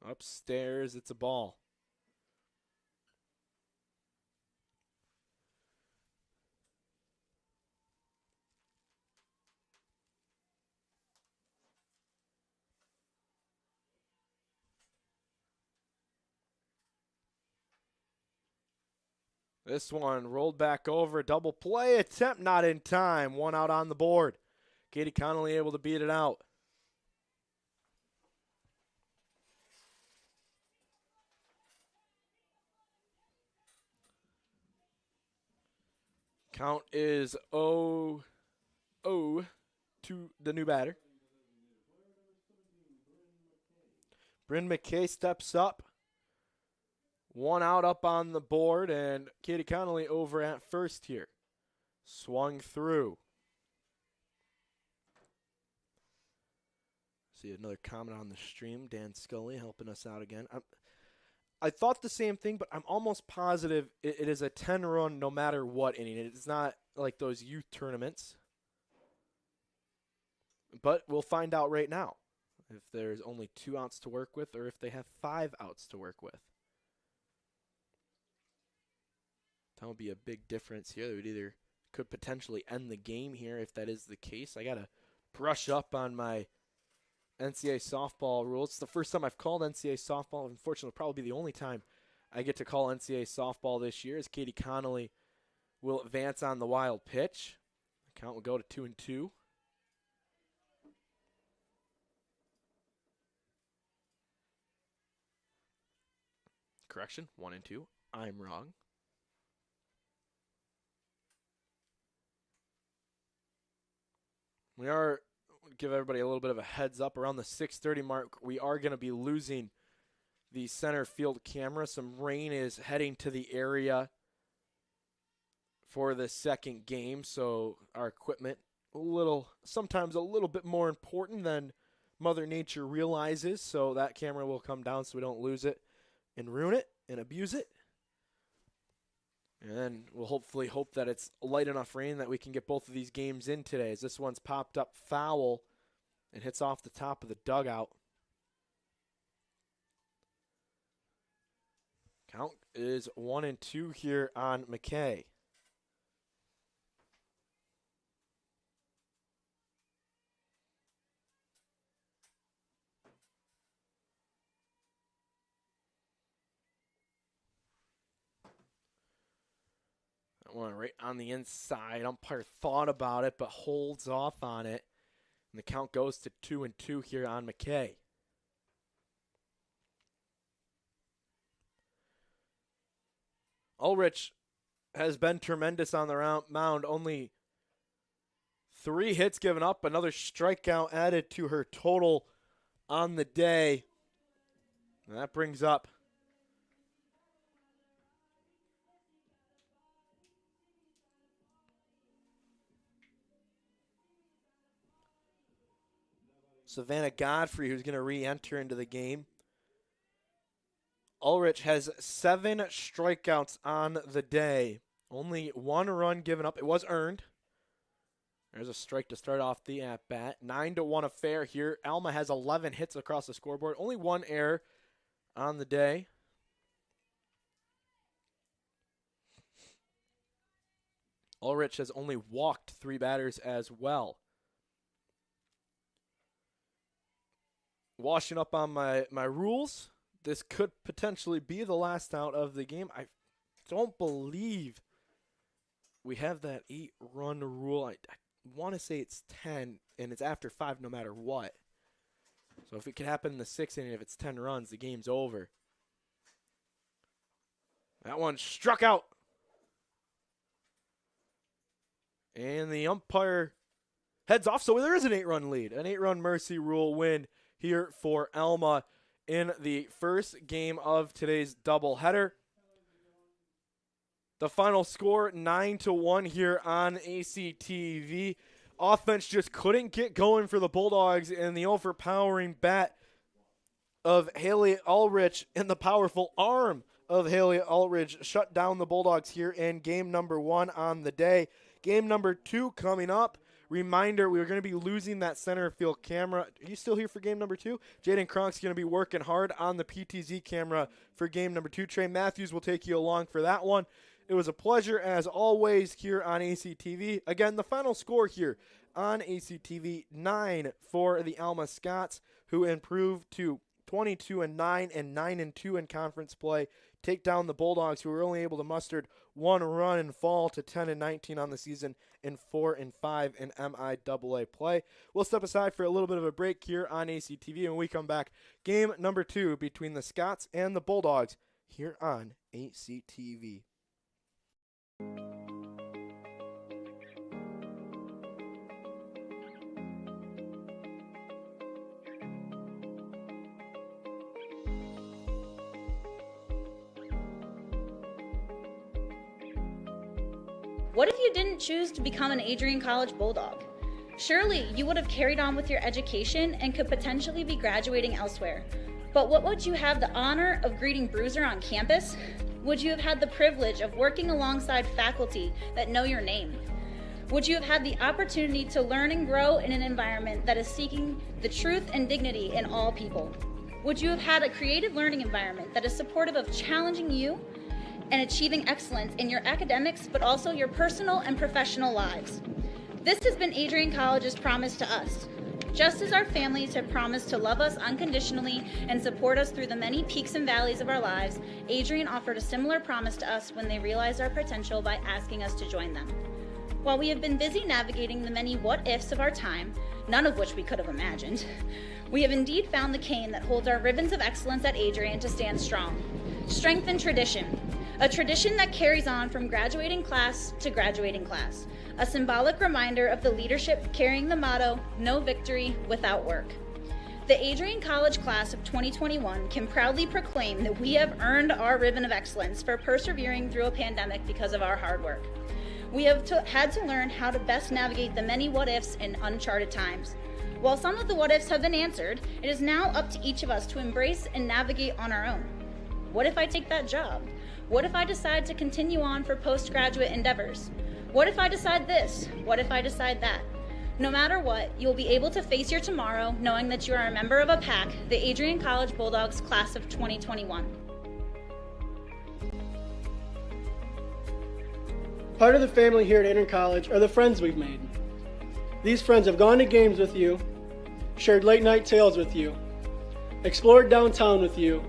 Upstairs, it's a ball. This one rolled back over. Double play attempt not in time. One out on the board. Katie Connolly able to beat it out. Count is 0-0 to the new batter. Bryn McKay steps up. One out up on the board, and Katie Connolly over at first here. Swung through. See another comment on the stream. Dan Scully helping us out again. I thought the same thing, but I'm almost positive it is a 10-run no matter what inning. It's not like those youth tournaments. But we'll find out right now if there's only 2 outs to work with or if they have 5 outs to work with. That would be a big difference here. They would either could potentially end the game here if that is the case. I got to brush up on my NCAA softball rules. It's the first time I've called NCAA softball. Unfortunately, probably the only time I get to call NCAA softball this year, as Katie Connolly will advance on the wild pitch. The count will go to 2-2. Correction, 1-2. I'm wrong. We are, give everybody a little bit of a heads up, around the 6:30 mark, we are going to be losing the center field camera. Some rain is heading to the area for the second game, so our equipment sometimes a little bit more important than Mother Nature realizes, so that camera will come down so we don't lose it and ruin it and abuse it. And then we'll hopefully hope that it's light enough rain that we can get both of these games in today, as this one's popped up foul and hits off the top of the dugout. Count is 1-2 here on McKay. One right on the inside. Umpire thought about it, but holds off on it. And the count goes to 2-2 here on McKay. Ulrich has been tremendous on the mound. Only 3 hits given up. Another strikeout added to her total on the day. And that brings up Savannah Godfrey, who's going to re-enter into the game. Ulrich has 7 strikeouts on the day. Only 1 run given up. It was earned. There's a strike to start off the at-bat. 9-1 affair here. Alma has 11 hits across the scoreboard. Only 1 error on the day. Ulrich has only walked 3 batters as well. Washing up on my rules, this could potentially be the last out of the game. I don't believe we have that 8-run rule. I want to say it's 10, and it's after 5 no matter what. So if it could happen in the 6th inning, if it's 10 runs, the game's over. That one struck out. And the umpire heads off, so there is an 8-run lead. An 8-run mercy rule win here for Alma in the first game of today's doubleheader. The final score, 9-1 here on ACTV. Offense just couldn't get going for the Bulldogs, and the overpowering bat of Haley Ulrich and the powerful arm of Haley Ulrich shut down the Bulldogs here in game number 1 on the day. Game number 2 coming up. Reminder, we're going to be losing that center field camera. Are you still here for game number 2? Jaden Kronk's going to be working hard on the PTZ camera for game number 2. Trey Matthews will take you along for that one. It was a pleasure, as always, here on ACTV. Again, the final score here on ACTV, 9 for the Alma Scots, who improved to 22-9 and 9-2 in conference play. take down the Bulldogs, who were only able to muster one run and fall to 10-19 on the season and 4-5 in MIAA play. We'll step aside for a little bit of a break here on ACTV, and when we come back, game number 2 between the Scots and the Bulldogs here on ACTV. What if you didn't choose to become an Adrian College Bulldog? Surely you would have carried on with your education and could potentially be graduating elsewhere. But what would you have the honor of greeting Bruiser on campus? Would you have had the privilege of working alongside faculty that know your name? Would you have had the opportunity to learn and grow in an environment that is seeking the truth and dignity in all people? Would you have had a creative learning environment that is supportive of challenging you and achieving excellence in your academics, but also your personal and professional lives? This has been Adrian College's promise to us. Just as our families have promised to love us unconditionally and support us through the many peaks and valleys of our lives, Adrian offered a similar promise to us when they realized our potential by asking us to join them. While we have been busy navigating the many what-ifs of our time, none of which we could have imagined, we have indeed found the cane that holds our ribbons of excellence at Adrian to stand strong. Strength and tradition. A tradition that carries on from graduating class to graduating class. A symbolic reminder of the leadership carrying the motto, no victory without work. The Adrian College class of 2021 can proudly proclaim that we have earned our ribbon of excellence for persevering through a pandemic because of our hard work. We have had to learn how to best navigate the many what-ifs in uncharted times. While some of the what-ifs have been answered, it is now up to each of us to embrace and navigate on our own. What if I take that job? What if I decide to continue on for postgraduate endeavors? What if I decide this? What if I decide that? No matter what, you'll be able to face your tomorrow knowing that you are a member of a pack, the Adrian College Bulldogs class of 2021. Part of the family here at Adrian College are the friends we've made. These friends have gone to games with you, shared late night tales with you, explored downtown with you,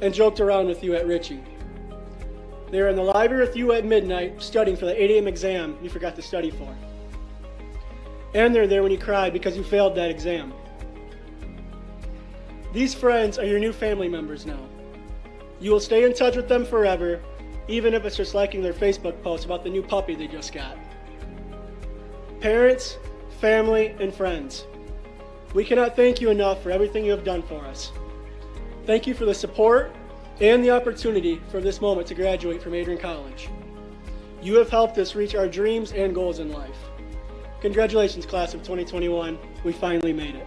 and joked around with you at Ritchie. They were in the library with you at midnight studying for the 8 a.m. exam you forgot to study for. And they're there when you cried because you failed that exam. These friends are your new family members now. You will stay in touch with them forever, even if it's just liking their Facebook post about the new puppy they just got. Parents, family, and friends, we cannot thank you enough for everything you have done for us. Thank you for the support and the opportunity for this moment to graduate from Adrian College. You have helped us reach our dreams and goals in life. Congratulations, class of 2021. We finally made it.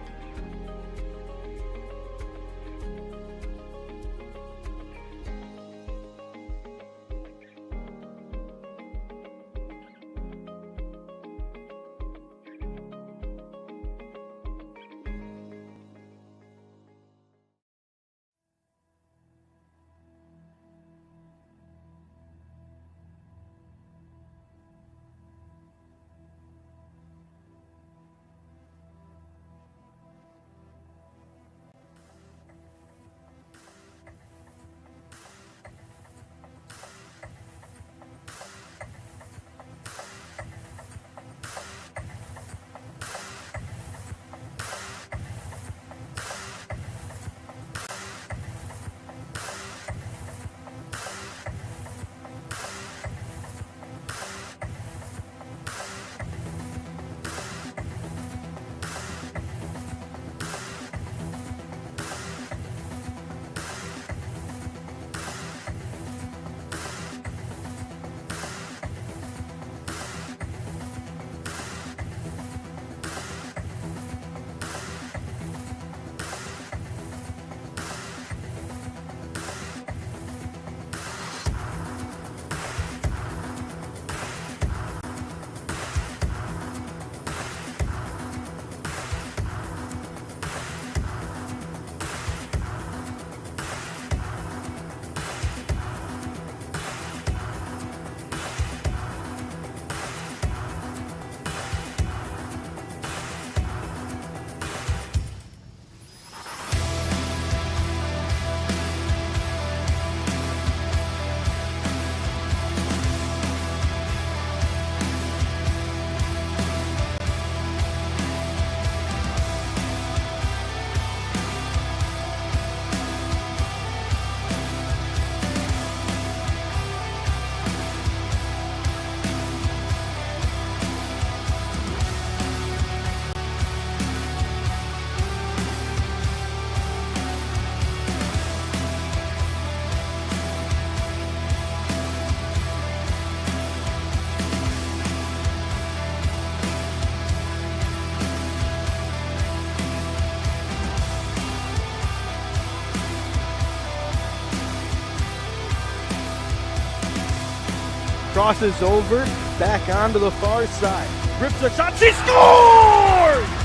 crosses over, back onto the far side. Rips a shot, she scores!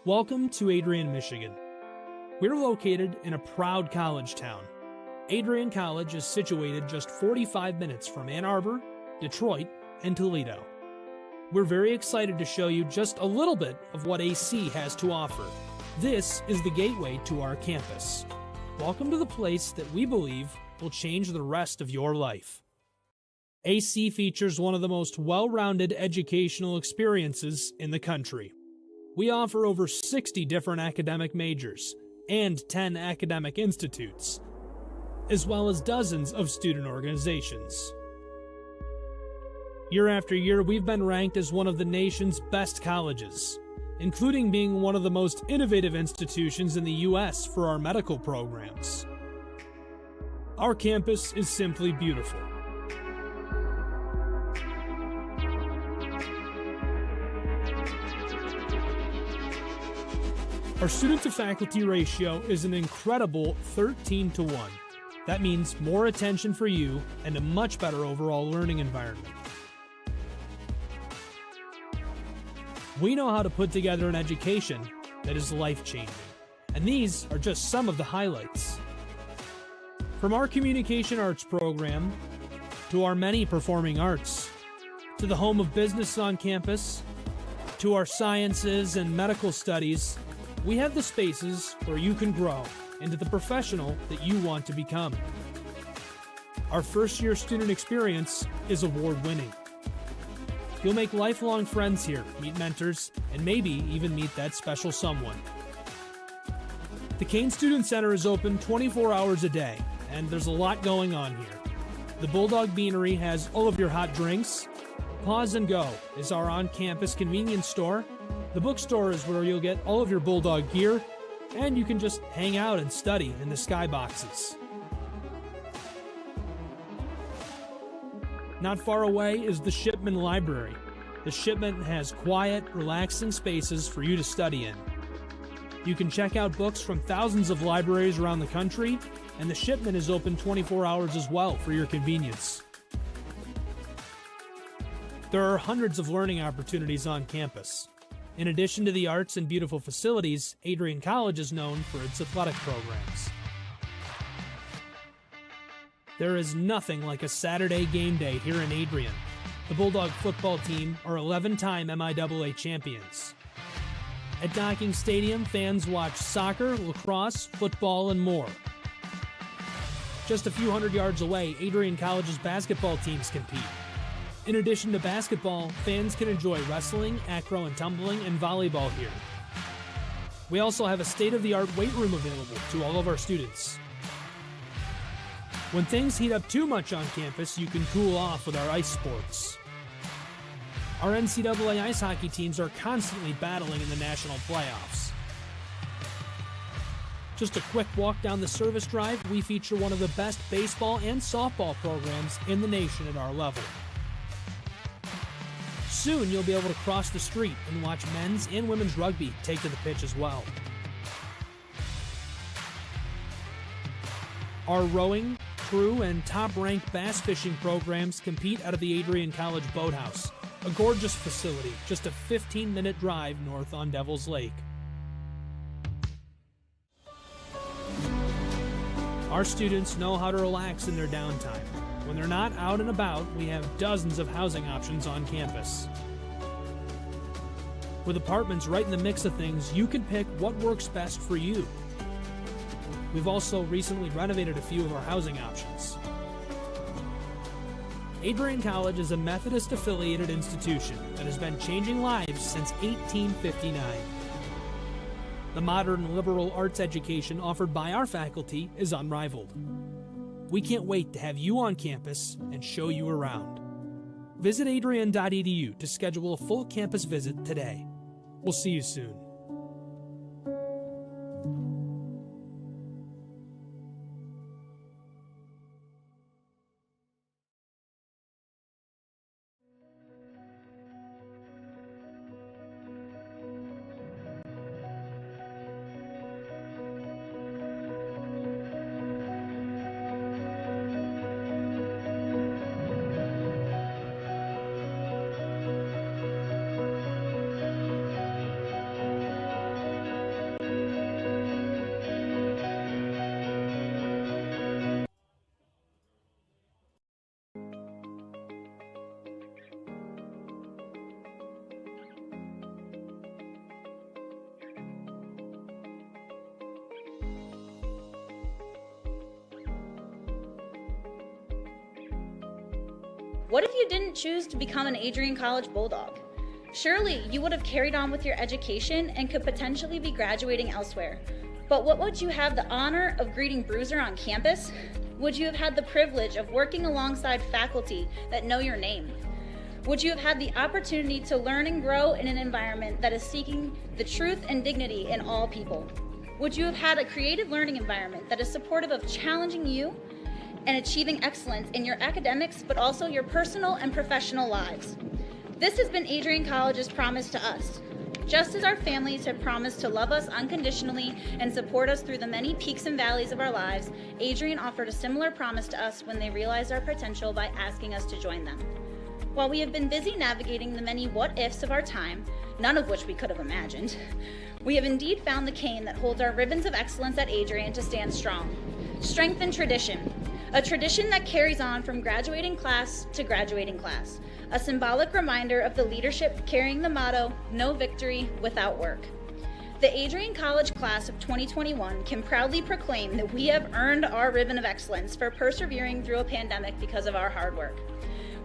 Welcome to Adrian, Michigan. We're located in a proud college town. Adrian College is situated just 45 minutes from Ann Arbor, Detroit, and Toledo. We're very excited to show you just a little bit of what AC has to offer. This is the gateway to our campus. Welcome to the place that we believe will change the rest of your life. AC features one of the most well-rounded educational experiences in the country. We offer over 60 different academic majors and 10 academic institutes, as well as dozens of student organizations. Year after year, we've been ranked as one of the nation's best colleges, including being one of the most innovative institutions in the U.S. for our medical programs. Our campus is simply beautiful. Our student-to-faculty ratio is an incredible 13-to-1. That means more attention for you and a much better overall learning environment. We know how to put together an education that is life-changing, and these are just some of the highlights. From our communication arts program, to our many performing arts, to the home of business on campus, to our sciences and medical studies, we have the spaces where you can grow into the professional that you want to become. Our first-year student experience is award-winning. You'll make lifelong friends here, meet mentors, and maybe even meet that special someone. The Kane Student Center is open 24 hours a day, and there's a lot going on here. The Bulldog Beanery has all of your hot drinks. Pause and Go is our on-campus convenience store. The bookstore is where you'll get all of your Bulldog gear, and you can just hang out and study in the skyboxes. Not far away is the Shipman Library. The Shipman has quiet, relaxing spaces for you to study in. You can check out books from thousands of libraries around the country, and the Shipman is open 24 hours as well for your convenience. There are hundreds of learning opportunities on campus. In addition to the arts and beautiful facilities, Adrian College is known for its athletic programs. There is nothing like a Saturday game day here in Adrian. The Bulldog football team are 11-time MIAA champions. At Docking Stadium, fans watch soccer, lacrosse, football, and more. Just a few hundred yards away, Adrian College's basketball teams compete. In addition to basketball, fans can enjoy wrestling, acro and tumbling, and volleyball here. We also have a state-of-the-art weight room available to all of our students. When things heat up too much on campus, you can cool off with our ice sports. Our NCAA ice hockey teams are constantly battling in the national playoffs. Just a quick walk down the service drive, we feature one of the best baseball and softball programs in the nation at our level. Soon you'll be able to cross the street and watch men's and women's rugby take to the pitch as well. Our rowing, crew, and top-ranked bass fishing programs compete out of the Adrian College Boathouse, a gorgeous facility just a 15-minute drive north on Devil's Lake. Our students know how to relax in their downtime. When they're not out and about, we have dozens of housing options on campus. With apartments right in the mix of things, you can pick what works best for you. We've also recently renovated a few of our housing options. Adrian College is a Methodist-affiliated institution that has been changing lives since 1859. The modern liberal arts education offered by our faculty is unrivaled. We can't wait to have you on campus and show you around. Visit adrian.edu to schedule a full campus visit today. We'll see you soon. What if you didn't choose to become an Adrian College Bulldog? Surely you would have carried on with your education and could potentially be graduating elsewhere. But what would you have the honor of greeting Bruiser on campus? Would you have had the privilege of working alongside faculty that know your name? Would you have had the opportunity to learn and grow in an environment that is seeking the truth and dignity in all people? Would you have had a creative learning environment that is supportive of challenging you and achieving excellence in your academics, but also your personal and professional lives? This has been Adrian College's promise to us. Just as our families have promised to love us unconditionally and support us through the many peaks and valleys of our lives, Adrian offered a similar promise to us when they realized our potential by asking us to join them. While we have been busy navigating the many what-ifs of our time, none of which we could have imagined, we have indeed found the cane that holds our ribbons of excellence at Adrian to stand strong. Strength and tradition. A tradition that carries on from graduating class to graduating class. A symbolic reminder of the leadership carrying the motto, no victory without work. The Adrian College class of 2021 can proudly proclaim that we have earned our ribbon of excellence for persevering through a pandemic because of our hard work.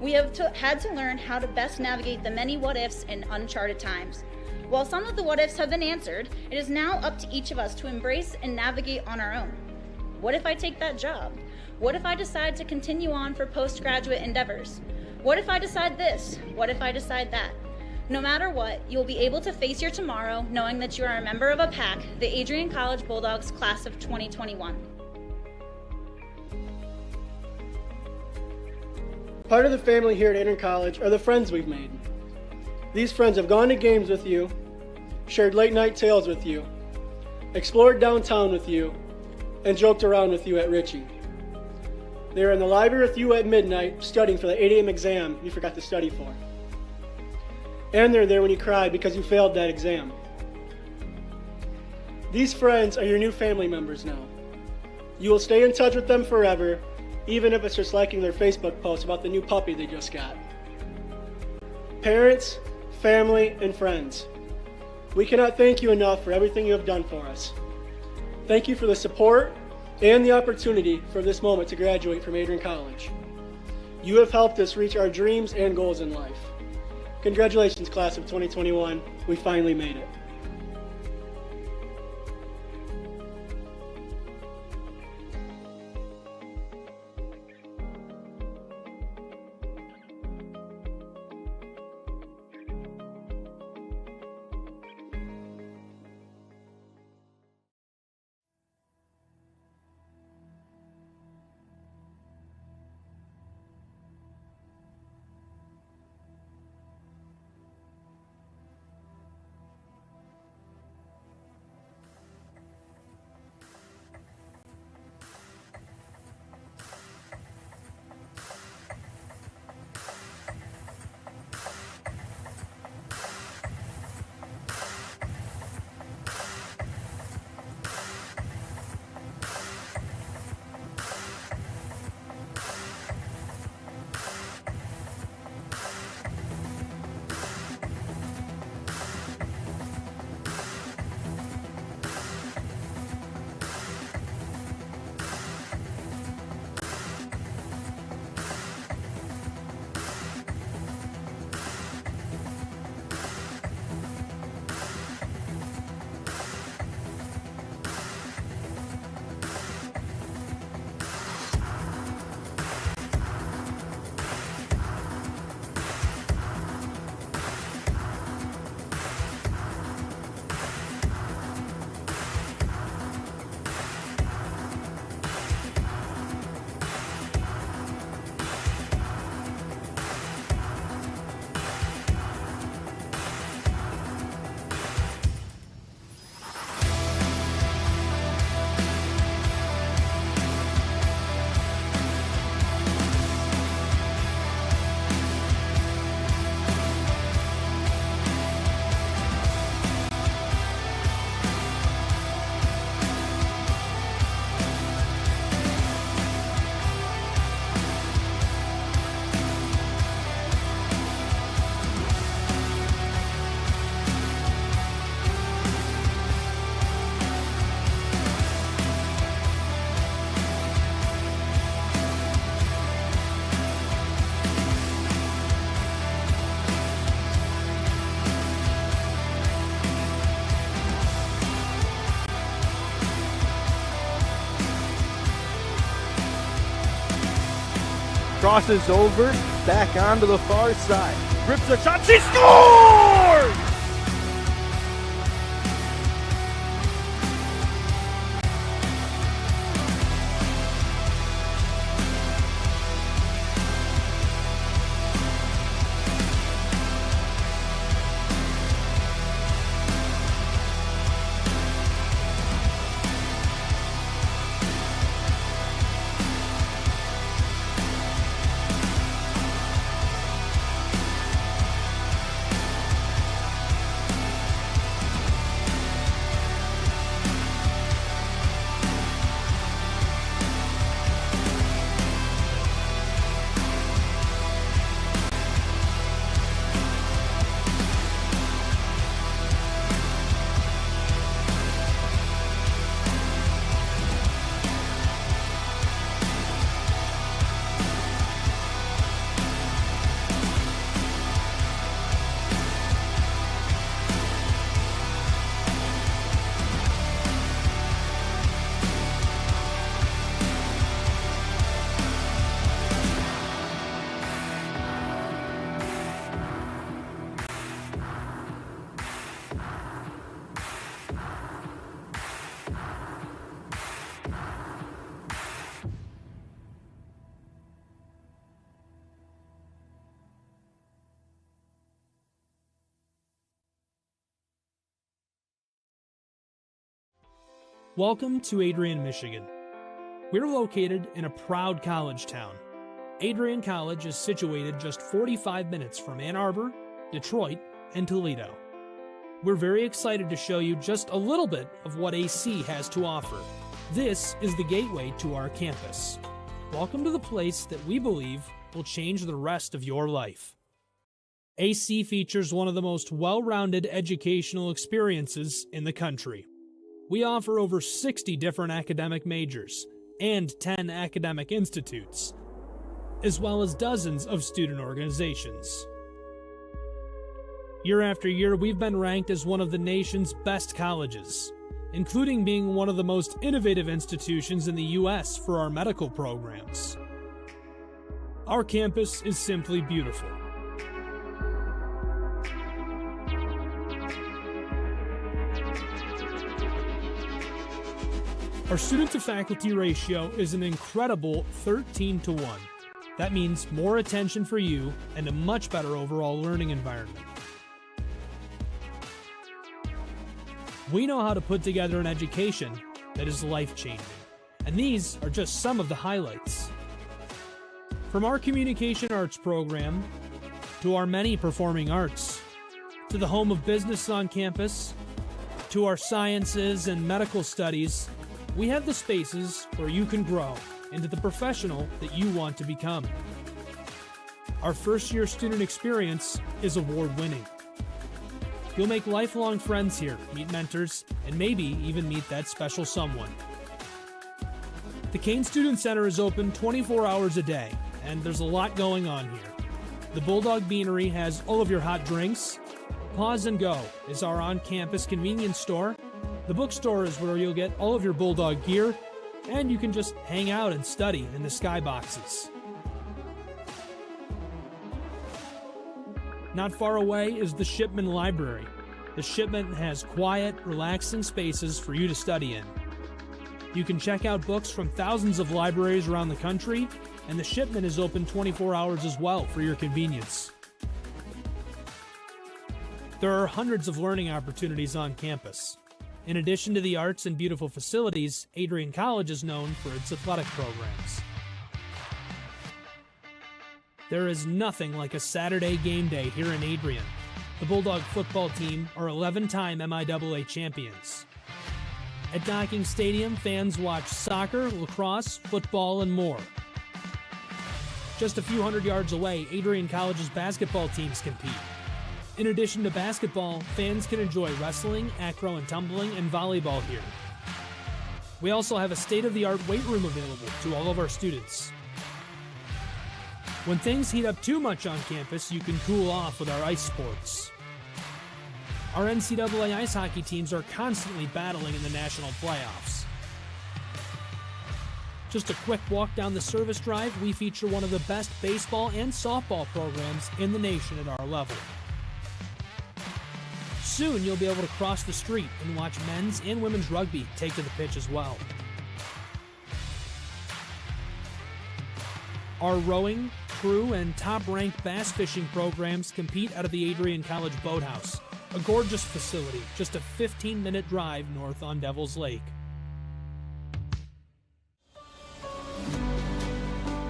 We have had to learn how to best navigate the many what-ifs in uncharted times. While some of the what-ifs have been answered, it is now up to each of us to embrace and navigate on our own. What if I take that job? What if I decide to continue on for postgraduate endeavors? What if I decide this? What if I decide that? No matter what, you'll be able to face your tomorrow knowing that you are a member of a pack, the Adrian College Bulldogs class of 2021. Part of the family here at Adrian College are the friends we've made. These friends have gone to games with you, shared late night tales with you, explored downtown with you, and joked around with you at Ritchie. They were in the library with you at midnight studying for the 8 a.m. exam you forgot to study for. And they're there when you cried because you failed that exam. These friends are your new family members now. You will stay in touch with them forever, even if it's just liking their Facebook post about the new puppy they just got. Parents, family, and friends, we cannot thank you enough for everything you have done for us. Thank you for the support and the opportunity for this moment to graduate from Adrian College. You have helped us reach our dreams and goals in life. Congratulations, class of 2021. We finally made it. crosses over, back onto the far side. Rips a shot, she scores! Welcome to Adrian, Michigan. We're located in a proud college town. Adrian College is situated just 45 minutes from Ann Arbor, Detroit, and Toledo. We're very excited to show you just a little bit of what AC has to offer. This is the gateway to our campus. Welcome to the place that we believe will change the rest of your life. AC features one of the most well-rounded educational experiences in the country. We offer over 60 different academic majors and 10 academic institutes, as well as dozens of student organizations. Year after year, we've been ranked as one of the nation's best colleges, including being one of the most innovative institutions in the U.S. for our medical programs. Our campus is simply beautiful. Our student-to-faculty ratio is an incredible 13-to-1. That means more attention for you and a much better overall learning environment. We know how to put together an education that is life-changing, and these are just some of the highlights. From our communication arts program, to our many performing arts, to the home of business on campus, to our sciences and medical studies, we have the spaces where you can grow into the professional that you want to become. Our first-year student experience is award-winning. You'll make lifelong friends here, meet mentors, and maybe even meet that special someone. The Kane Student Center is open 24 hours a day, and there's a lot going on here. The Bulldog Beanery has all of your hot drinks. Pause and Go is our on-campus convenience store. The bookstore is where you'll get all of your Bulldog gear, and you can just hang out and study in the skyboxes. Not far away is the Shipman Library. The Shipman has quiet, relaxing spaces for you to study in. You can check out books from thousands of libraries around the country, and the Shipman is open 24 hours as well for your convenience. There are hundreds of learning opportunities on campus. In addition to the arts and beautiful facilities, Adrian College is known for its athletic programs. There is nothing like a Saturday game day here in Adrian. The Bulldog football team are 11-time MIAA champions. At Docking Stadium, fans watch soccer, lacrosse, football, and more. Just a few hundred yards away, Adrian College's basketball teams compete. In addition to basketball, fans can enjoy wrestling, acro and tumbling, and volleyball here. We also have a state-of-the-art weight room available to all of our students. When things heat up too much on campus, you can cool off with our ice sports. Our NCAA ice hockey teams are constantly battling in the national playoffs. Just a quick walk down the service drive, we feature one of the best baseball and softball programs in the nation at our level. Soon you'll be able to cross the street and watch men's and women's rugby take to the pitch as well. Our rowing, crew, and top-ranked bass fishing programs compete out of the Adrian College Boathouse, a gorgeous facility just a 15-minute drive north on Devil's Lake.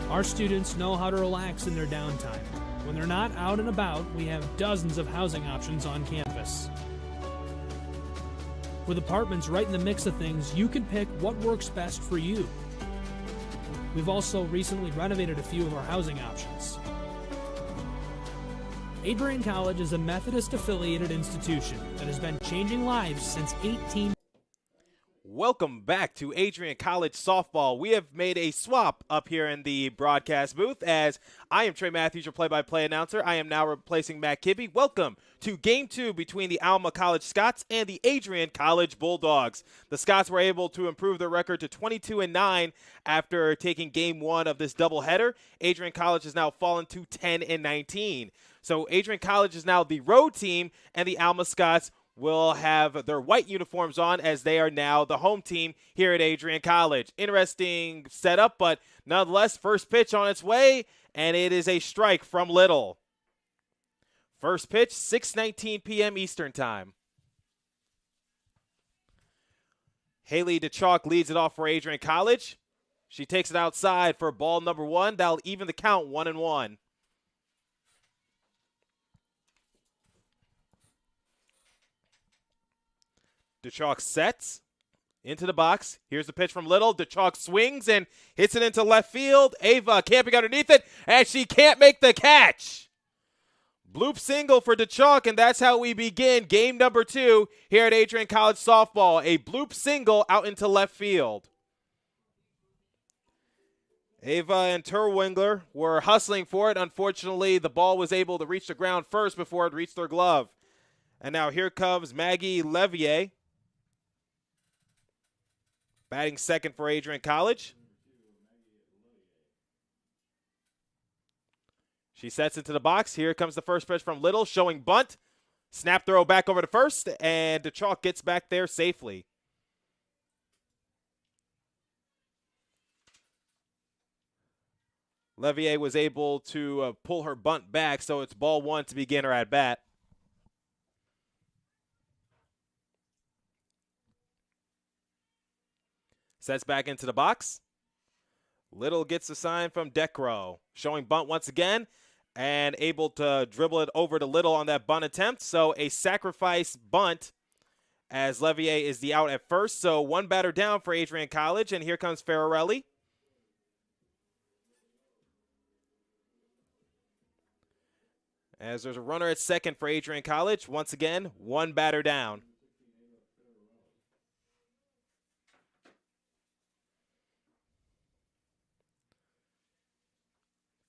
Our students know how to relax in their downtime. When they're not out and about, we have dozens of housing options on campus. With apartments right in the mix of things, you can pick what works best for you. We've also recently renovated a few of our housing options. Adrian College is a Methodist-affiliated institution that has been changing lives since 18... Welcome back to Adrian College Softball. We have made a swap up here in the broadcast booth as I am Trey Matthews, your play-by-play announcer. I am now replacing Matt Kibbe. Welcome to Game 2 between the Alma College Scots and the Adrian College Bulldogs. The Scots were able to improve their record to 22-9 after taking Game 1 of this doubleheader. Adrian College has now fallen to 10-19. So Adrian College is now the road team, and the Alma Scots will have their white uniforms on as they are now the home team here at Adrian College. Interesting setup, but nonetheless, first pitch on its way, and it is a strike from Little. First pitch, 6:19 p.m. Eastern Time. Haley DeChalk leads it off for Adrian College. She takes it outside for ball number 1. That'll even the count 1-1. DeChalk sets into the box. Here's the pitch from Little. DeChalk swings and hits it into left field. Ava camping underneath it, and she can't make the catch. Bloop single for DeChalk, and that's how we begin game number 2 here at Adrian College Softball. A bloop single out into left field. Ava and Terwingler were hustling for it. Unfortunately, the ball was able to reach the ground first before it reached their glove. And now here comes Maggie Levier, batting second for Adrian College. She sets into the box. Here comes the first pitch from Little, showing bunt. Snap throw back over to first, and DeChalk gets back there safely. Levier was able to pull her bunt back, so it's ball 1 to begin her at bat. Sets back into the box. Little gets a sign from Decro, showing bunt once again, and able to dribble it over to Little on that bunt attempt. So a sacrifice bunt as Levier is the out at first. So one batter down for Adrian College, and here comes Ferrarelli. As there's a runner at second for Adrian College. Once again, one batter down.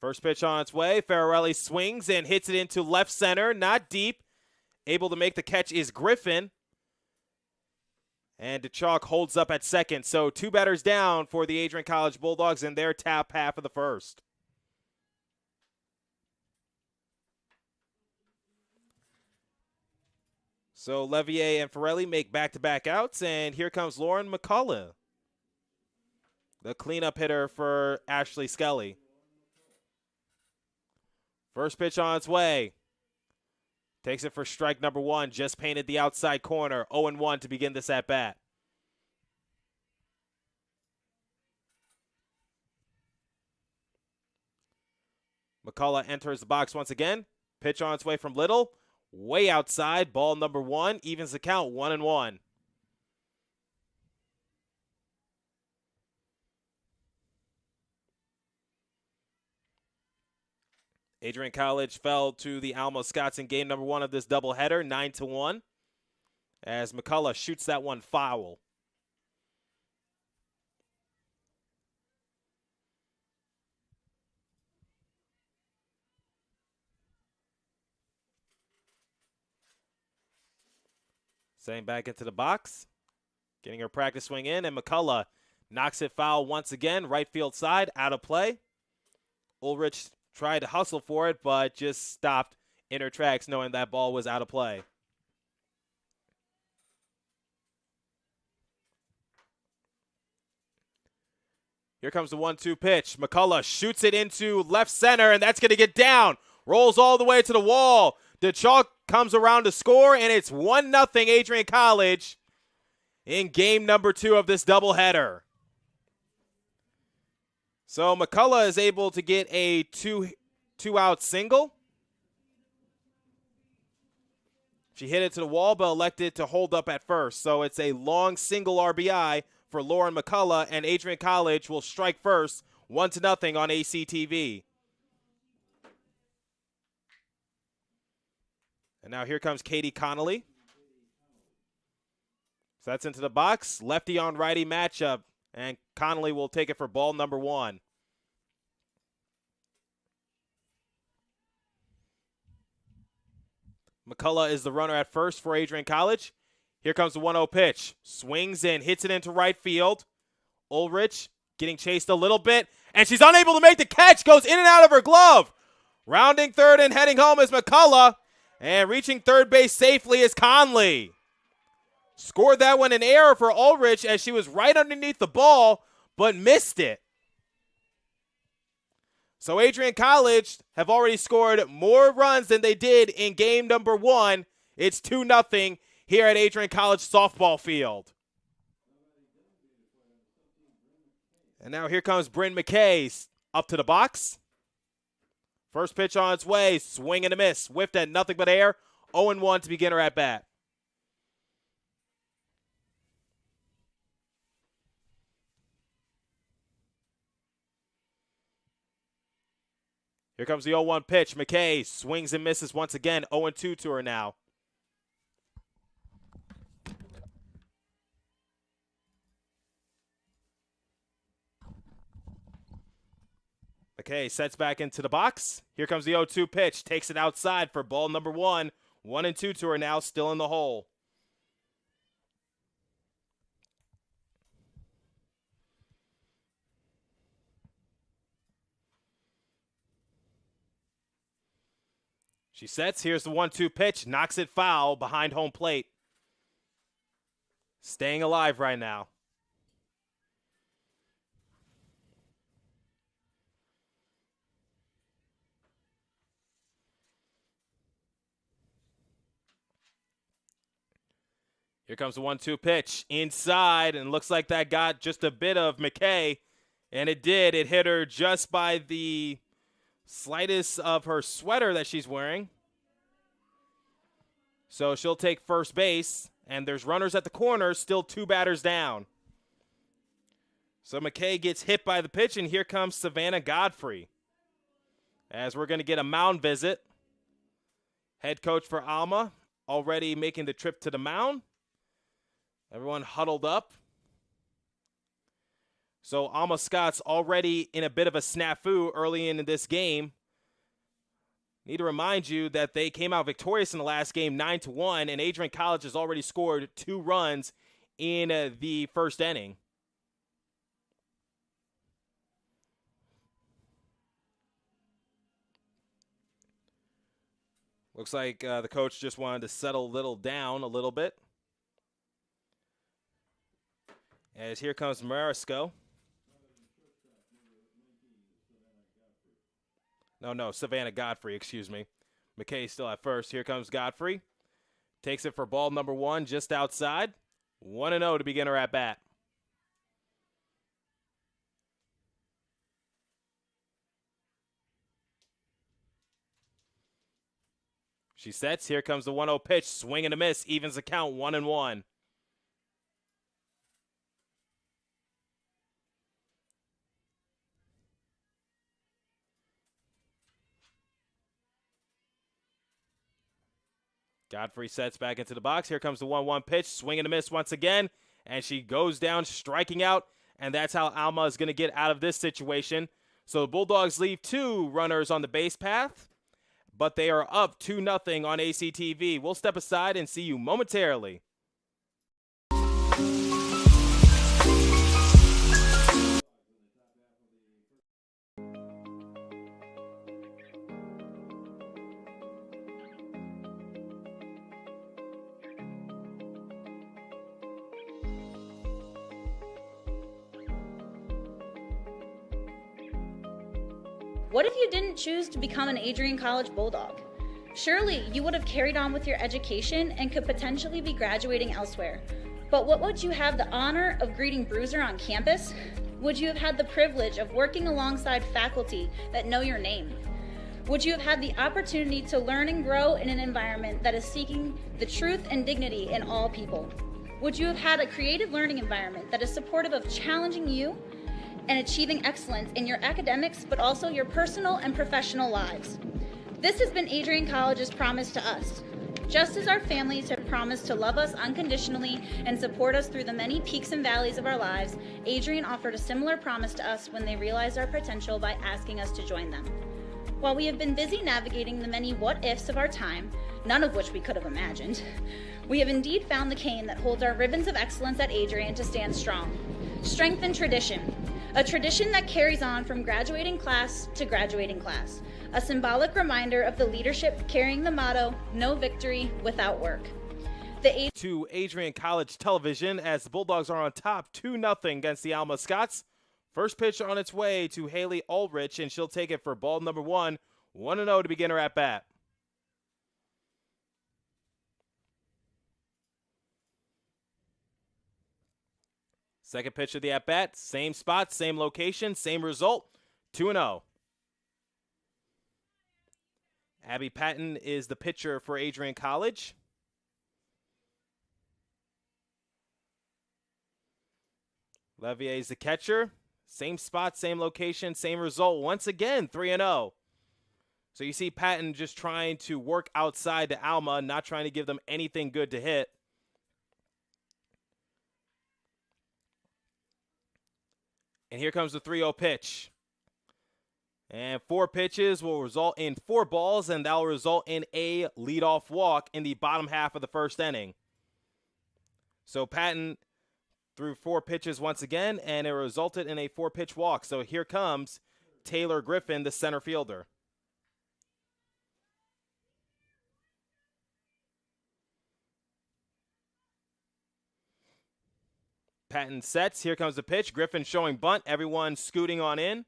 First pitch on its way. Ferrarelli swings and hits it into left center. Not deep. Able to make the catch is Griffin. And DeChalk holds up at second. So 2 batters down for the Adrian College Bulldogs in their top half of the first. So Levier and Ferrelli make back-to-back outs. And here comes Lauren McCullough, the cleanup hitter for Ashley Skelly. First pitch on its way. Takes it for strike number 1. Just painted the outside corner. 0-1 to begin this at-bat. McCullough enters the box once again. Pitch on its way from Little. Way outside. Ball number 1. Evens the count. 1-1. Adrian College fell to the Alma Scots in game number 1 of this doubleheader, 9-1, as McCullough shoots that one foul. Setting back into the box, getting her practice swing in, and McCullough Knocks it foul once again, right field side, out of play. Ulrich tried to hustle for it, but just stopped in her tracks knowing that ball was out of play. Here comes the 1-2 pitch. McCullough shoots it into left center, and that's going to get down. Rolls all the way to the wall. DeChalk comes around to score, and it's 1-0 Adrian College in game number 2 of this doubleheader. So McCullough is able to get a two-out single. She hit it to the wall, but elected to hold up at first. So it's a long single RBI for Lauren McCullough, and Adrian College will strike first, 1-0 on ACTV. And now here comes Katie Connolly. So that's into the box. Lefty on righty matchup, and Connolly will take it for ball number 1. McCullough is the runner at first for Adrian College. Here comes the 1-0 pitch. Swings and hits it into right field. Ulrich getting chased a little bit, and she's unable to make the catch. Goes in and out of her glove. Rounding third and heading home is McCullough, and reaching third base safely is Conley. Scored that one an error for Ulrich as she was right underneath the ball, but missed it. So Adrian College have already scored more runs than they did in game number 1. It's 2-0 here at Adrian College softball field. And now here comes Bryn McKay up to the box. First pitch on its way, swing and a miss. Whiffed at nothing but air, 0-1 to begin her at bat. Here comes the 0-1 pitch. McKay swings and misses once again. 0-2 to her now. McKay sets back into the box. Here comes the 0-2 pitch. Takes it outside for ball number 1. 1-2 to her now, still in the hole. She sets. Here's the 1-2 pitch. Knocks it foul behind home plate. Staying alive right now. Here comes the 1-2 pitch. Inside, and looks like that got just a bit of McKay. And it did. It hit her just by the slightest of her sweater that she's wearing. So she'll take first base, and there's runners at the corner, still 2 batters down. So McKay gets hit by the pitch, and here comes Savannah Godfrey. As we're going to get a mound visit. Head coach for Alma already making the trip to the mound. Everyone huddled up. So Alma Scott's already in a bit of a snafu early in this game. Need to remind you that they came out victorious in the last game, 9-1, and Adrian College has already scored 2 runs in the first inning. Looks like the coach just wanted to settle down a little bit. As here comes Marisco. No, Savannah Godfrey, excuse me. McKay still at first. Here comes Godfrey. Takes it for ball number 1 just outside. 1-0 to begin her at bat. She sets. Here comes the 1-0 pitch. Swing and a miss. Evens the count, 1-1. Godfrey sets back into the box. Here comes the 1-1 pitch. Swing and a miss once again. And she goes down, striking out. And that's how Alma is going to get out of this situation. So the Bulldogs leave 2 runners on the base path. But they are up 2-0 on ACTV. We'll step aside and see you momentarily. What if you didn't choose to become an Adrian College Bulldog? Surely you would have carried on with your education and could potentially be graduating elsewhere. But what would you have the honor of greeting Bruiser on campus? Would you have had the privilege of working alongside faculty that know your name? Would you have had the opportunity to learn and grow in an environment that is seeking the truth and dignity in all people? Would you have had a creative learning environment that is supportive of challenging you and achieving excellence in your academics, but also your personal and professional lives? This has been Adrian College's promise to us. Just as our families have promised to love us unconditionally and support us through the many peaks and valleys of our lives, Adrian offered a similar promise to us when they realized our potential by asking us to join them. While we have been busy navigating the many what-ifs of our time, none of which we could have imagined, we have indeed found the cane that holds our ribbons of excellence at Adrian to stand strong. Strength and tradition. A tradition that carries on from graduating class to graduating class. A symbolic reminder of the leadership carrying the motto, no victory without work. To Adrian College Television as the Bulldogs are on top 2-0 against the Alma Scots. First pitch on its way to Haley Ulrich, and she'll take it for ball number 1. 1-0 to begin her at bat. Second pitch of the at bat, same spot, same location, same result, 2-0. Abby Patton is the pitcher for Adrian College. Levier is the catcher. Same spot, same location, same result. Once again, 3-0. So you see Patton just trying to work outside to Alma, not trying to give them anything good to hit. And here comes the 3-0 pitch. And 4 pitches will result in 4 balls, and that will result in a leadoff walk in the bottom half of the first inning. So Patton threw 4 pitches once again, and it resulted in a 4-pitch walk. So here comes Taylor Griffin, the center fielder. Patton sets. Here comes the pitch. Griffin showing bunt. Everyone scooting on in.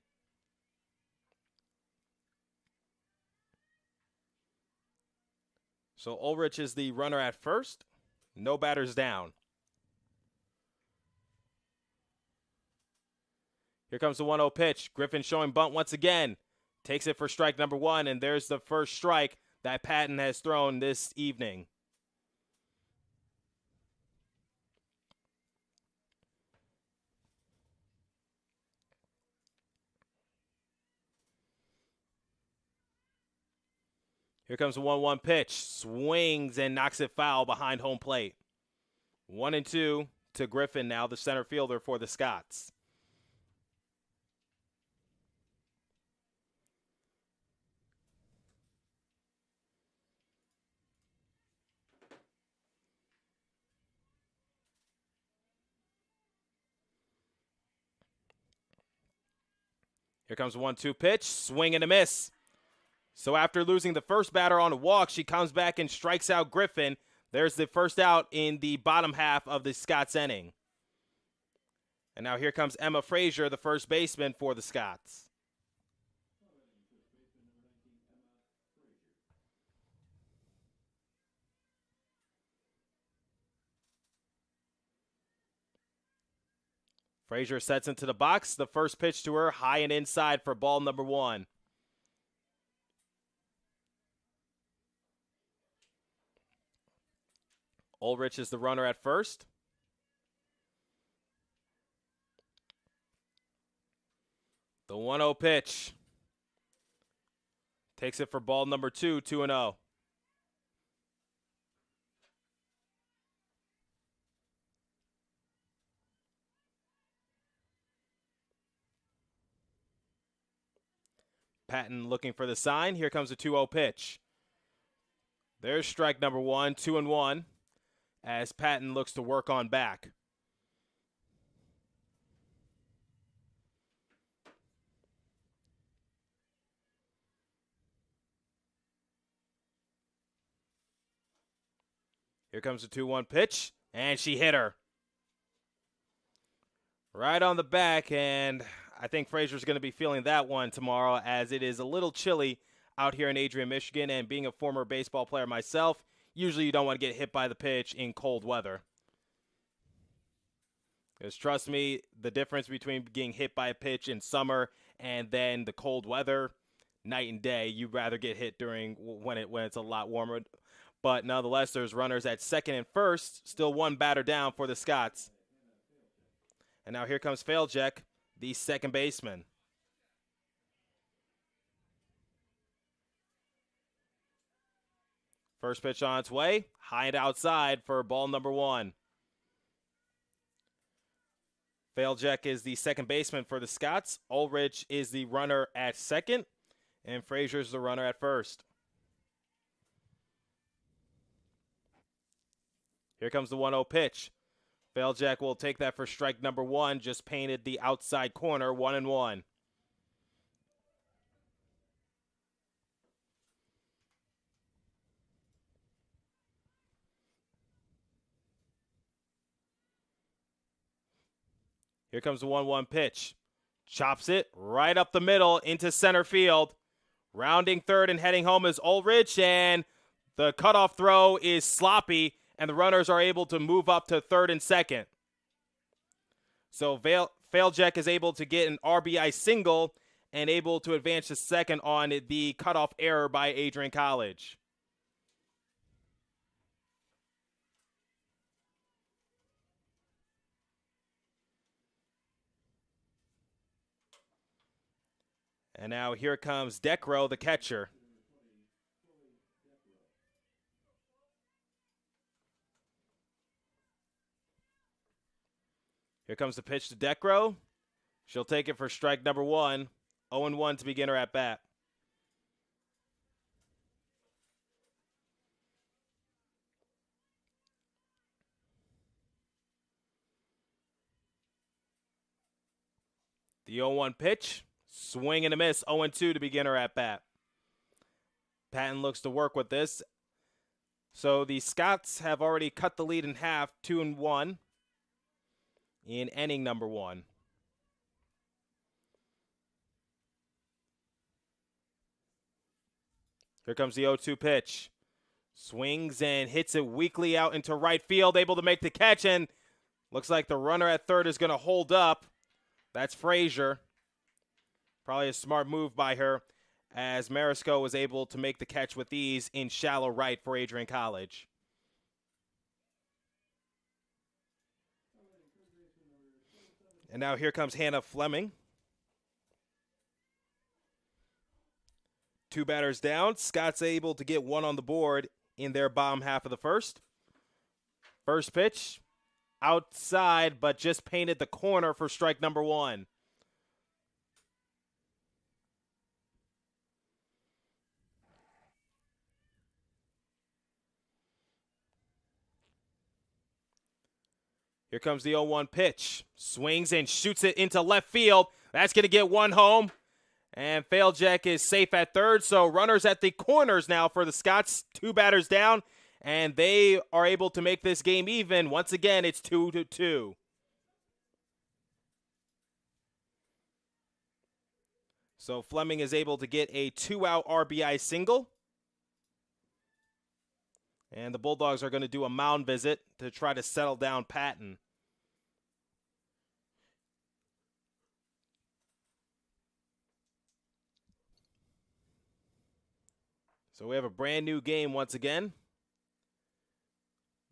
So Ulrich is the runner at first. No batters down. Here comes the 1-0 pitch. Griffin showing bunt once again. Takes it for strike number 1, and there's the first strike that Patton has thrown this evening. Here comes the 1-1 pitch. Swings and knocks it foul behind home plate. 1-2 to Griffin, now the center fielder for the Scots. Here comes the 1-2 pitch. Swing and a miss. So after losing the first batter on a walk, she comes back and strikes out Griffin. There's the first out in the bottom half of the Scots inning. And now here comes Emma Frazier, the first baseman for the Scots. Frazier sets into the box. The first pitch to her, high and inside for ball number 1. Ulrich is the runner at first. The 1-0 pitch. Takes it for ball number 2, 2-0. Patton looking for the sign. Here comes the 2-0 pitch. There's strike number 1, 2-1. As Patton looks to work on back. Here comes the 2-1 pitch, and she hit her. Right on the back, and I think Frazier's going to be feeling that one tomorrow, as it is a little chilly out here in Adrian, Michigan, and being a former baseball player myself, usually you don't want to get hit by the pitch in cold weather. Because trust me, the difference between getting hit by a pitch in summer and then the cold weather, night and day, you'd rather get hit during when it's a lot warmer. But nonetheless, there's runners at second and first, still one batter down for the Scots. And now here comes Failjack, the second baseman. First pitch on its way, high and outside for ball number 1. Failjack is the second baseman for the Scots. Ulrich is the runner at second, and Frazier's the runner at first. Here comes the 1-0 pitch. Failjack will take that for strike number 1, just painted the outside corner, 1-1. Here comes the 1-1 pitch. Chops it right up the middle into center field. Rounding third and heading home is Ulrich, and the cutoff throw is sloppy, and the runners are able to move up to third and second. So Failjack is able to get an RBI single and able to advance to second on the cutoff error by Adrian College. And now here comes Decro, the catcher. Here comes the pitch to Decro. She'll take it for strike number 1. 0-1 to begin her at bat. The 0-1 pitch. Swing and a miss, 0-2 to begin her at bat. Patton looks to work with this. So the Scots have already cut the lead in half, 2-1 in inning number 1. Here comes the 0-2 pitch. Swings and hits it weakly out into right field, able to make the catch, and looks like the runner at third is going to hold up. That's Frazier. Probably a smart move by her, as Marisco was able to make the catch with ease in shallow right for Adrian College. And now here comes Hannah Fleming. 2 batters down. Scott's able to get 1 on the board in their bottom half of the first. First pitch, outside, but just painted the corner for strike number 1. Here comes the 0-1 pitch. Swings and shoots it into left field. That's going to get 1 home. And Failjack is safe at third. So runners at the corners now for the Scots. 2 batters down. And they are able to make this game even. Once again, it's 2-2. So Fleming is able to get a 2-out RBI single. And the Bulldogs are going to do a mound visit to try to settle down Patton. So we have a brand new game once again,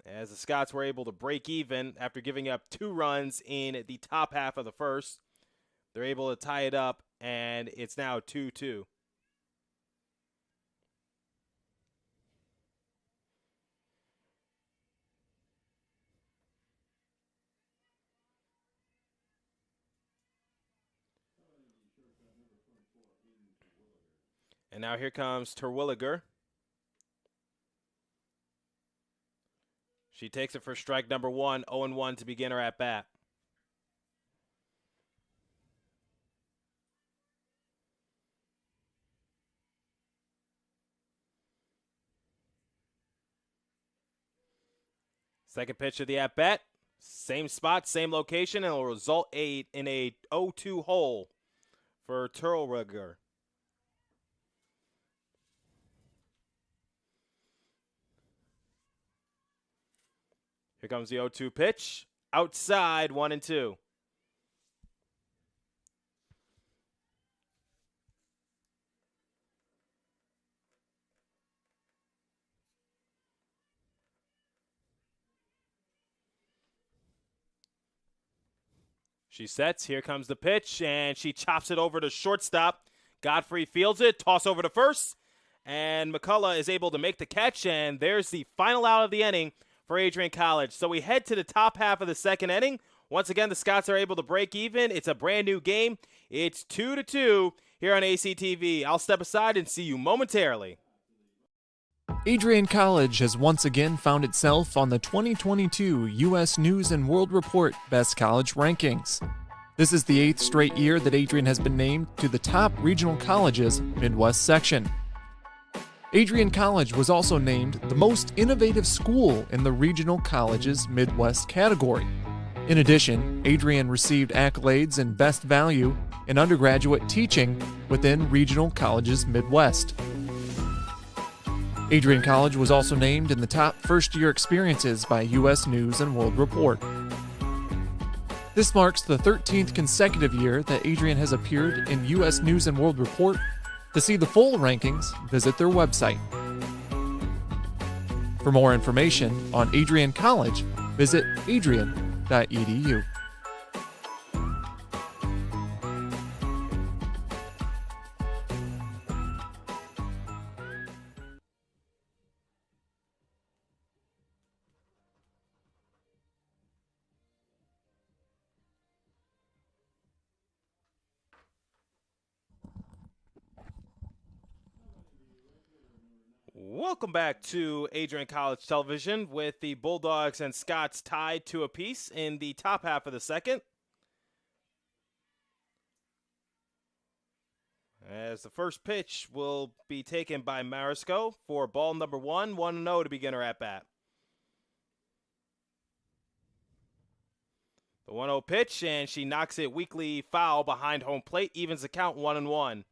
as the Scots were able to break even after giving up 2 runs in the top half of the first. They're able to tie it up, and it's now 2-2. And now here comes Terwilliger. She takes it for strike number 1, 0-1 to begin her at bat. Second pitch of the at bat. Same spot, same location, and it will result in a 0-2 hole for Terlrugger. Here comes the 0-2 pitch. Outside, 1-2. She sets. Here comes the pitch, and she chops it over to shortstop. Godfrey fields it. Toss over to first. And McCullough is able to make the catch, and there's the final out of the inning for Adrian College. So we head to the top half of the second inning. Once again, the Scots are able to break even. It's a brand new game. It's 2-2 here on ACTV. I'll step aside and see you momentarily. Adrian College has once again found itself on the 2022 U.S. News & World Report Best College Rankings. This is the 8th straight year that Adrian has been named to the top regional colleges Midwest section. Adrian College was also named the most innovative school in the regional colleges Midwest category. In addition, Adrian received accolades in Best Value in undergraduate teaching within regional colleges Midwest. Adrian College was also named in the top first-year experiences by U.S. News & World Report. This marks the 13th consecutive year that Adrian has appeared in U.S. News & World Report. To see the full rankings, visit their website. For more information on Adrian College, visit adrian.edu. Welcome back to Adrian College Television with the Bulldogs and Scots tied to apiece in the top half of the second. As the first pitch will be taken by Marisco for ball number 1-0 to begin her at-bat. The 1-0 pitch, and she knocks it weakly foul behind home plate, evens the count 1-1.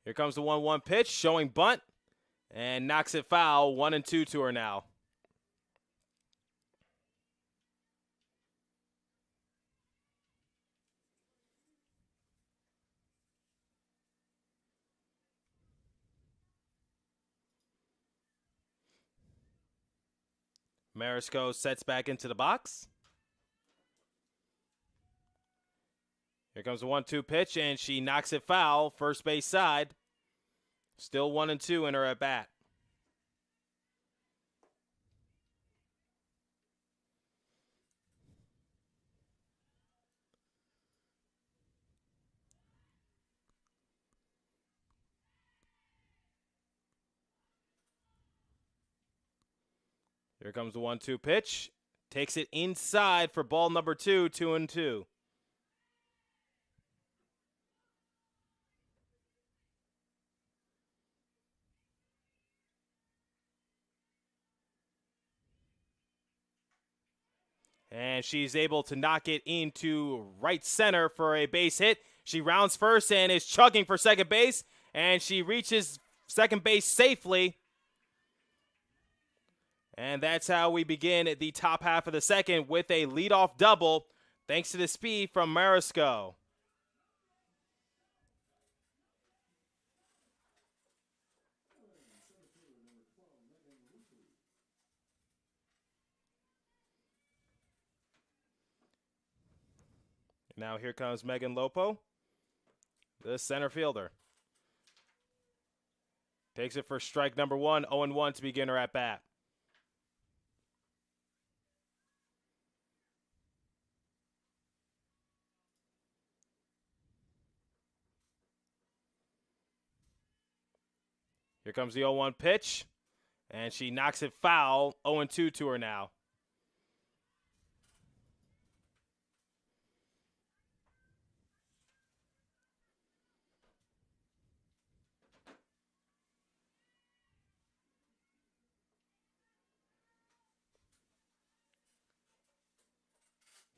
Here comes the 1-1 pitch, showing bunt, and knocks it foul, 1-2 to her now. Marisco sets back into the box. Here comes the 1-2 pitch, and she knocks it foul, first base side. Still 1-2 in her at bat. Here comes the 1-2 pitch. Takes it inside for ball number 2, 2-2. And she's able to knock it into right center for a base hit. She rounds first and is chugging for second base. And she reaches second base safely. And that's how we begin the top half of the second with a leadoff double, thanks to the speed from Marisco. Now here comes Megan Lopo, the center fielder. Takes it for strike number 1, 0-1 to begin her at bat. Here comes the 0-1 pitch, and she knocks it foul, 0-2 to her now.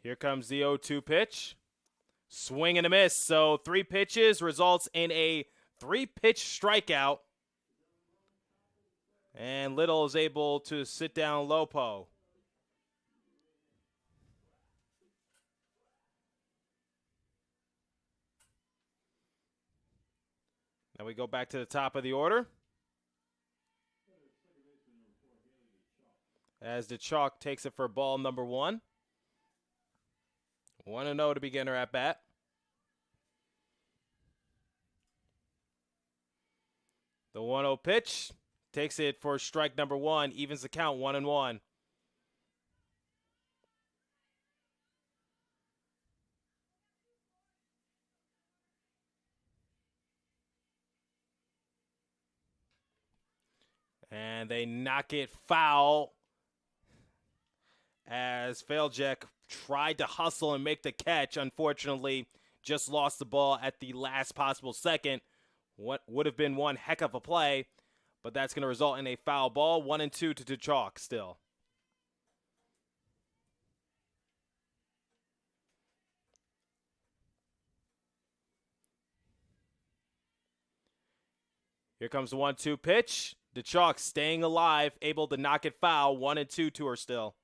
Here comes the 0-2 pitch. Swing and a miss. So 3 pitches results in a 3-pitch strikeout. And Little is able to sit down Lopo. Now we go back to the top of the order. As the Chalk takes it for ball number 1. 1-0 to begin her at bat. The 1-0 pitch takes it for strike number 1, evens the count 1-1. And they knock it foul as Failjack tried to hustle and make the catch. Unfortunately, just lost the ball at the last possible second. What would have been one heck of a play, but that's going to result in a foul ball. 1-2 to Chalk still. Here comes the 1-2 pitch. DeChalk staying alive, able to knock it foul. 1-2 to her still.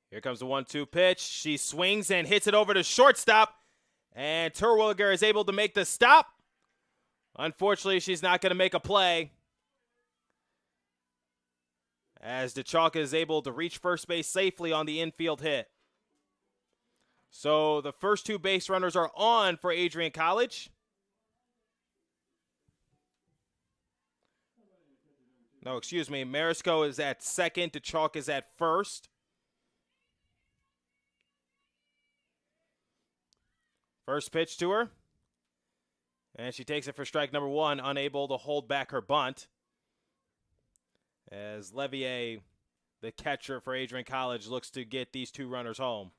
Here comes the 1-2 pitch. She swings and hits it over to shortstop. And Terwilliger is able to make the stop. Unfortunately, she's not going to make a play, as DeChalk is able to reach first base safely on the infield hit. So the first 2 base runners are on for Adrian College. No, excuse me. Marisco is at second. DeChalk is at first. First pitch to her. And she takes it for strike number 1, unable to hold back her bunt. As Levier, the catcher for Adrian College, looks to get these 2 runners home.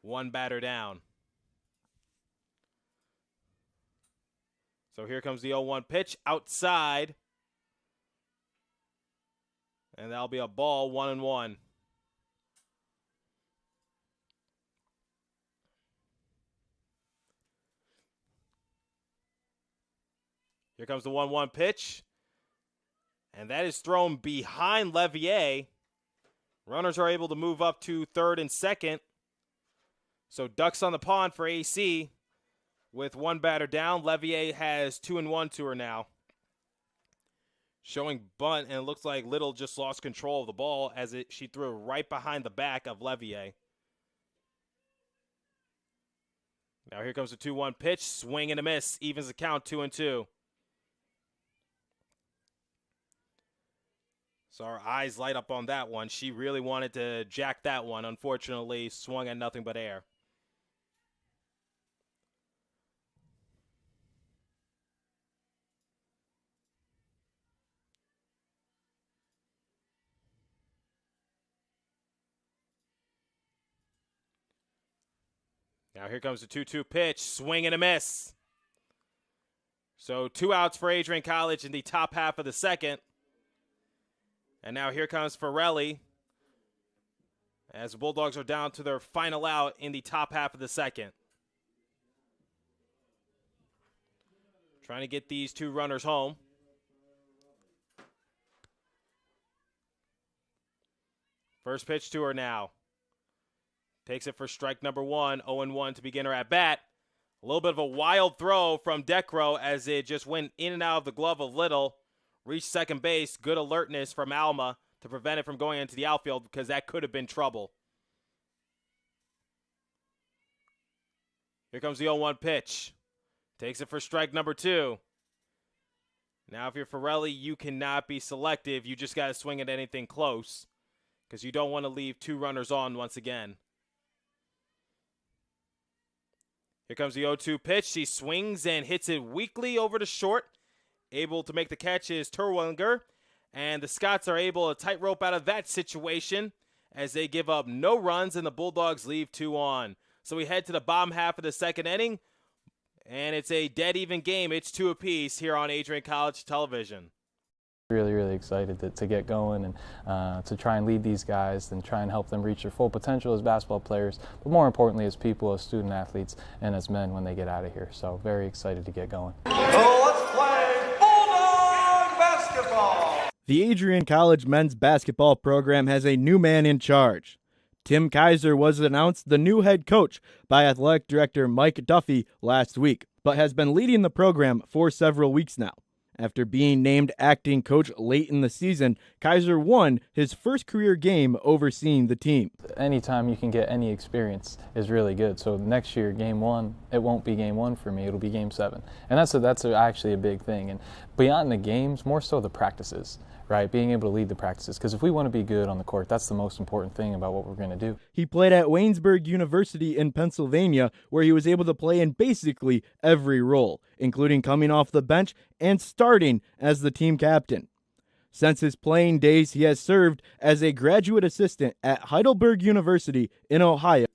1 batter down. So here comes the 0-1 pitch outside. And that'll be a ball, 1-1. Here comes the 1-1 pitch. And that is thrown behind Levier. Runners are able to move up to third and second. So ducks on the pond for AC. With 1 batter down, Levier has 2-1 to her now. Showing bunt, and it looks like Little just lost control of the ball as she threw it right behind the back of Levier. Now here comes the 2-1 pitch. Swing and a miss. Evens the count, 2-2. So our eyes light up on that one. She really wanted to jack that one. Unfortunately, swung at nothing but air. Now here comes the 2-2 pitch. Swing and a miss. So 2 outs for Adrian College in the top half of the second. And now here comes Farrelly as the Bulldogs are down to their final out in the top half of the second. Trying to get these 2 runners home. First pitch to her now. Takes it for strike number 1, 0-1 to begin her at bat. A little bit of a wild throw from Decro as it just went in and out of the glove of Little. Reached second base. Good alertness from Alma to prevent it from going into the outfield because that could have been trouble. Here comes the 0-1 pitch. Takes it for strike number 2. Now if you're Farrelly, you cannot be selective. You just got to swing at anything close because you don't want to leave 2 runners on once again. Here comes the 0-2 pitch. She swings and hits it weakly over to short. Able to make the catch is Terwilliger. And the Scots are able to tightrope out of that situation as they give up no runs and the Bulldogs leave 2 on. So we head to the bottom half of the second inning, and it's a dead even game. It's 2 apiece here on Adrian College Television. Really excited to get going and to try and lead these guys and try and help them reach their full potential as basketball players, but more importantly as people, as student athletes, and as men when they get out of here. So very excited to get going. So let's play Bulldog basketball. The Adrian College men's basketball program has a new man in charge. Tim Kaiser was announced the new head coach by athletic director Mike Duffy last week, but has been leading the program for several weeks now. After being named acting coach late in the season, Kaiser won his first career game overseeing the team. Anytime you can get any experience is really good. So next year, game 1, it won't be game 1 for me. It'll be game 7. And that's actually a big thing. And beyond the games, more so the practices, right? Being able to lead the practices. Because if we want to be good on the court, that's the most important thing about what we're going to do. He played at Waynesburg University in Pennsylvania, where he was able to play in basically every role, including coming off the bench and starting as the team captain. Since his playing days, he has served as a graduate assistant at Heidelberg University in Ohio.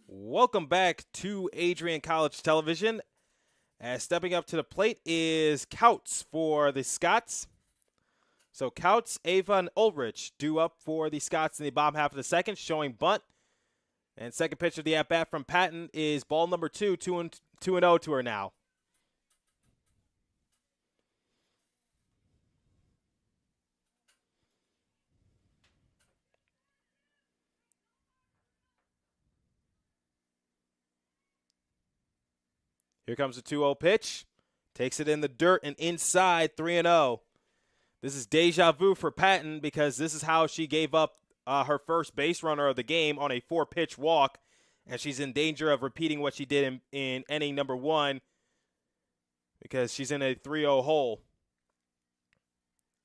Welcome back to Adrian College Television. As stepping up to the plate is Couts for the Scots. So Couts, Ava, and Ulrich due up for the Scots in the bottom half of the second, showing bunt. And second pitch of the at-bat from Patton is ball number 2, 2-0 to her now. Here comes the 2-0 pitch. Takes it in the dirt and inside, 3-0. This is deja vu for Patton because this is how she gave up her first base runner of the game on a 4-pitch walk, and she's in danger of repeating what she did in inning number 1 because she's in a 3-0 hole.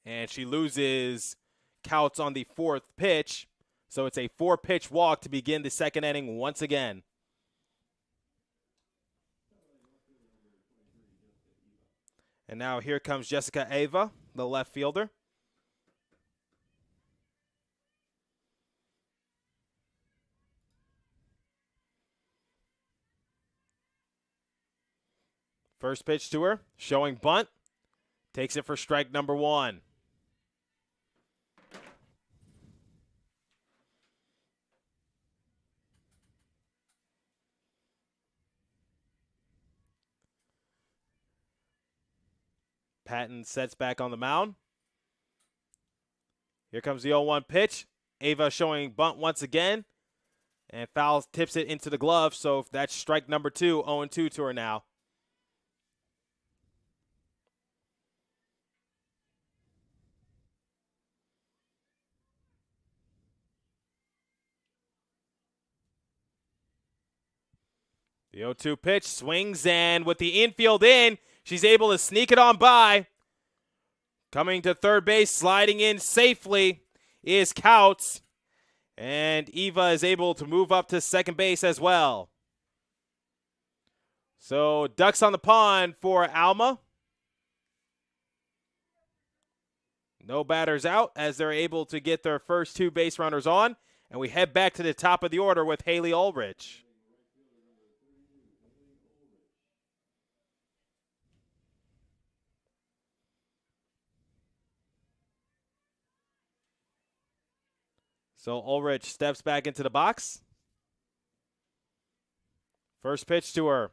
And she loses Couts on the 4th pitch, so it's a 4-pitch walk to begin the second inning once again. And now here comes Jessica Ava, the left fielder. First pitch to her, showing bunt. Takes it for strike number 1. Patton sets back on the mound. Here comes the 0-1 pitch. Ava showing bunt once again. And Fowles tips it into the glove, so that's strike number 2, 0-2 to her now. The 0-2 pitch swings, and with the infield in, she's able to sneak it on by. Coming to third base, sliding in safely is Couts. And Eva is able to move up to second base as well. So ducks on the pond for Alma. No batters out as they're able to get their first 2 base runners on. And we head back to the top of the order with Haley Ulrich. So Ulrich steps back into the box. First pitch to her.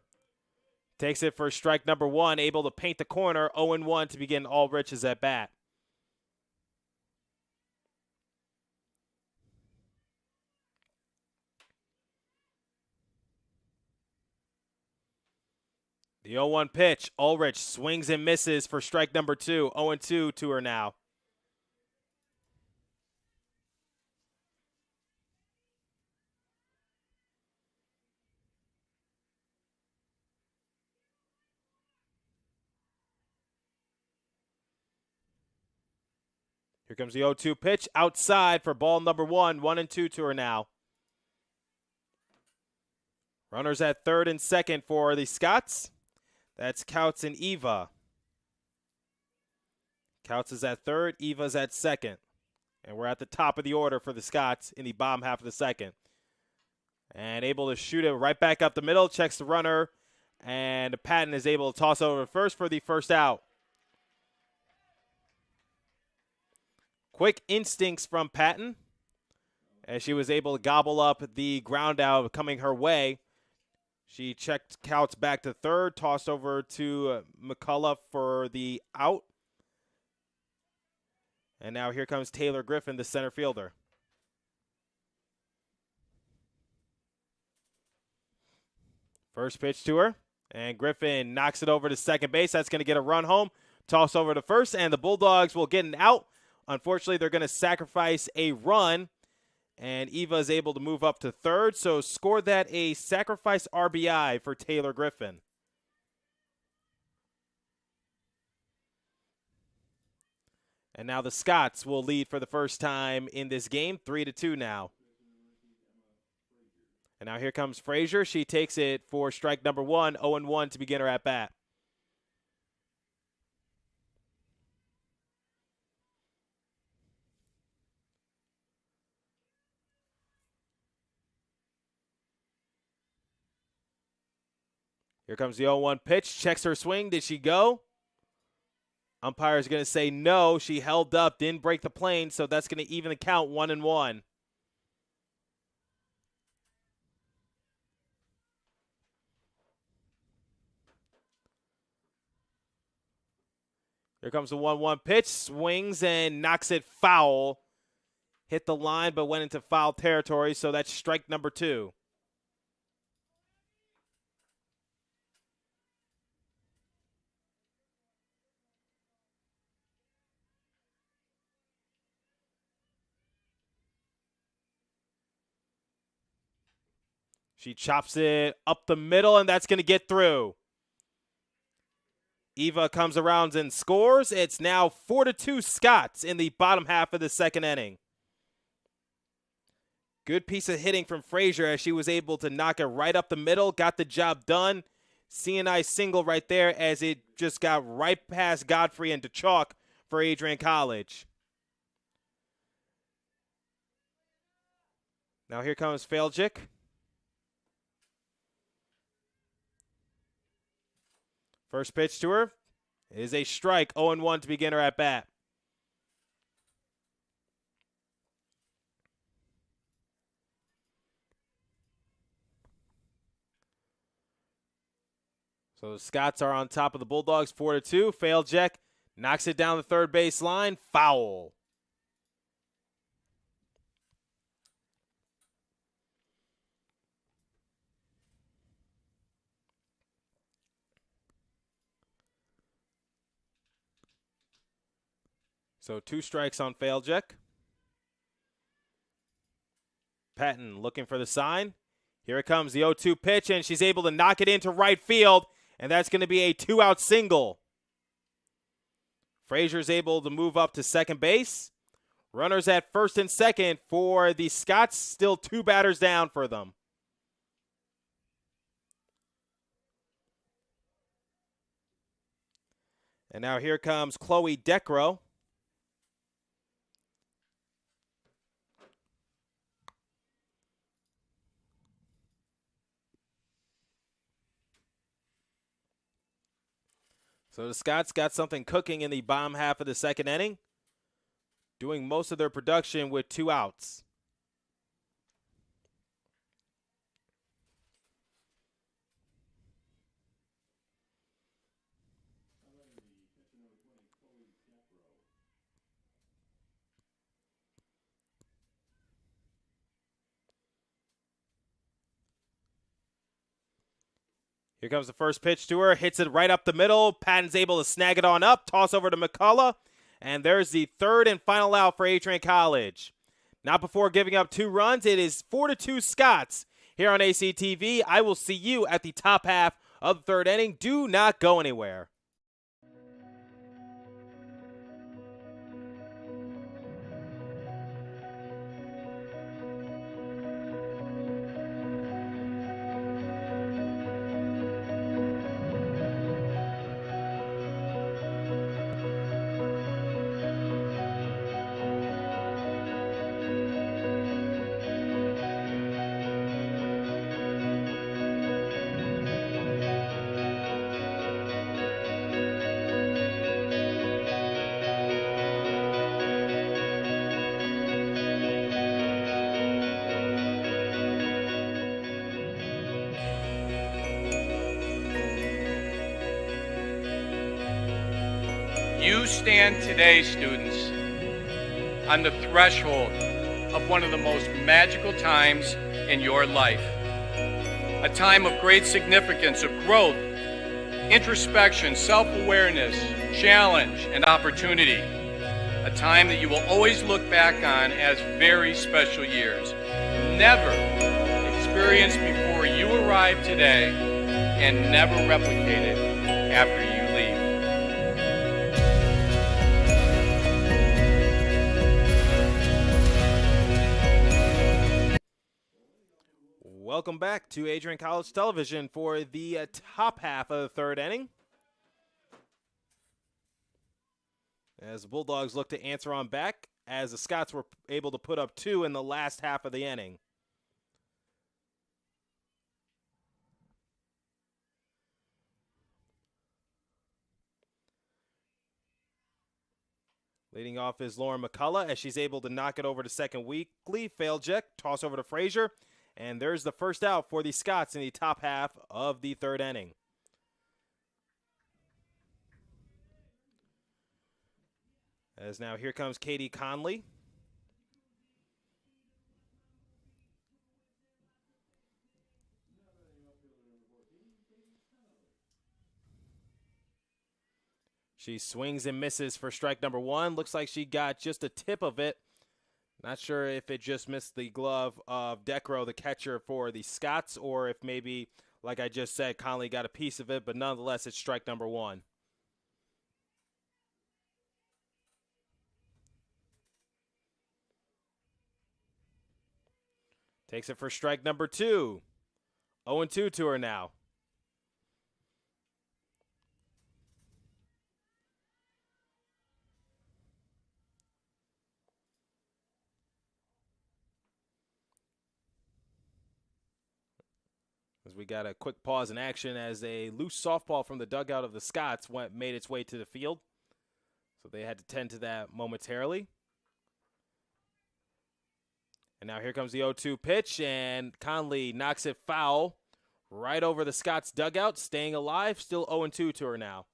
Takes it for strike number 1, able to paint the corner, 0-1 to begin Ulrich's at bat. The 0-1 pitch, Ulrich swings and misses for strike number 2, 0-2 to her now. Here comes the 0-2 pitch outside for ball number 1, 1-2 to her now. Runners at third and second for the Scots. That's Couts and Eva. Couts is at third, Eva's at second. And we're at the top of the order for the Scots in the bottom half of the second. And able to shoot it right back up the middle, checks the runner, and Patton is able to toss over first for the first out. Quick instincts from Patton as she was able to gobble up the ground out coming her way. She checked counts back to third, tossed over to McCullough for the out. And now here comes Taylor Griffin, the center fielder. First pitch to her, and Griffin knocks it over to second base. That's going to get a run home. Toss over to first, and the Bulldogs will get an out. Unfortunately, they're going to sacrifice a run, and Eva is able to move up to third. So score that a sacrifice RBI for Taylor Griffin. And now the Scots will lead for the first time in this game, 3-2 now. And now here comes Frazier. She takes it for strike number 1, 0-1 to begin her at bat. Here comes the 0-1 pitch. Checks her swing. Did she go? Umpire is going to say no. She held up, didn't break the plane, so that's going to even the count 1-1. Here comes the 1-1 pitch. Swings and knocks it foul. Hit the line but went into foul territory, so that's strike number 2. She chops it up the middle, and that's going to get through. Eva comes around and scores. It's now 4-2 Scots in the bottom half of the second inning. Good piece of hitting from Frazier as she was able to knock it right up the middle, got the job done. CNI single right there as it just got right past Godfrey and to chalk for Adrian College. Now here comes Faljic. First pitch to her is a strike, 0-1 to begin her at bat. So the Scots are on top of the Bulldogs, 4-2. Faljic knocks it down the third base line, foul. So 2 strikes on Faljic. Patton looking for the sign. Here it comes, the 0-2 pitch, and she's able to knock it into right field, and that's going to be a 2-out single. Frazier's able to move up to second base. Runners at first and second for the Scots, still 2 batters down for them. And now here comes Chloe Decro. So the Scots got something cooking in the bottom half of the second inning, doing most of their production with 2 outs. Here comes the first pitch to her. Hits it right up the middle. Patton's able to snag it on up. Toss over to McCullough. And there's the third and final out for Adrian College. Not before giving up 2 runs. It is 4-2 Scots here on ACTV. I will see you at the top half of the third inning. Do not go anywhere. You stand today, students, on the threshold of one of the most magical times in your life. A time of great significance, of growth, introspection, self-awareness, challenge, and opportunity. A time that you will always look back on as very special years. Never experienced before you arrive today and never replicated after you leave. Welcome back to Adrian College Television for the top half of the third inning. As the Bulldogs look to answer on back, as the Scots were able to put up 2 in the last half of the inning. Leading off is Lauren McCullough as she's able to knock it over to second weekly. Failcheck, toss over to Frazier. And there's the first out for the Scots in the top half of the third inning. As now here comes Katie Conley. She swings and misses for strike number 1. Looks like she got just a tip of it. Not sure if it just missed the glove of Decro, the catcher for the Scots, or if maybe, like I just said, Conley got a piece of it, but nonetheless, it's strike number 1. Takes it for strike number 2. 0-2 to her now. As we got a quick pause in action as a loose softball from the dugout of the Scots made its way to the field. So they had to tend to that momentarily. And now here comes the 0-2 pitch, and Conley knocks it foul right over the Scots dugout, staying alive, still 0-2 to her now.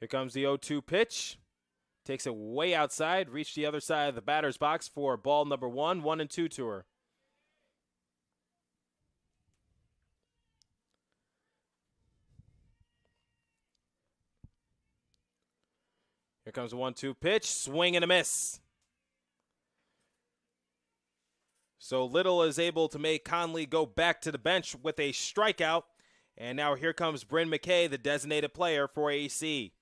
Here comes the 0-2 pitch. Takes it way outside, reached the other side of the batter's box for ball number 1, 1-2 to her. Here comes a 1-2 pitch, swing and a miss. So Little is able to make Conley go back to the bench with a strikeout. And now here comes Bryn McKay, the designated player for AC.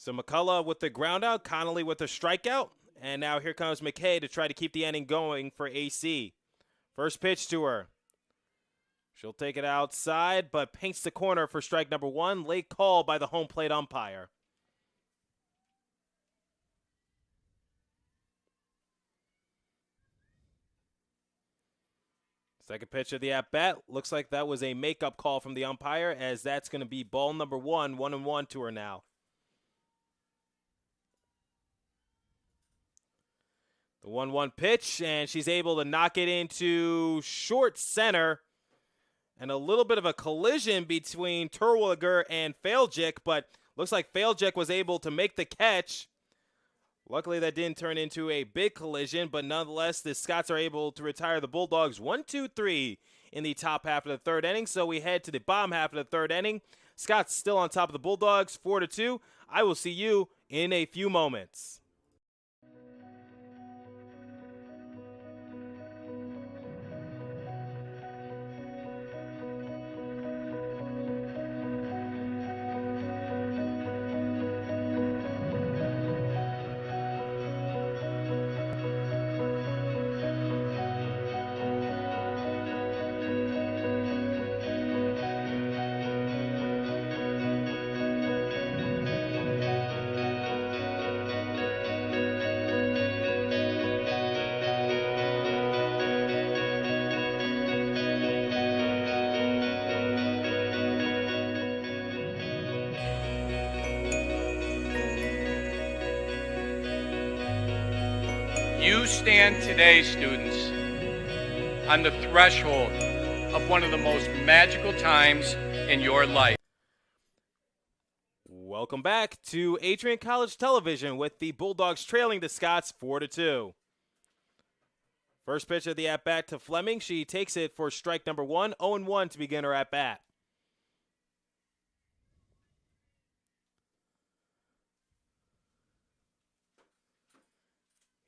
So McCullough with the ground out, Connolly with a strikeout. And now here comes McKay to try to keep the inning going for AC. First pitch to her. She'll take it outside, but paints the corner for strike number 1. Late call by the home plate umpire. Second pitch of the at-bat. Looks like that was a makeup call from the umpire, as that's going to be ball number 1, 1-1 to her now. The 1-1 pitch, and she's able to knock it into short center. And a little bit of a collision between Terwilliger and Failjic, but looks like Failjic was able to make the catch. Luckily, that didn't turn into a big collision, but nonetheless, the Scots are able to retire the Bulldogs 1-2-3 in the top half of the third inning. So we head to the bottom half of the third inning. Scots still on top of the Bulldogs, 4-2. I will see you in a few moments. stand today, students, on the threshold of one of the most magical times in your life. Welcome back to Adrian College Television with the Bulldogs trailing the Scots 4-2. First pitch of the at-bat to Fleming. She takes it for strike number 1, 0-1 to begin her at-bat.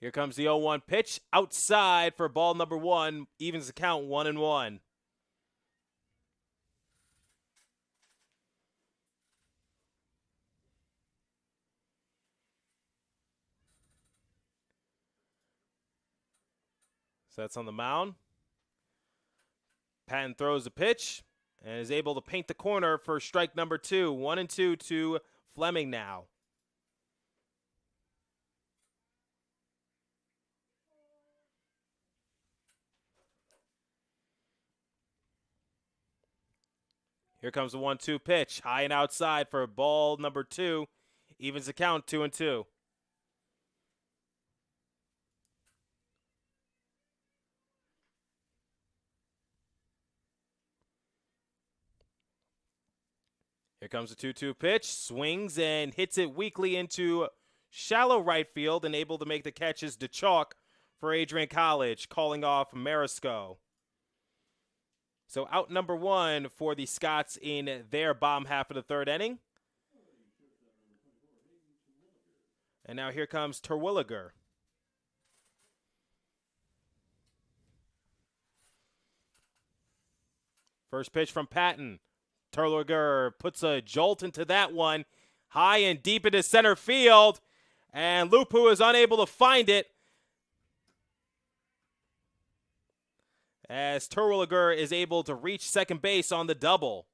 Here comes the 0-1 pitch outside for ball number 1, evens the count 1-1. Sets on the mound. Patton throws the pitch and is able to paint the corner for strike number 2. 1-2 to Fleming now. Here comes the 1-2 pitch. High and outside for ball number 2. Evens the count 2-2. Here comes the 2-2 pitch. Swings and hits it weakly into shallow right field and able to make the catches to chalk for Adrian College, calling off Marisco. So out number 1 for the Scots in their bottom half of the third inning. And now here comes Terwilliger. First pitch from Patton. Terwilliger puts a jolt into that one. High and deep into center field. And Lupu is unable to find it, as Terwilliger is able to reach second base on the double.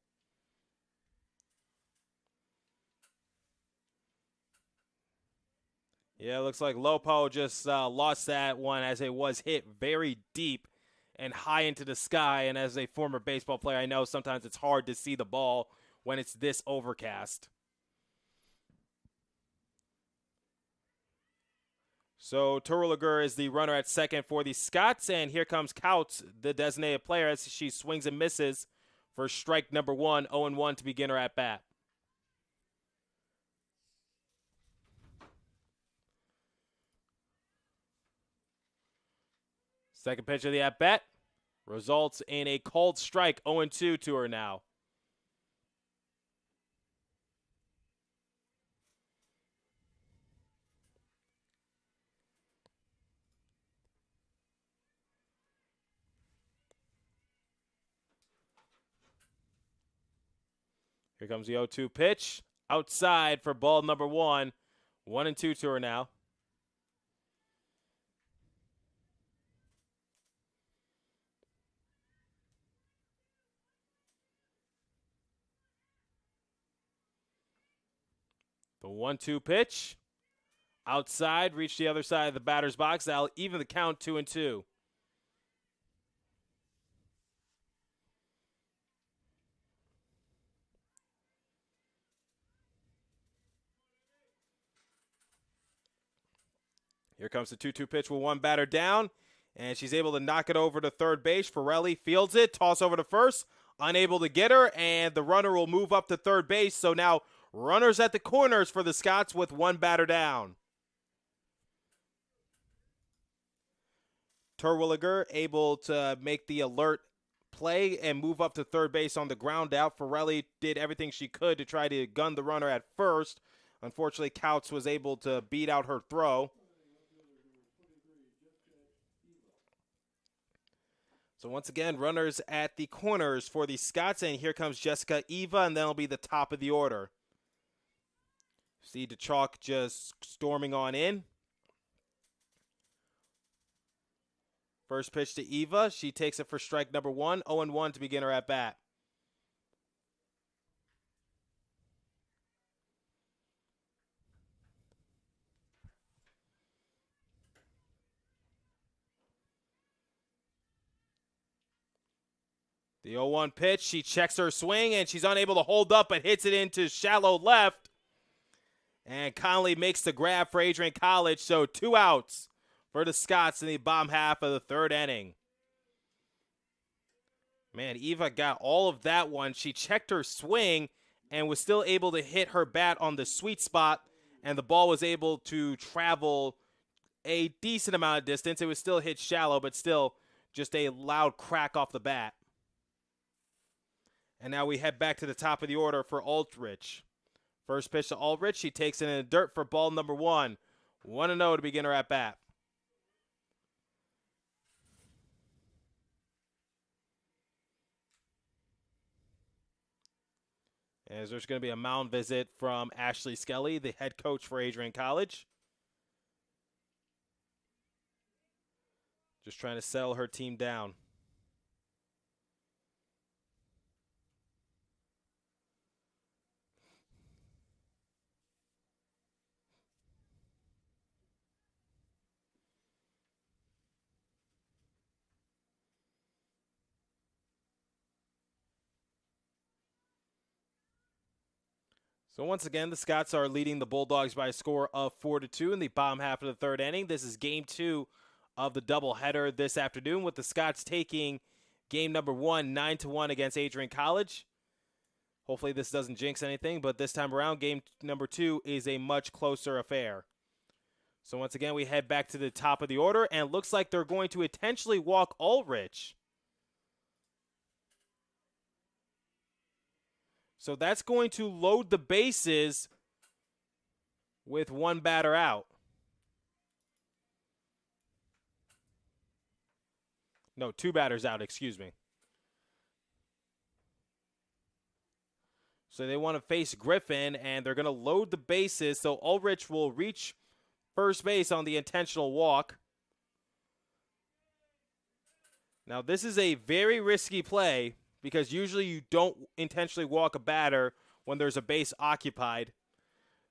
Yeah, it looks like Lopo just lost that one as it was hit very deep and high into the sky. And as a former baseball player, I know sometimes it's hard to see the ball when it's this overcast. So Terwilliger is the runner at second for the Scots, and here comes Couts, the designated player, as she swings and misses for strike number 1, 0-1 to begin her at bat. Second pitch of the at bat results in a called strike, 0-2 to her now. Here comes the 0-2 pitch. Outside for ball number 1. 1-2 to her now. The 1-2 pitch. Outside, reach the other side of the batter's box. That'll even the count 2-2. Here comes the 2-2 pitch with one batter down, and she's able to knock it over to third base. Forelli fields it, toss over to first, unable to get her, and the runner will move up to third base. So now runners at the corners for the Scots with one batter down. Terwilliger able to make the alert play and move up to third base on the ground out. Forelli did everything she could to try to gun the runner at first. Unfortunately, Couts was able to beat out her throw. So once again, runners at the corners for the Scots, and here comes Jessica Eva, and then it'll be the top of the order. See DeChalk just storming on in. First pitch to Eva. She takes it for strike number 1, 0-1 to begin her at bat. The 0-1 pitch, she checks her swing, and she's unable to hold up, but hits it into shallow left. And Conley makes the grab for Adrian College, so 2 outs for the Scots in the bottom half of the third inning. Man, Eva got all of that one. She checked her swing and was still able to hit her bat on the sweet spot, and the ball was able to travel a decent amount of distance. It was still hit shallow, but still just a loud crack off the bat. And now we head back to the top of the order for Aldrich. First pitch to Aldrich. She takes it in the dirt for ball number 1. 1-0 to begin her at bat. As there's going to be a mound visit from Ashley Skelly, the head coach for Adrian College. Just trying to settle her team down. So once again, the Scots are leading the Bulldogs by a score of 4-2 in the bottom half of the third inning. This is game 2 of the doubleheader this afternoon, with the Scots taking game number 1, 9-1 against Adrian College. Hopefully this doesn't jinx anything, but this time around, game number 2 is a much closer affair. So once again, we head back to the top of the order, and it looks like they're going to intentionally walk Ulrich. So that's going to load the bases with one batter out. No, 2 batters out, excuse me. So they want to face Griffin, and they're going to load the bases, so Ulrich will reach first base on the intentional walk. Now, this is a very risky play, because usually you don't intentionally walk a batter when there's a base occupied.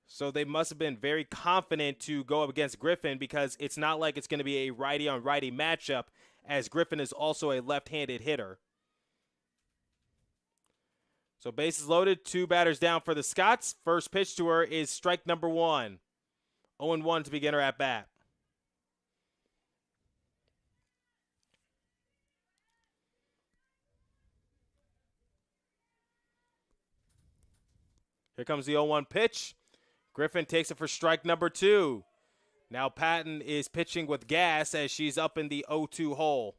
So they must have been very confident to go up against Griffin, because it's not like it's going to be a righty-on-righty matchup, as Griffin is also a left-handed hitter. So bases loaded, 2 batters down for the Scots. First pitch to her is strike number 1. 0-1 to begin her at bat. Here comes the 0-1 pitch. Griffin takes it for strike number 2. Now Patton is pitching with gas as she's up in the 0-2 hole.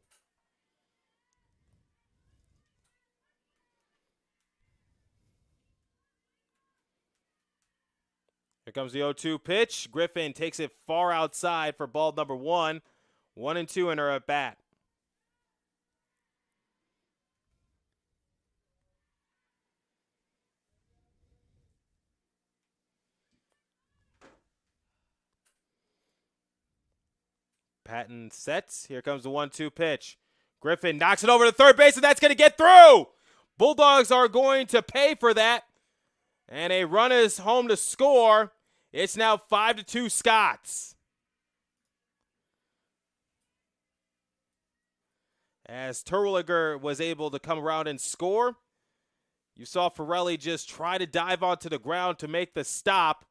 Here comes the 0-2 pitch. Griffin takes it far outside for ball number 1. 1-2 in her at bat. Patton sets. Here comes the 1-2 pitch. Griffin knocks it over to third base, and that's going to get through. Bulldogs are going to pay for that. And a run is home to score. It's now 5-2 Scots. As Terwilliger was able to come around and score, you saw Forelli just try to dive onto the ground to make the stop.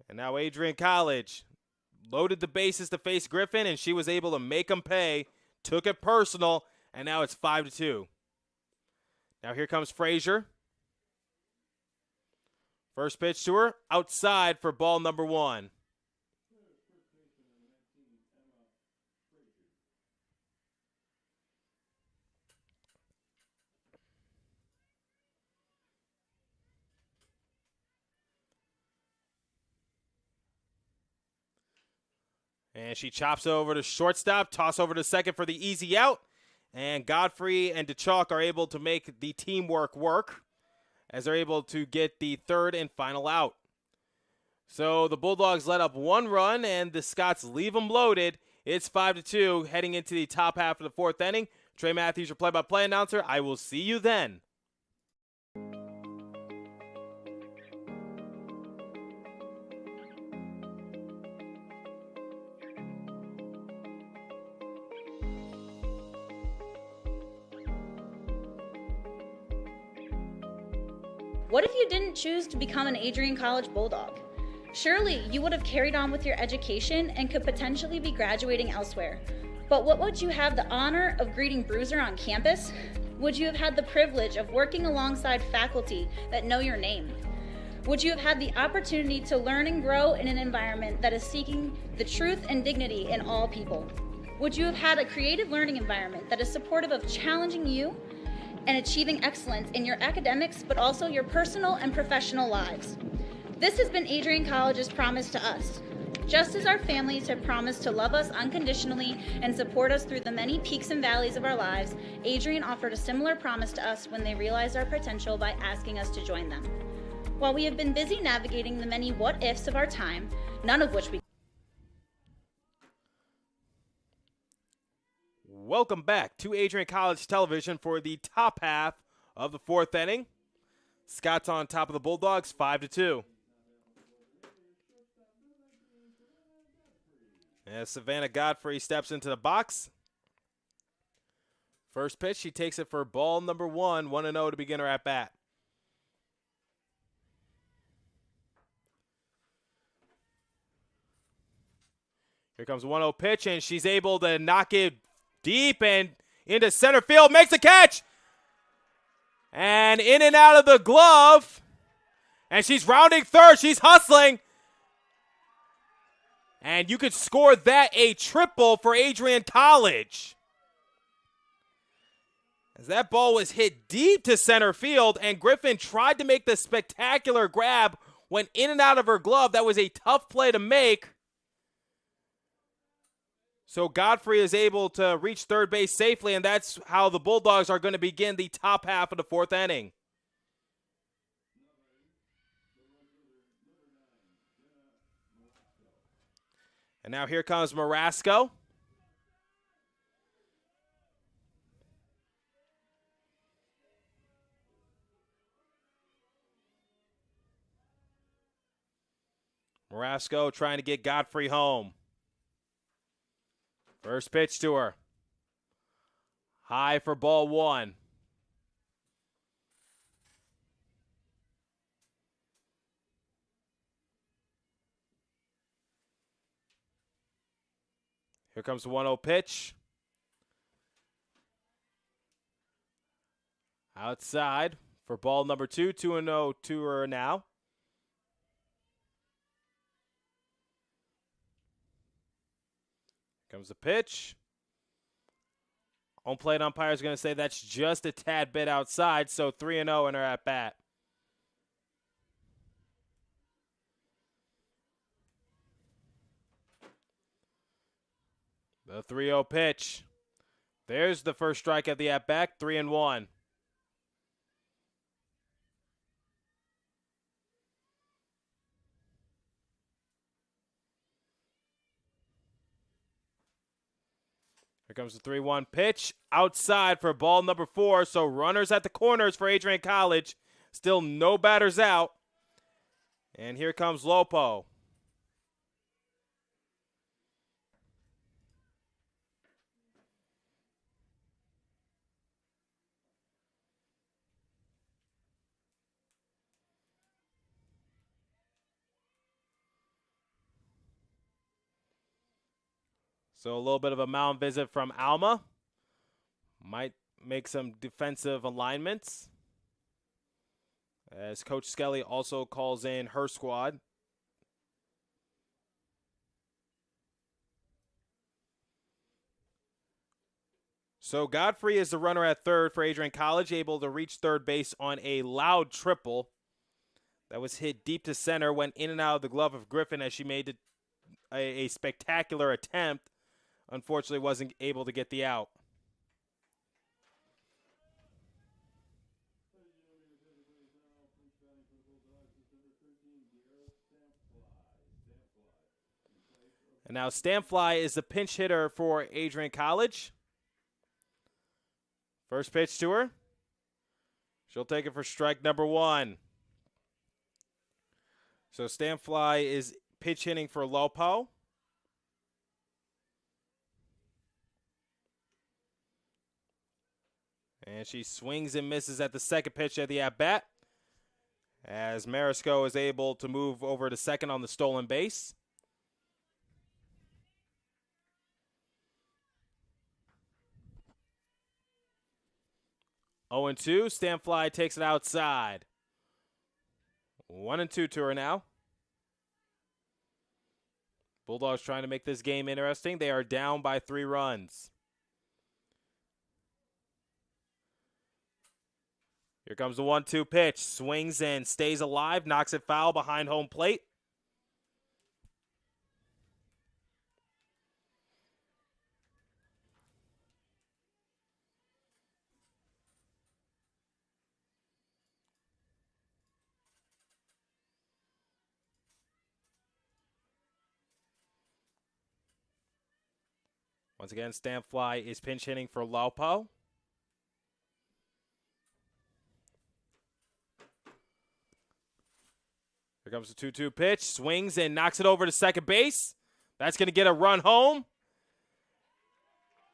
And now Adrian College loaded the bases to face Griffin, and she was able to make him pay, took it personal, and now it's 5-2. Now here comes Frazier. First pitch to her, outside for ball number 1. And she chops over to shortstop, toss over to second for the easy out. And Godfrey and DeChalk are able to make the teamwork work as they're able to get the third and final out. So the Bulldogs let up 1 run, and the Scots leave them loaded. It's 5-2 heading into the top half of the 4th inning. Trey Matthews, your play-by-play announcer. I will see you then. What if you didn't choose to become an Adrian College Bulldog? Surely you would have carried on with your education and could potentially be graduating elsewhere. But what would you have the honor of greeting Bruiser on campus? Would you have had the privilege of working alongside faculty that know your name? Would you have had the opportunity to learn and grow in an environment that is seeking the truth and dignity in all people? Would you have had a creative learning environment that is supportive of challenging you and achieving excellence in your academics, but also your personal and professional lives? This has been Adrian College's promise to us. Just as our families have promised to love us unconditionally and support us through the many peaks and valleys of our lives, Adrian offered a similar promise to us when they realized our potential by asking us to join them. While we have been busy navigating the many what-ifs of our time, none of which we... Welcome back to Adrian College Television for the top half of the fourth inning. Scott's on top of the Bulldogs, 5-2. As Savannah Godfrey steps into the box. First pitch, she takes it for ball number 1, 1-0 to begin her at bat. Here comes a 1-0 pitch, and she's able to knock it deep and into center field. Makes a catch! And in and out of the glove. And she's rounding third. She's hustling. And you could score that a triple for Adrian College. As that ball was hit deep to center field, and Griffin tried to make the spectacular grab, went in and out of her glove. That was a tough play to make. So Godfrey is able to reach third base safely, and that's how the Bulldogs are going to begin the top half of the fourth inning. And now here comes Marasco. Marasco trying to get Godfrey home. First pitch to her. High for ball 1. Here comes the 1-0 pitch. Outside for ball number 2. 2-0 to her now. Comes the pitch. Home plate umpire is going to say that's just a tad bit outside, so 3-0 in her at bat. The 3-0 pitch. There's the first strike at the at bat, 3-1. Here comes the 3-1 pitch. Outside for ball number 4. So runners at the corners for Adrian College. Still no batters out. And here comes Lopo. So a little bit of a mound visit from Alma. Might make some defensive alignments, as Coach Skelly also calls in her squad. So Godfrey is the runner at third for Adrian College, able to reach third base on a loud triple that was hit deep to center, went in and out of the glove of Griffin as she made a spectacular attempt. Unfortunately, wasn't able to get the out. And now Stanfly is the pinch hitter for Adrian College. First pitch to her. She'll take it for strike number 1. So Stanfly is pitch hitting for Lopo. And she swings and misses at the second pitch of the at-bat. as Marisco is able to move over to second on the stolen base. Oh and 2, Stanfly takes it outside. 1 and 2 to her now. Bulldogs trying to make this game interesting. They are down by 3 runs. Here comes the 1-2 pitch. Swings and stays alive. Knocks it foul behind home plate. Once again, Stanfly is pinch hitting for Laupo. Here comes the 2-2 pitch. Swings and knocks it over to second base. That's going to get a run home.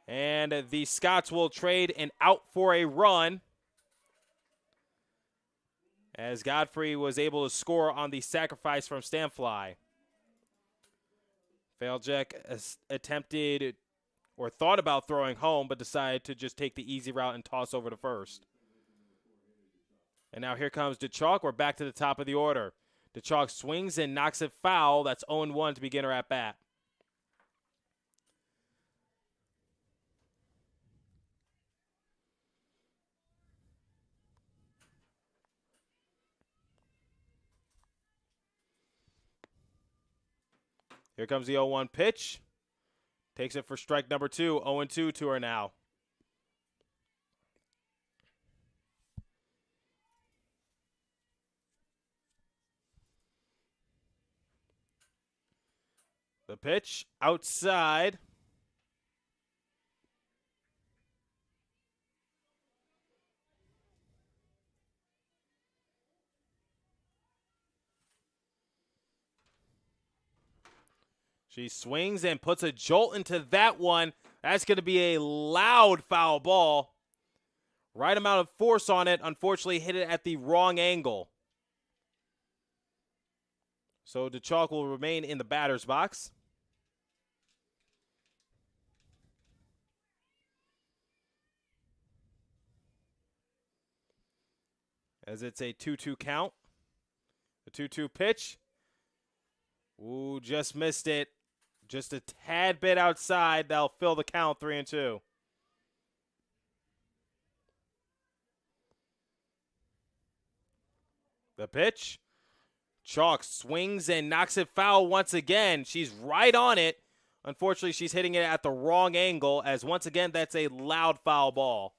And the Scots will trade an out for a run, as Godfrey was able to score on the sacrifice from Stanfly. Failjack attempted or thought about throwing home, but decided to just take the easy route and toss over to first. And now here comes DeChalk. We're back to the top of the order. DeChalk swings and knocks it foul. That's 0-1 to begin her at bat. Here comes the 0-1 pitch. Takes it for strike number 2. 0-2 to her now. The pitch outside. She swings and puts a jolt into that one. That's going to be a loud foul ball. Right amount of force on it. Unfortunately, hit it at the wrong angle. So DeChalk will remain in the batter's box. As it's a 2-2 count. The 2-2 pitch. Ooh, just missed it. Just a tad bit outside. That'll fill the count, 3-2. The pitch. Chalk swings and knocks it foul once again. She's right on it. Unfortunately, she's hitting it at the wrong angle, as once again, that's a loud foul ball.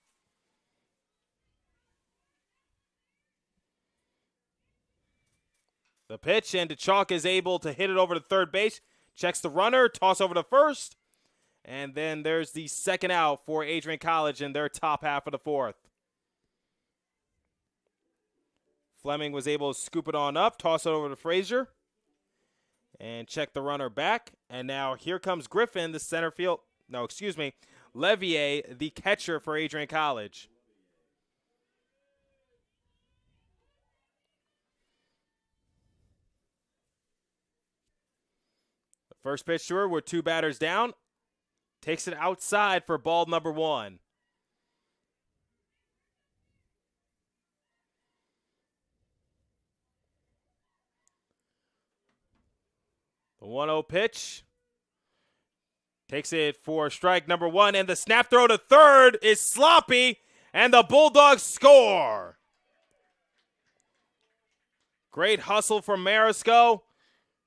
The pitch, and DeChalk is able to hit it over to third base. Checks the runner, toss over to first. And then there's the second out for Adrian College in their top half of the fourth. Fleming was able to scoop it on up, toss it over to Frazier, and check the runner back. And now here comes Griffin, the center field. No, excuse me. Levier, the catcher for Adrian College. The first pitch to her with 2 batters down. Takes it outside for ball number 1. The 1-0 pitch. Takes it for strike number 1, and the snap throw to third is sloppy, and the Bulldogs score. Great hustle from Marisco.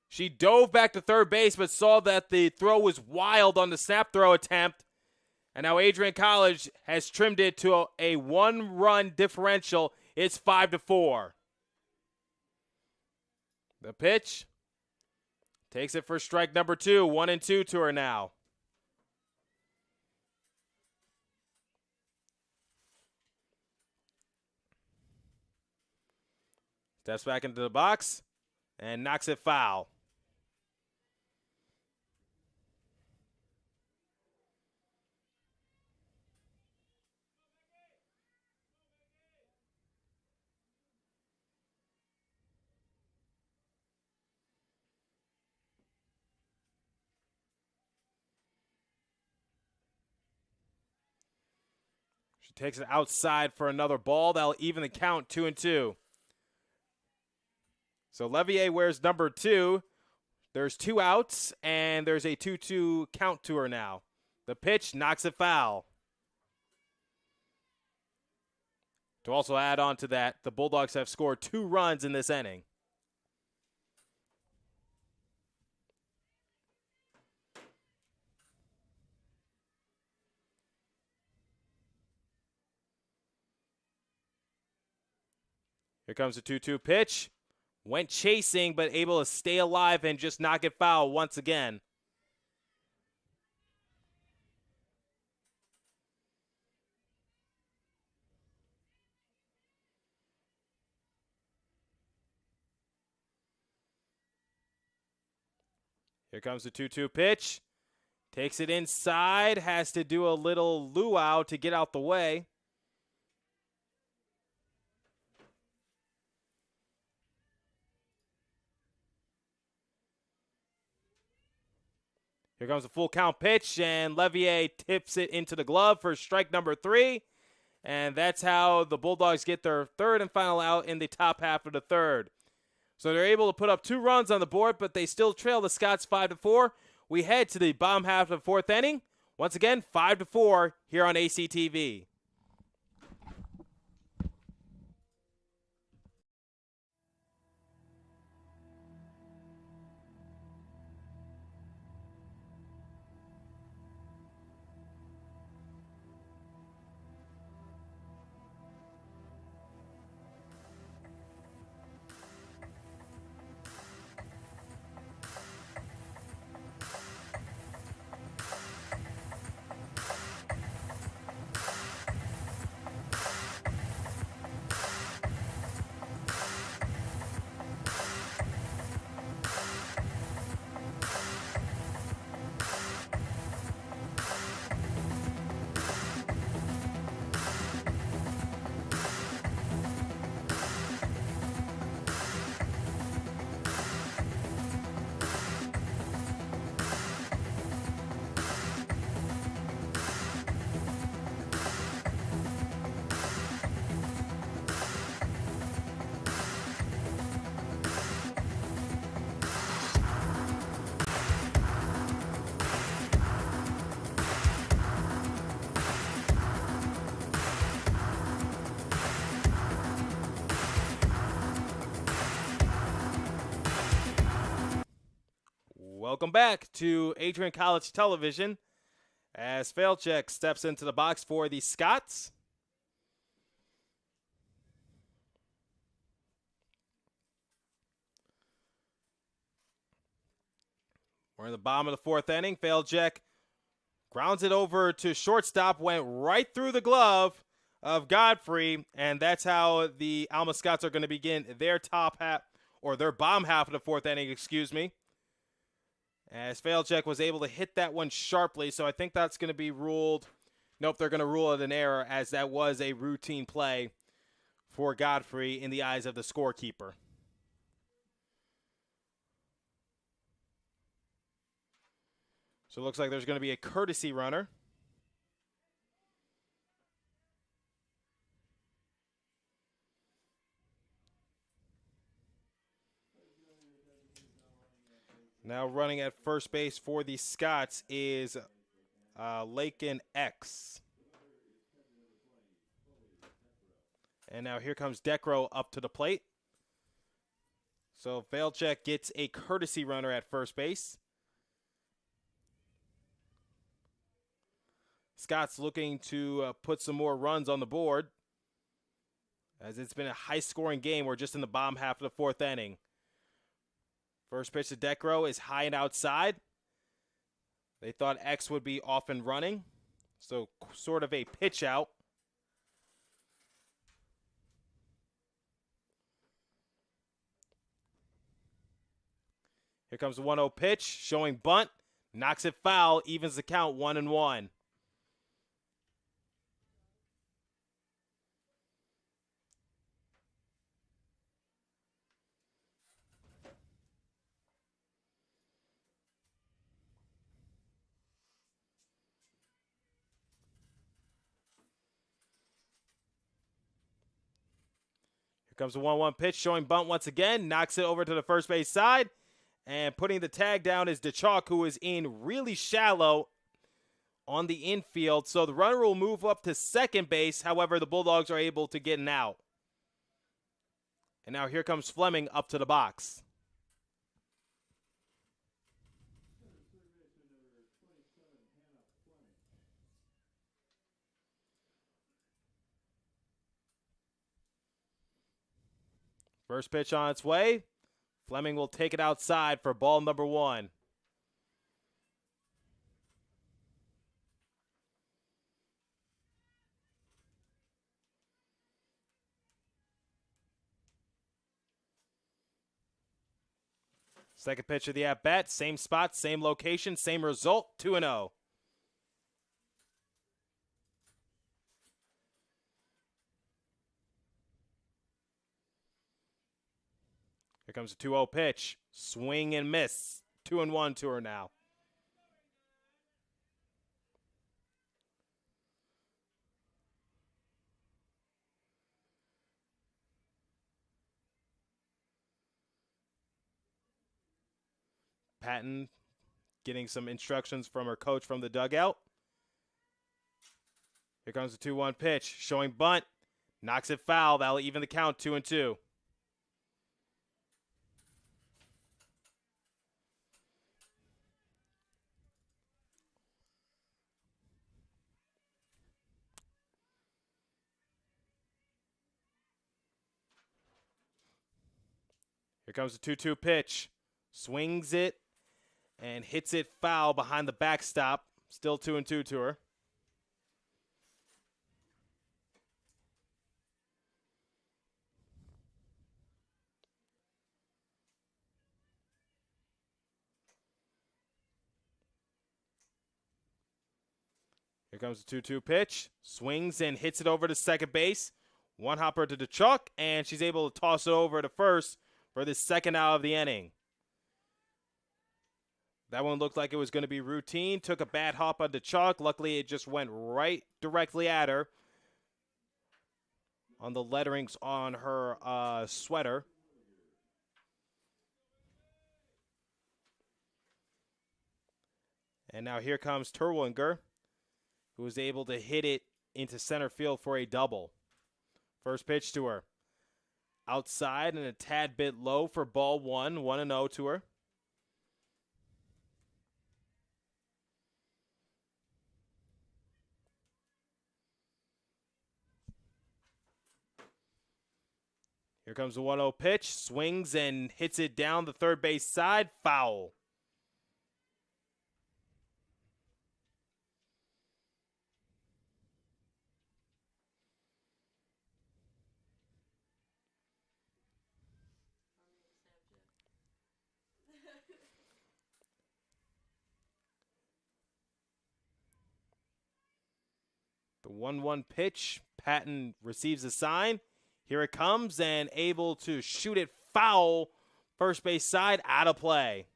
She dove back to third base, but saw that the throw was wild on the snap throw attempt, and now Adrian College has trimmed it to a 1-run differential. It's 5-4. The pitch. Takes it for strike number 2. 1-2 to her now. Steps back into the box and knocks it foul. She takes it outside for another ball. That'll even the count, 2-2. So Levier wears number 2. There's 2 outs, and there's a 2-2 count to her now. The pitch knocks it foul. To also add on to that, the Bulldogs have scored 2 runs in this inning. Here comes the 2-2 pitch. Went chasing, but able to stay alive and just knock it foul once again. Here comes the 2-2 pitch. Takes it inside. Has to do a little luau to get out the way. Here comes a full count pitch, and Levier tips it into the glove for strike number 3. And that's how the Bulldogs get their third and final out in the top half of the third. So they're able to put up 2 runs on the board, but they still trail the Scots 5-4. We head to the bottom half of the 4th inning. Once again, 5-4 here on ACTV. Welcome back to Adrian College Television as Failcheck steps into the box for the Scots. We're in the bottom of the 4th inning. Failcheck grounds it over to shortstop, went right through the glove of Godfrey, and that's how the Alma Scots are going to begin their top half, or their bottom half of the 4th inning, excuse me. As Failcheck was able to hit that one sharply, so I think that's going to be ruled. Nope, they're going to rule it an error, as that was a routine play for Godfrey in the eyes of the scorekeeper. So it looks like there's going to be a courtesy runner. Now running at first base for the Scots is Lakin X. And now here comes Decro up to the plate. So Failcheck gets a courtesy runner at first base. Scots looking to put some more runs on the board, as it's been a high-scoring game. We're just in the bottom half of the 4th inning. First pitch to Decro is high and outside. They thought X would be off and running, so sort of a pitch out. Here comes the 1-0 pitch, showing bunt, knocks it foul, evens the count 1-1. comes the 1-1 pitch, showing bunt once again. Knocks it over to the first base side. And putting the tag down is DeChalk, who is in really shallow on the infield. So the runner will move up to second base. However, the Bulldogs are able to get an out. And now here comes Fleming up to the box. First pitch on its way. Fleming will take it outside for ball number 1. Second pitch of the at-bat, same spot, same location, same result, 2-0. Here comes a 2-0 pitch. Swing and miss. 2-1 to her now. Patton getting some instructions from her coach from the dugout. Here comes the 2-1 pitch. Showing bunt. Knocks it foul. That'll even the count, 2-2. Here comes the 2-2 pitch. Swings it and hits it foul behind the backstop. Still 2-2 to her. Here comes the 2-2 pitch. Swings and hits it over to second base. One hopper to DeChalk, and she's able to toss it over to first for the second out of the inning. That one looked like it was going to be routine. Took a bad hop on DeChalk. Luckily, it just went right directly at her on the letterings on her sweater. And now here comes Terwinger, who was able to hit it into center field for a double. First pitch to her. Outside and a tad bit low for ball 1. 1-0 to her. Here comes the 1-0 pitch. Swings and hits it down the third base side. Foul. The 1-1 pitch. Patton receives a sign. Here it comes and able to shoot it foul. First base side, out of play.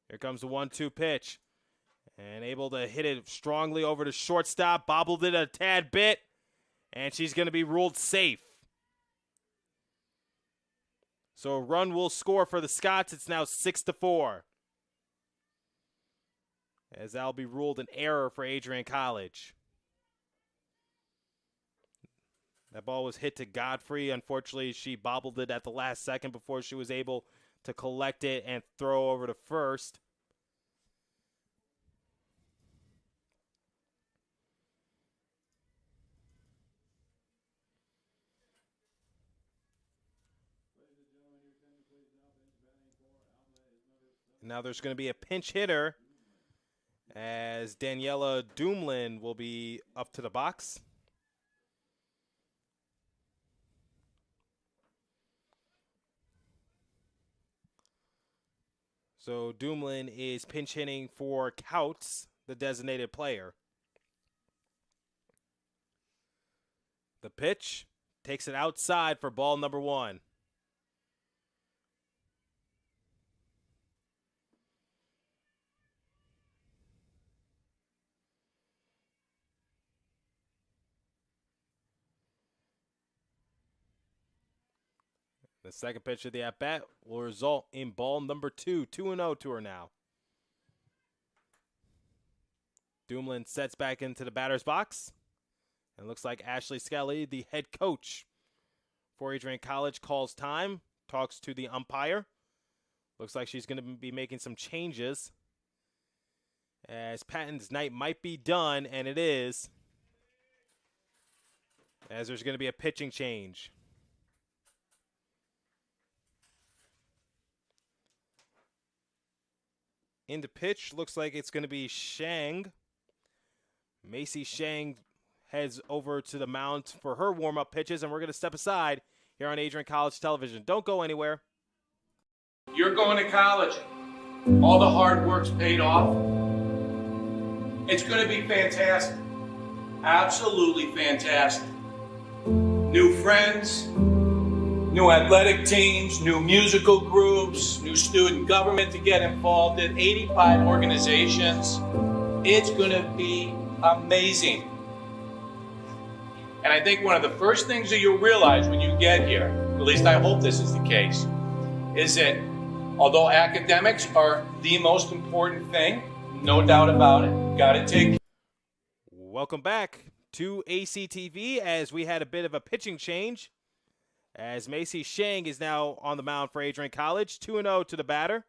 Here comes the 1-2 pitch. And able to hit it strongly over to shortstop. Bobbled it a tad bit. And she's going to be ruled safe. So a run will score for the Scots. It's now 6-4. As that'll be ruled an error for Adrian College. That ball was hit to Godfrey. Unfortunately, she bobbled it at the last second before she was able to collect it and throw over to first. Now there's going to be a pinch hitter as Daniela Doomlin will be up to the box. So Doomlin is pinch hitting for Couts, the designated player. The pitch takes it outside for ball number 1. The second pitch of the at-bat will result in ball number 2, 2-0 to her now. Dumoulin sets back into the batter's box. And looks like Ashley Skelly, the head coach for Adrian College, calls time, talks to the umpire. Looks like she's going to be making some changes, as Patton's night might be done, and it is, as there's going to be a pitching change. Into pitch, looks like it's going to be Shang. Macy Shang heads over to the mound for her warm-up pitches, and we're going to step aside here on Adrian College Television. Don't go anywhere. You're going to college. All the hard work's paid off. It's going to be fantastic. Absolutely fantastic. New friends, new athletic teams, new musical groups, new student government to get involved in, 85 organizations. It's going to be amazing. And I think one of the first things that you'll realize when you get here, at least I hope this is the case, is that although academics are the most important thing, no doubt about it, got to take. Welcome back to ACTV as we had a bit of a pitching change, as Macy Shang is now on the mound for Adrian College, 2-0 to the batter.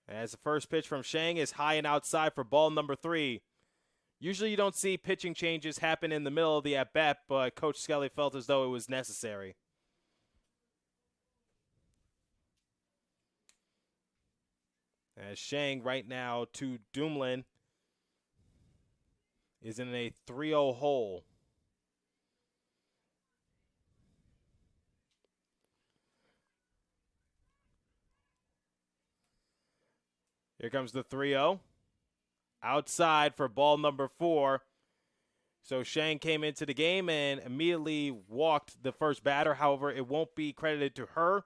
As the first pitch from Shang is high and outside for ball number 3. Usually you don't see pitching changes happen in the middle of the at-bat, but Coach Skelly felt as though it was necessary. As Shang right now to Dumoulin is in a 3-0 hole. Here comes the 3-0. Outside for ball number 4. So Shang came into the game and immediately walked the first batter. However, it won't be credited to her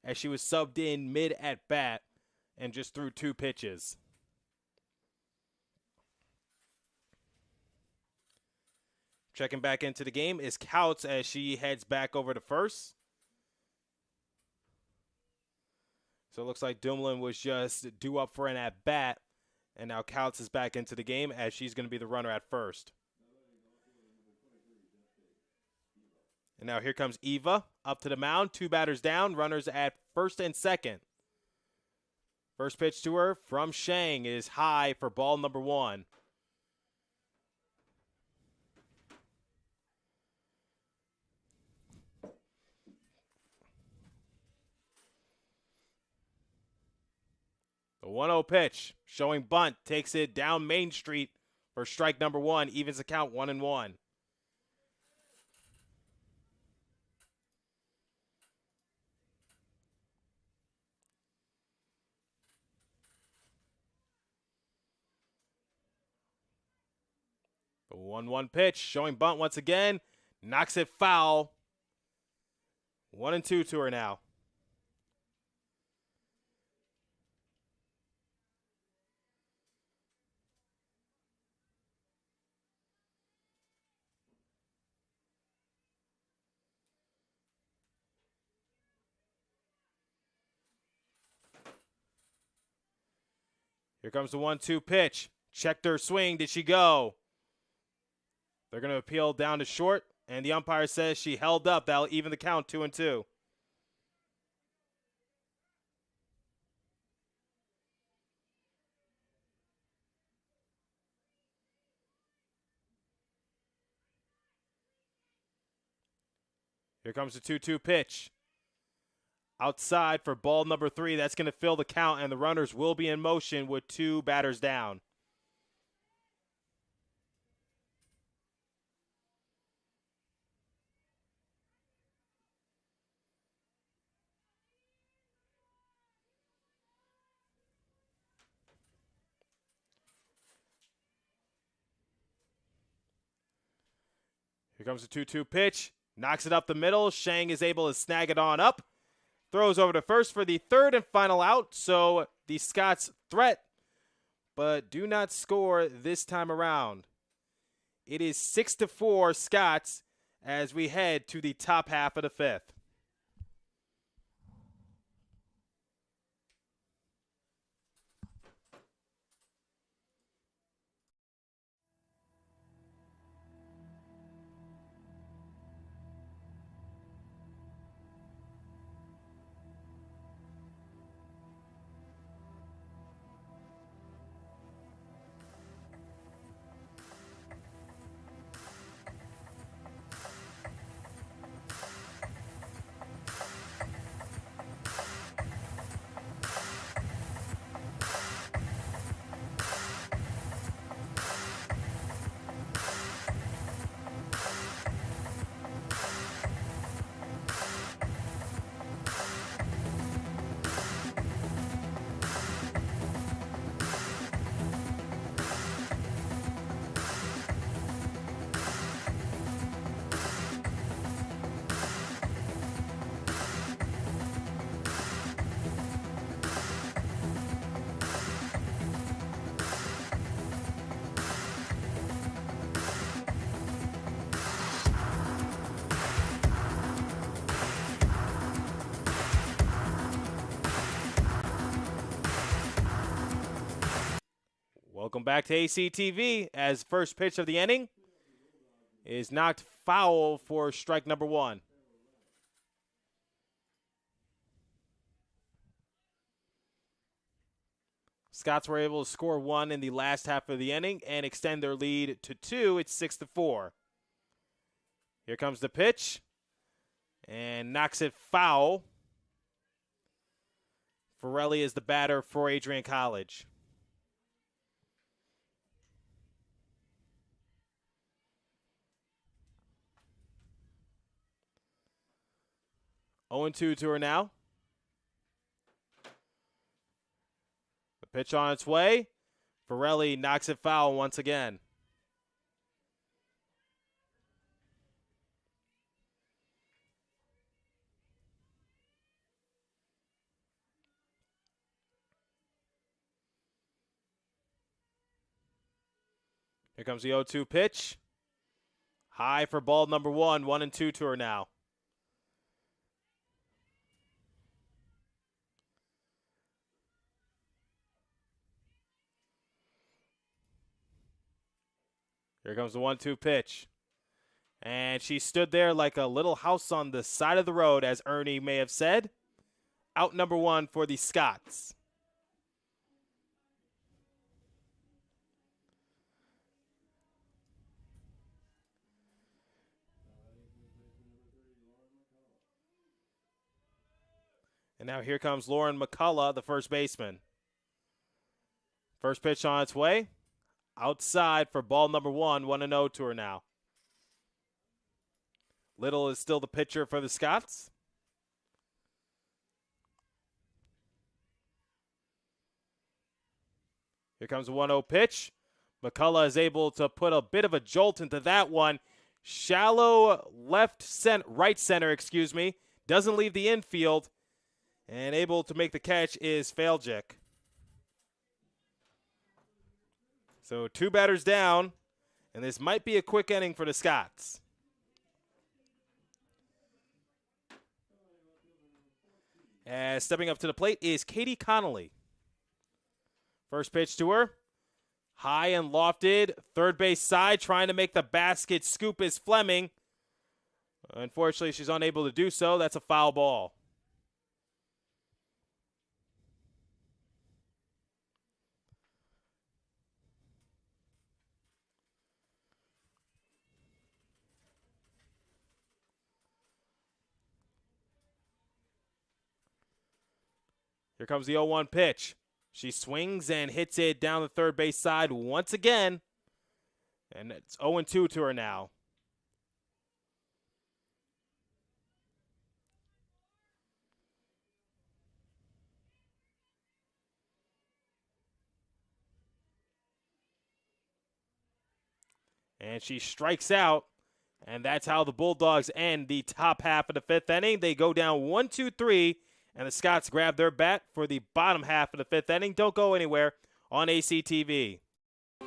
as she was subbed in mid-at-bat and just threw 2 pitches. Checking back into the game is Couts as she heads back over to first. So it looks like Dumoulin was just due up for an at-bat. And now Couts is back into the game as she's going to be the runner at first. And now here comes Eva up to the mound. 2 batters down, runners at first and second. First pitch to her from Shang is high for ball number 1. The 1-0 pitch, showing bunt, takes it down Main Street for strike number 1, evens the count 1-1. The 1-1 pitch, showing bunt once again, knocks it foul. 1-2 to her now. Here comes the 1-2 pitch. Checked her swing. Did she go? They're going to appeal down to short, and the umpire says she held up. That'll even the count 2-2. Here comes the 2-2 pitch. Outside for ball number 3. That's going to fill the count, and the runners will be in motion with 2 batters down. Here comes the 2-2 pitch. Knocks it up the middle. Shang is able to snag it on up. Throws over to first for the third and final out. So the Scots threat, but do not score this time around. It is 6-4 Scots as we head to the top half of the fifth. Welcome back to ACTV as first pitch of the inning is knocked foul for strike number one. Scots were able to score one in the last half of the inning and extend their lead to 2. It's 6-4. Here comes the pitch and knocks it foul. Forelli is the batter for Adrian College. Oh, 0-2 to her now. The pitch on its way. Forelli knocks it foul once again. Here comes the 0-2 pitch. High for ball number one. 1-2 to her now. Here comes the 1-2 pitch. And she stood there like a little house on the side of the road, as Ernie may have said. Out number one for the Scots. And now here comes Lauren McCullough, the first baseman. First pitch on its way. Outside for ball number one, 1-0 to her now. Little is still the pitcher for the Scots. Here comes a 1-0 pitch. McCullough is able to put a bit of a jolt into that one. Shallow right center, doesn't leave the infield. And able to make the catch is Faljic. So 2 batters down, and this might be a quick inning for the Scots. As stepping up to the plate is Katie Connolly. First pitch to her. High and lofted. Third base side, trying to make the basket scoop is Fleming. Unfortunately, she's unable to do so. That's a foul ball. Here comes the 0-1 pitch. She swings and hits it down the third base side once again. And it's 0-2 to her now. And she strikes out And that's how the Bulldogs end the top half of the fifth inning. They go down 1-2-3, and the Scots grab their bat for the bottom half of the fifth inning. Don't go anywhere on ACTV.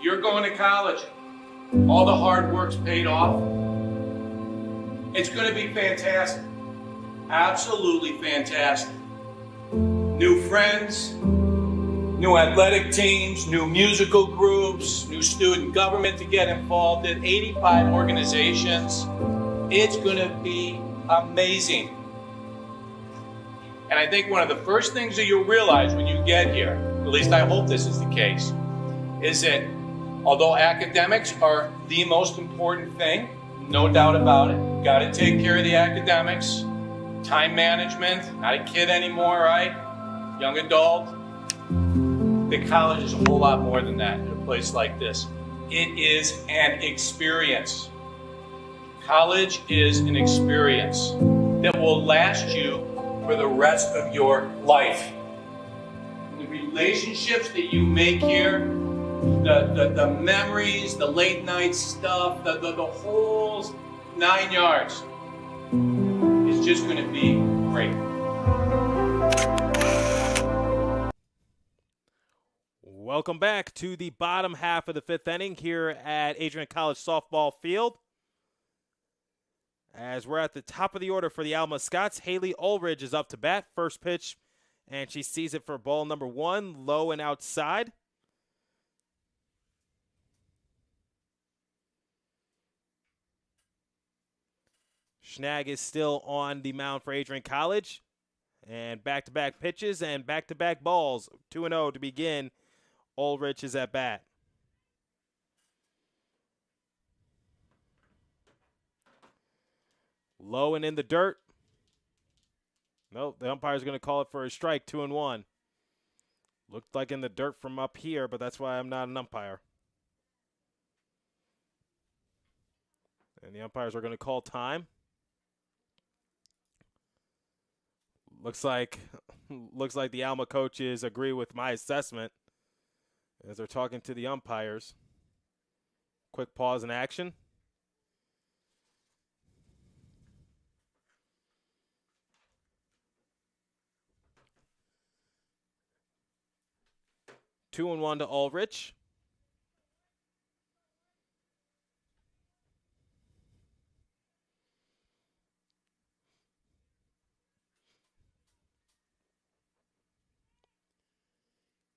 You're going to college. All the hard work's paid off. It's going to be fantastic. Absolutely fantastic. New friends, new athletic teams, new musical groups, new student government to get involved in, 85 organizations. It's going to be amazing. And I think one of the first things that you'll realize when you get here, at least I hope this is the case, is that although academics are the most important thing, no doubt about it, got to take care of the academics, time management, not a kid anymore, right? Young adult. The college is a whole lot more than that in a place like this. It is an experience. College is an experience that will last you for the rest of your life. The relationships that you make here, the memories, the late night stuff, the whole 9 yards is just going to be great. Welcome back to the bottom half of the fifth inning here at Adrian College softball field. As we're at the top of the order for the Alma Scots, Haley Ulrich is up to bat. First pitch, and she sees it for ball number 1, low and outside. Schnag is still on the mound for Adrian College. And back-to-back pitches and back-to-back balls. 2-0 to begin. Ulrich is at bat. Low and in the dirt. Nope, the umpire's going to call it for a strike, 2-1. Looked like in the dirt from up here, but that's why I'm not an umpire. And the umpires are going to call time. Looks like the Alma coaches agree with my assessment as they're talking to the umpires. Quick pause in action. Two and one to Ulrich.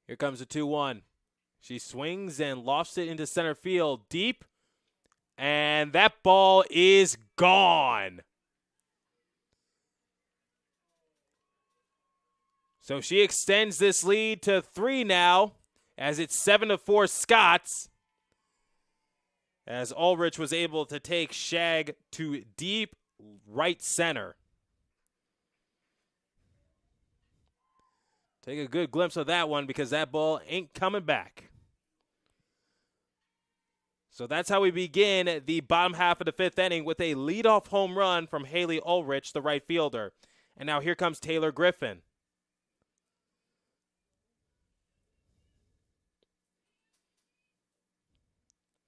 Here comes the 2-1. She swings and lofts it into center field deep. And that ball is gone. So she extends this lead to 3 now, as it's 7-4 Scots. As Ulrich was able to take Shag to deep right center. Take a good glimpse of that one because that ball ain't coming back. So that's how we begin the bottom half of the fifth inning with a leadoff home run from Haley Ulrich, the right fielder. And now here comes Taylor Griffin.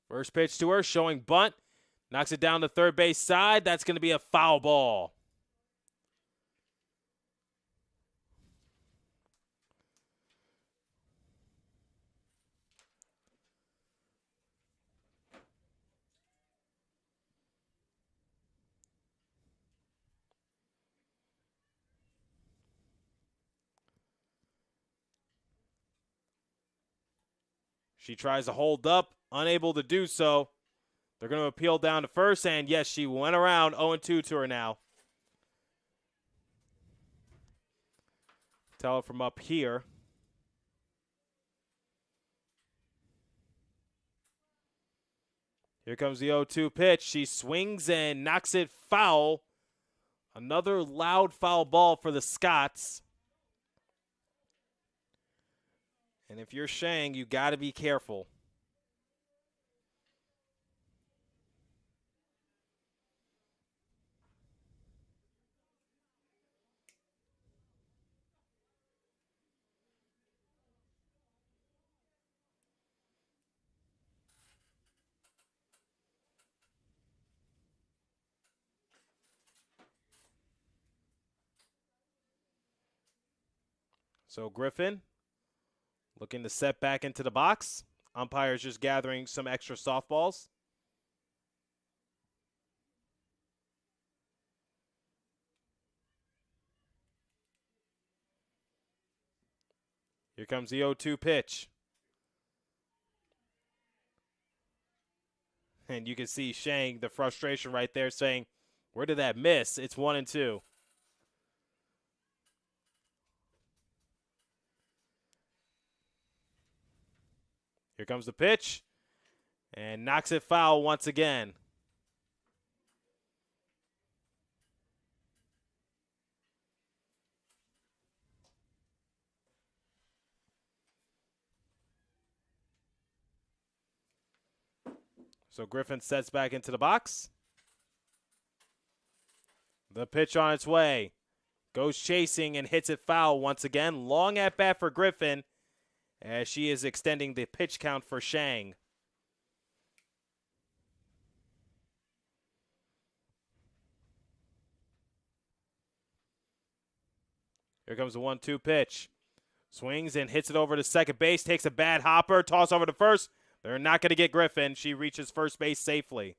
First pitch to her, showing bunt. Knocks it down the third base side. That's going to be a foul ball. She tries to hold up, unable to do so. They're going to appeal down to first, and yes, she went around 0-2 to her now. Tell it from up here. Here comes the 0-2 pitch. She swings and knocks it foul. Another loud foul ball for the Scots. And if you're Shang, you got to be careful. So Griffin looking to set back into the box. Umpires just gathering some extra softballs. Here comes the 0-2 pitch. And you can see Shang, the frustration right there, saying, where did that miss? It's 1-2. Here comes the pitch. And knocks it foul once again. So Griffin sets back into the box. The pitch on its way. Goes chasing and hits it foul once again. Long at bat for Griffin as she is extending the pitch count for Shang. Here comes the 1-2 pitch. Swings and hits it over to second base. Takes a bad hopper. Toss over to first. They're not going to get Griffin. She reaches first base safely.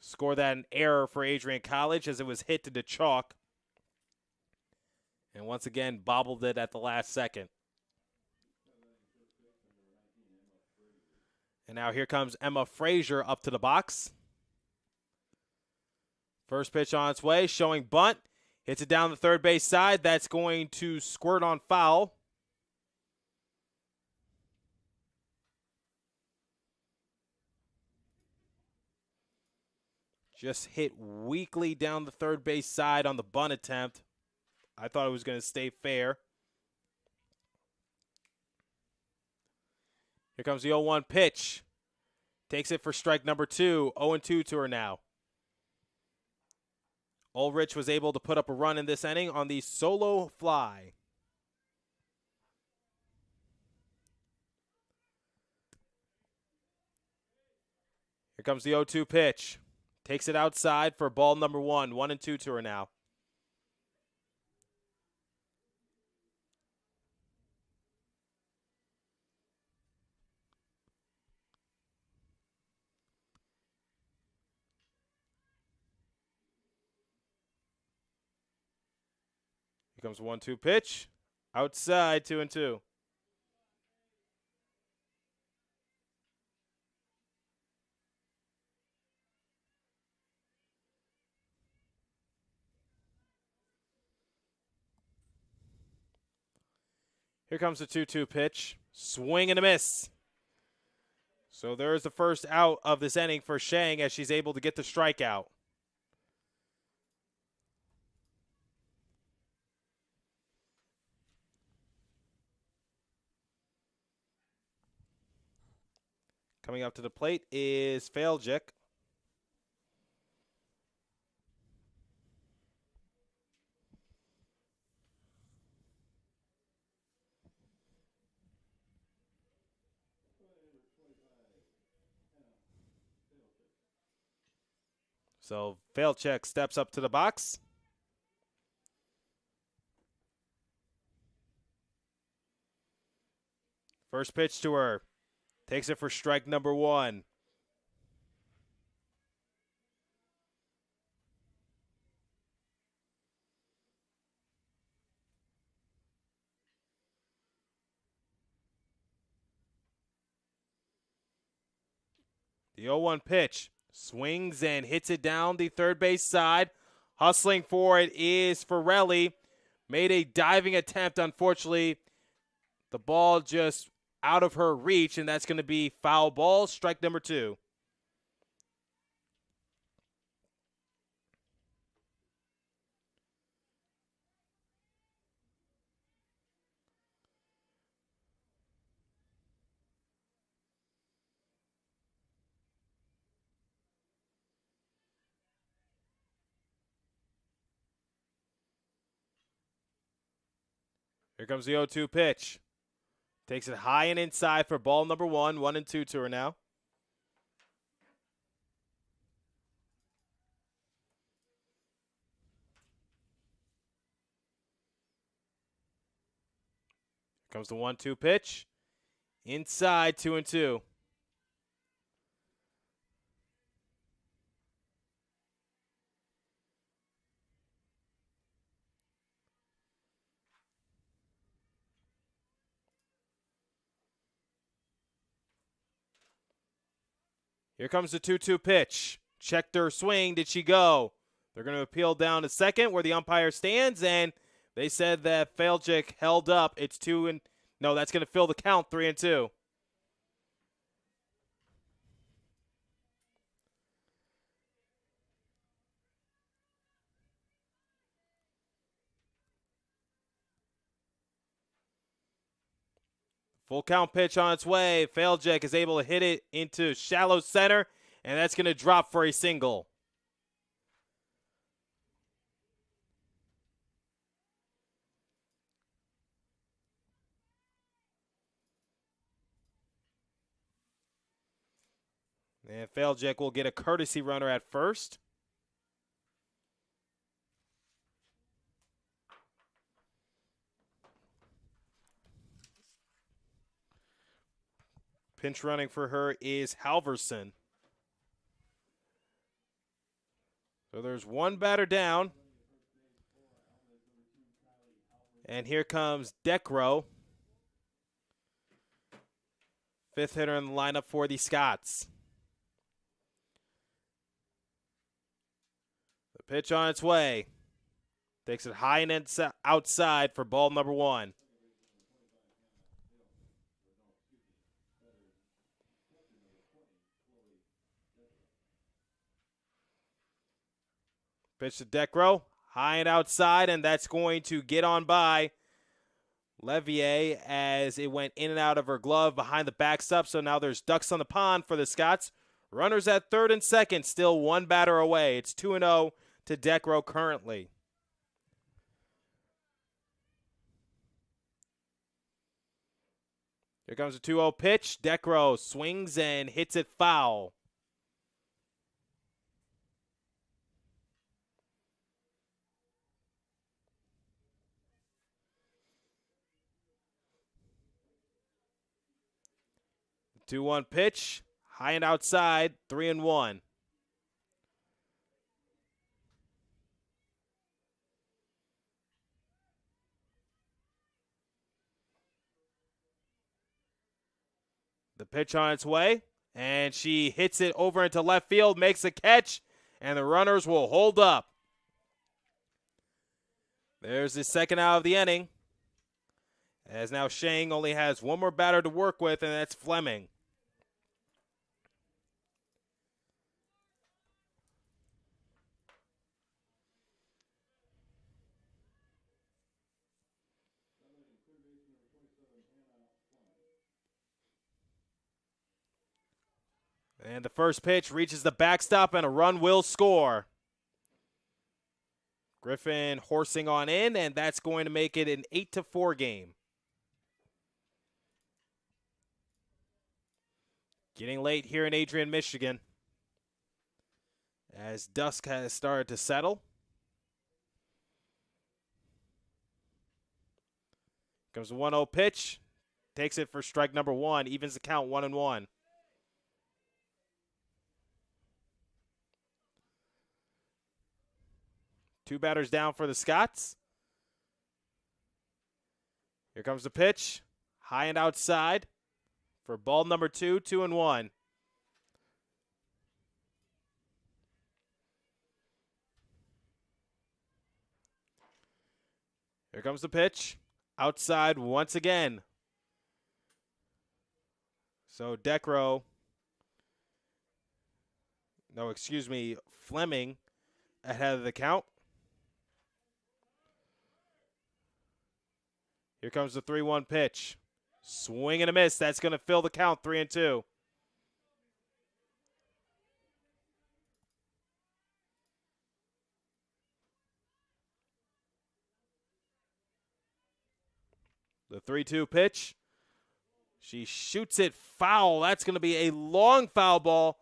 Score that an error for Adrian College as it was hit to the chalk. And once again, bobbled it at the last second. And now here comes Emma Frazier up to the box. First pitch on its way, showing bunt. Hits it down the third base side. That's going to squirt on foul. Just hit weakly down the third base side on the bunt attempt. I thought it was going to stay fair. Here comes the 0-1 pitch. Takes it for strike number 2. 0-2 to her now. Ulrich was able to put up a run in this inning on the solo fly. Here comes the 0-2 pitch. Takes it outside for ball number 1. 1-2 to her now. Here comes 1-2 pitch. Outside, 2-2. Here comes the 2-2 pitch. Swing and a miss. So there's the first out of this inning for Shang as she's able to get the strikeout. Coming up to the plate is Faljic. So Faljic steps up to the box. First pitch to her. Takes it for strike number 1. The 0-1 pitch. Swings and hits it down the third base side. Hustling for it is Forelli. Made a diving attempt. Unfortunately, the ball just out of her reach, and that's going to be foul ball, strike number 2. Here comes the 0-2 pitch. Takes it high and inside for ball number 1. 1-2 to her now. Comes the 1-2 pitch. Inside, 2-2. Here comes the 2-2 pitch. Checked her swing. Did she go? They're going to appeal down to second where the umpire stands, and they said that Falchuk held up. It's 2 no, that's going to fill the count, 3-2. Full count pitch on its way. Falchuk is able to hit it into shallow center, and that's going to drop for a single. And Falchuk will get a courtesy runner at first. Pinch running for her is Halverson. So there's one batter down. And here comes Decro. Fifth hitter in the lineup for the Scots. The pitch on its way. Takes it high and outside for ball number 1. Pitch to Decro, high and outside, and that's going to get on by Levier as it went in and out of her glove behind the backstop. So now there's ducks on the pond for the Scots. Runners at third and second, still one batter away. It's 2-0 to Decro currently. Here comes a 2-0 pitch. Decro swings and hits it foul. The 2-1 pitch, high and outside, 3-1. The pitch on its way, and she hits it over into left field, makes a catch, and the runners will hold up. There's the second out of the inning, as now Shang only has one more batter to work with, and that's Fleming. And the first pitch reaches the backstop, and a run will score. Griffin horsing on in, and that's going to make it an 8-4 game. Getting late here in Adrian, Michigan, as dusk has started to settle. Comes a 1-0 pitch. Takes it for strike number 1. Evens the count 1-1. Two batters down for the Scots. Here comes the pitch. High and outside for ball number 2, 2-1. Here comes the pitch. Outside once again. So Fleming ahead of the count. Here comes the 3-1 pitch. Swing and a miss. That's going to fill the count, 3-2. The 3-2 pitch. She shoots it foul. That's going to be a long foul ball.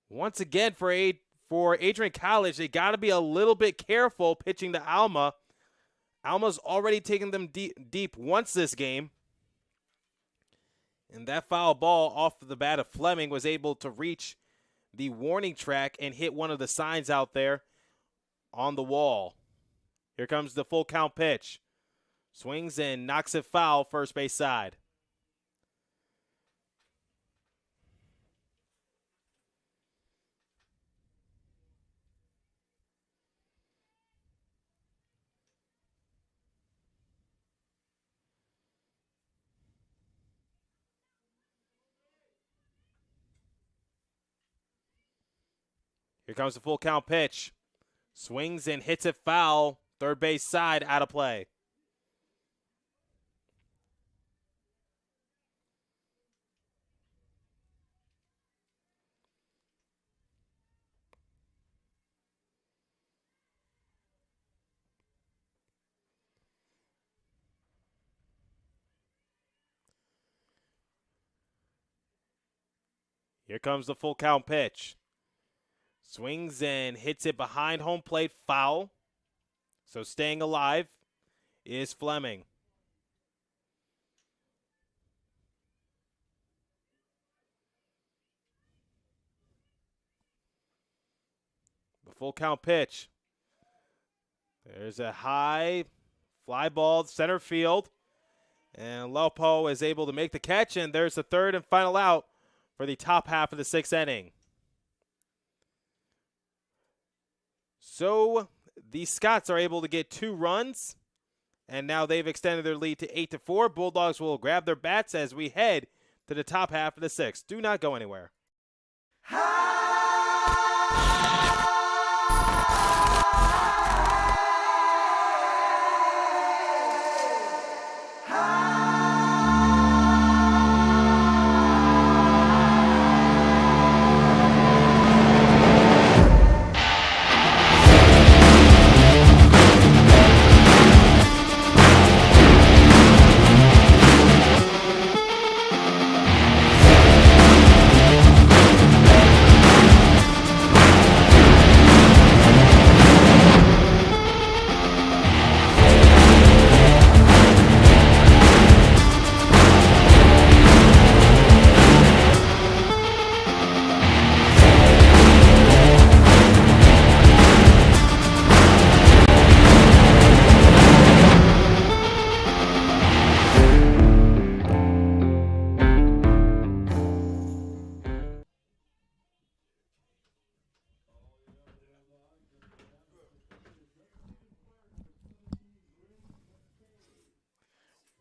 Once again, for Adrian College, they got to be a little bit careful pitching to Alma, Alma's already taken them deep once this game. And that foul ball off the bat of Fleming was able to reach the warning track and hit one of the signs out there on the wall. Here comes the full count pitch. Swings and knocks it foul, first base side. Here comes the full count pitch. Swings and hits it foul. Third base side, out of play. Here comes the full count pitch. Swings and hits it behind home plate, foul. So staying alive is Fleming. The full count pitch. There's a high fly ball center field. And Lopo is able to make the catch, and there's the third and final out for the top half of the sixth inning. So the Scots are able to get 2 runs, and now they've extended their lead to 8-4. Bulldogs will grab their bats as we head to the top half of the sixth. Do not go anywhere.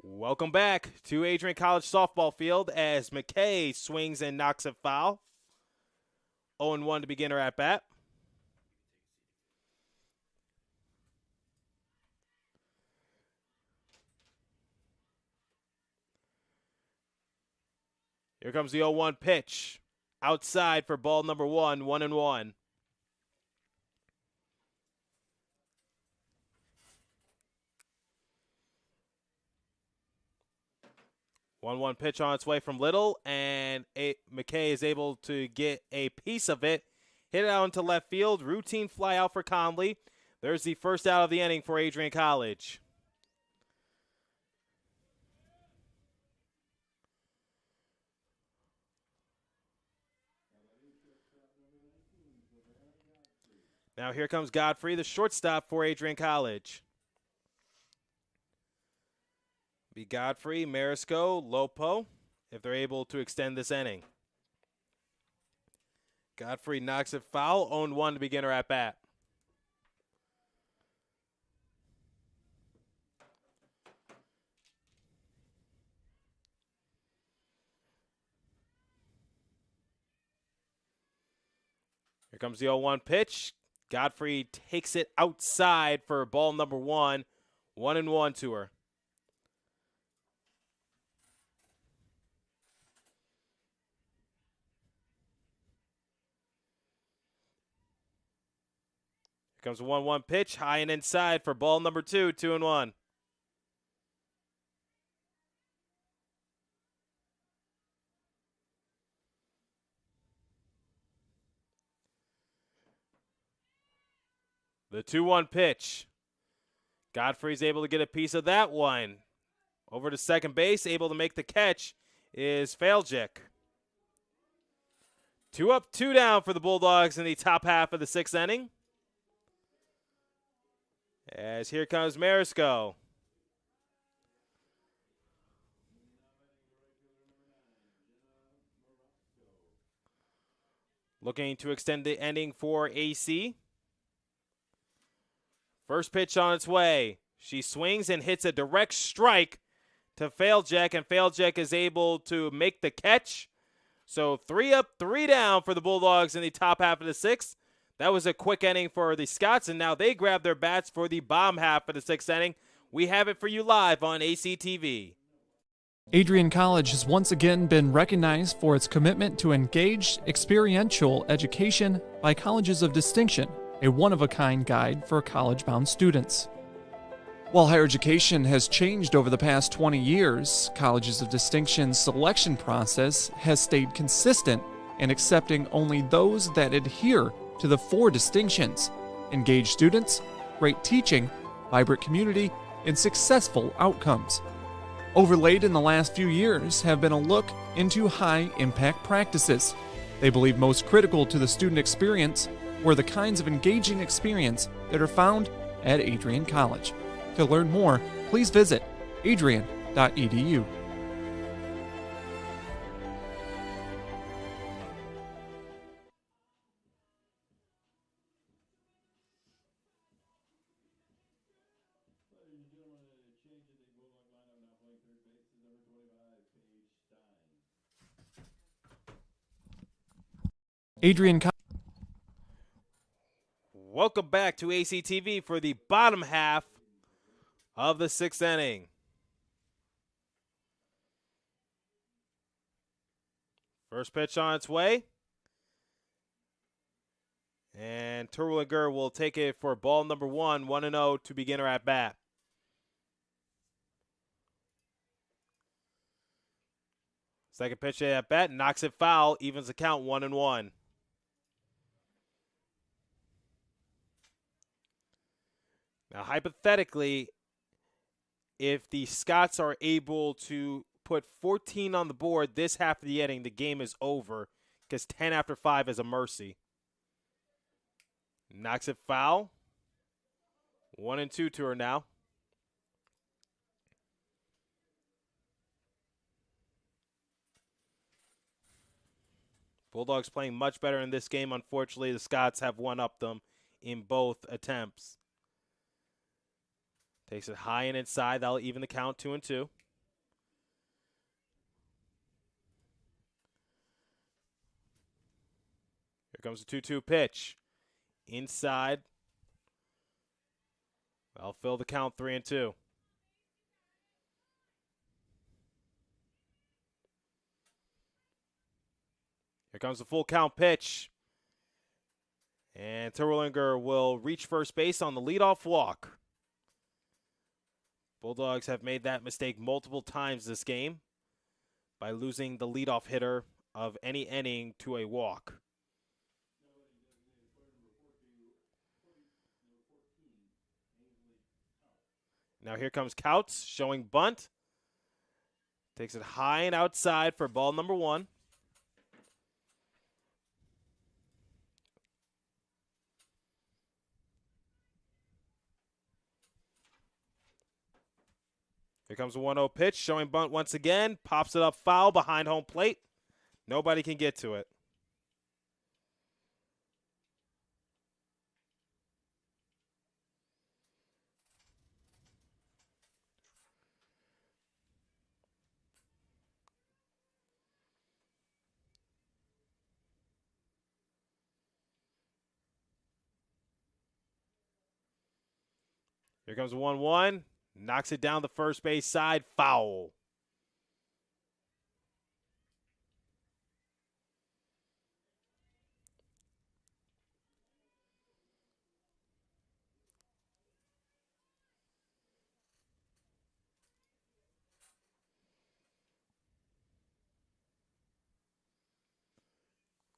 Welcome back to Adrian College softball field as McKay swings and knocks it foul. 0-1 to begin her at bat. Here comes the 0-1 pitch. Outside for ball number 1, 1-1. 1-1 pitch on its way from Little, and McKay is able to get a piece of it. Hit it out into left field. Routine fly out for Conley. There's the first out of the inning for Adrian College. Now here comes Godfrey, the shortstop for Adrian College. Be Godfrey, Marisco, Lopo, if they're able to extend this inning. Godfrey knocks it foul, 0-1 to begin her at bat. Here comes the 0-1 pitch. Godfrey takes it outside for ball number 1, 1-1 to her. Comes a 1-1 pitch, high and inside for ball number 2, 2-1. The 2-1 pitch. Godfrey's able to get a piece of that one. Over to second base, able to make the catch is Faljic. 2 up, 2 down for the Bulldogs in the top half of the 6th inning. As here comes Marisco. Looking to extend the inning for AC. First pitch on its way. She swings and hits a direct strike to Faljic, and Faljic is able to make the catch. So 3 up, 3 down for the Bulldogs in the top half of the 6th. That was a quick inning for the Scots, and now they grab their bats for the bottom half of the 6th inning. We have it for you live on ACTV. Adrian College has once again been recognized for its commitment to engaged, experiential education by Colleges of Distinction, a one-of-a-kind guide for college-bound students. While higher education has changed over the past 20 years, Colleges of Distinction's selection process has stayed consistent in accepting only those that adhere to the 4 distinctions: engaged students, great teaching, vibrant community, and successful outcomes. Overlaid in the last few years have been a look into high-impact practices. They believe most critical to the student experience were the kinds of engaging experience that are found at Adrian College. To learn more, please visit adrian.edu. Adrian College. Welcome back to ACTV for the bottom half of the 6th inning. First pitch on its way. And Terwilliger will take it for ball number 1, 1-0 to begin her at bat. Second pitch at bat, knocks it foul, evens the count 1-1. Now, hypothetically, if the Scots are able to put 14 on the board this half of the inning, the game is over because 10 after 5 is a mercy. Knocks it foul. 1-2 to her now. Bulldogs playing much better in this game. Unfortunately, the Scots have one-upped them in both attempts. Takes it high and inside. That'll even the count 2-2. Here comes the 2-2 pitch. Inside. That'll fill the count 3-2. Here comes the full count pitch. And Terwilliger will reach first base on the leadoff walk. Bulldogs have made that mistake multiple times this game by losing the leadoff hitter of any inning to a walk. Now here comes Couts showing bunt. Takes it high and outside for ball number 1. Here comes a 1-0 pitch, showing bunt once again. Pops it up foul behind home plate. Nobody can get to it. Here comes a 1-1. Knocks it down the first base side. Foul.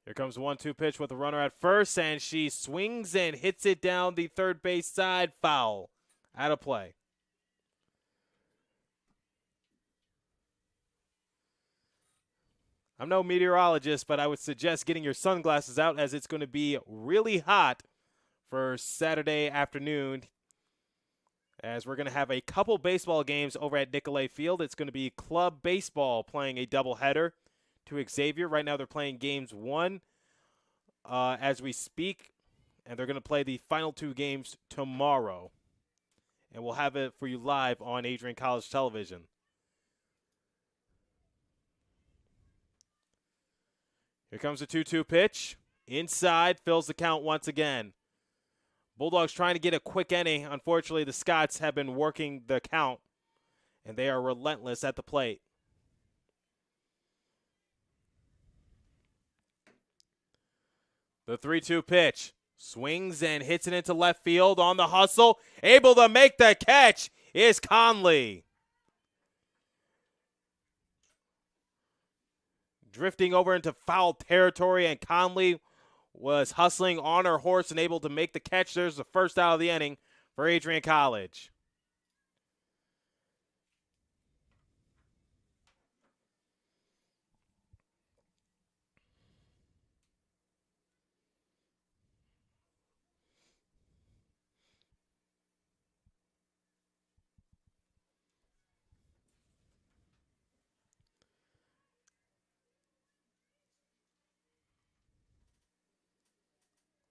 Here comes the 1-2 pitch with a runner at first, and she swings and hits it down the third base side. Foul. Out of play. I'm no meteorologist, but I would suggest getting your sunglasses out as it's going to be really hot for Saturday afternoon, as we're going to have a couple baseball games over at Nicolay Field. It's going to be club baseball playing a doubleheader to Xavier. Right now they're playing games 1 as we speak, and they're going to play the final 2 games tomorrow. And we'll have it for you live on Adrian College Television. Here comes the 2-2 pitch. Inside, fills the count once again. Bulldogs trying to get a quick inning. Unfortunately, the Scots have been working the count, and they are relentless at the plate. The 3-2 pitch. Swings and hits it into left field on the hustle. Able to make the catch is Conley. Drifting over into foul territory, and Conley was hustling on her horse and able to make the catch. There's the first out of the inning for Adrian College.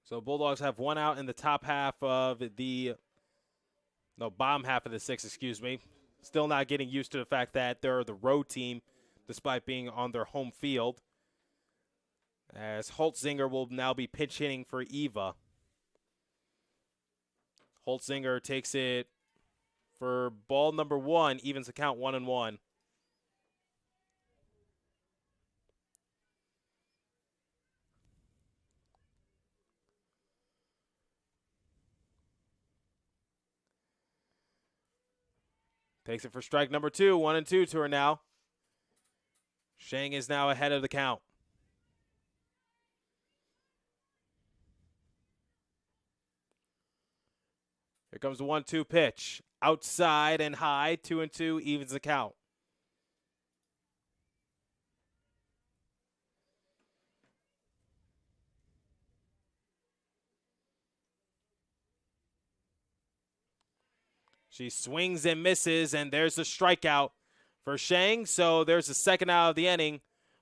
So Bulldogs have 1 out in the top half of bottom half of the 6th, excuse me. Still not getting used to the fact that they're the road team despite being on their home field. As Holtzinger will now be pinch hitting for Eva. Holtzinger takes it for ball number 1, evens the count 1-1. Takes it for strike number 2, 1-2 to her now. Shang is now ahead of the count. Here comes the 1-2 pitch. Outside and high, 2-2, evens the count. She swings and misses, and there's the strikeout for Shang. So there's the second out of the inning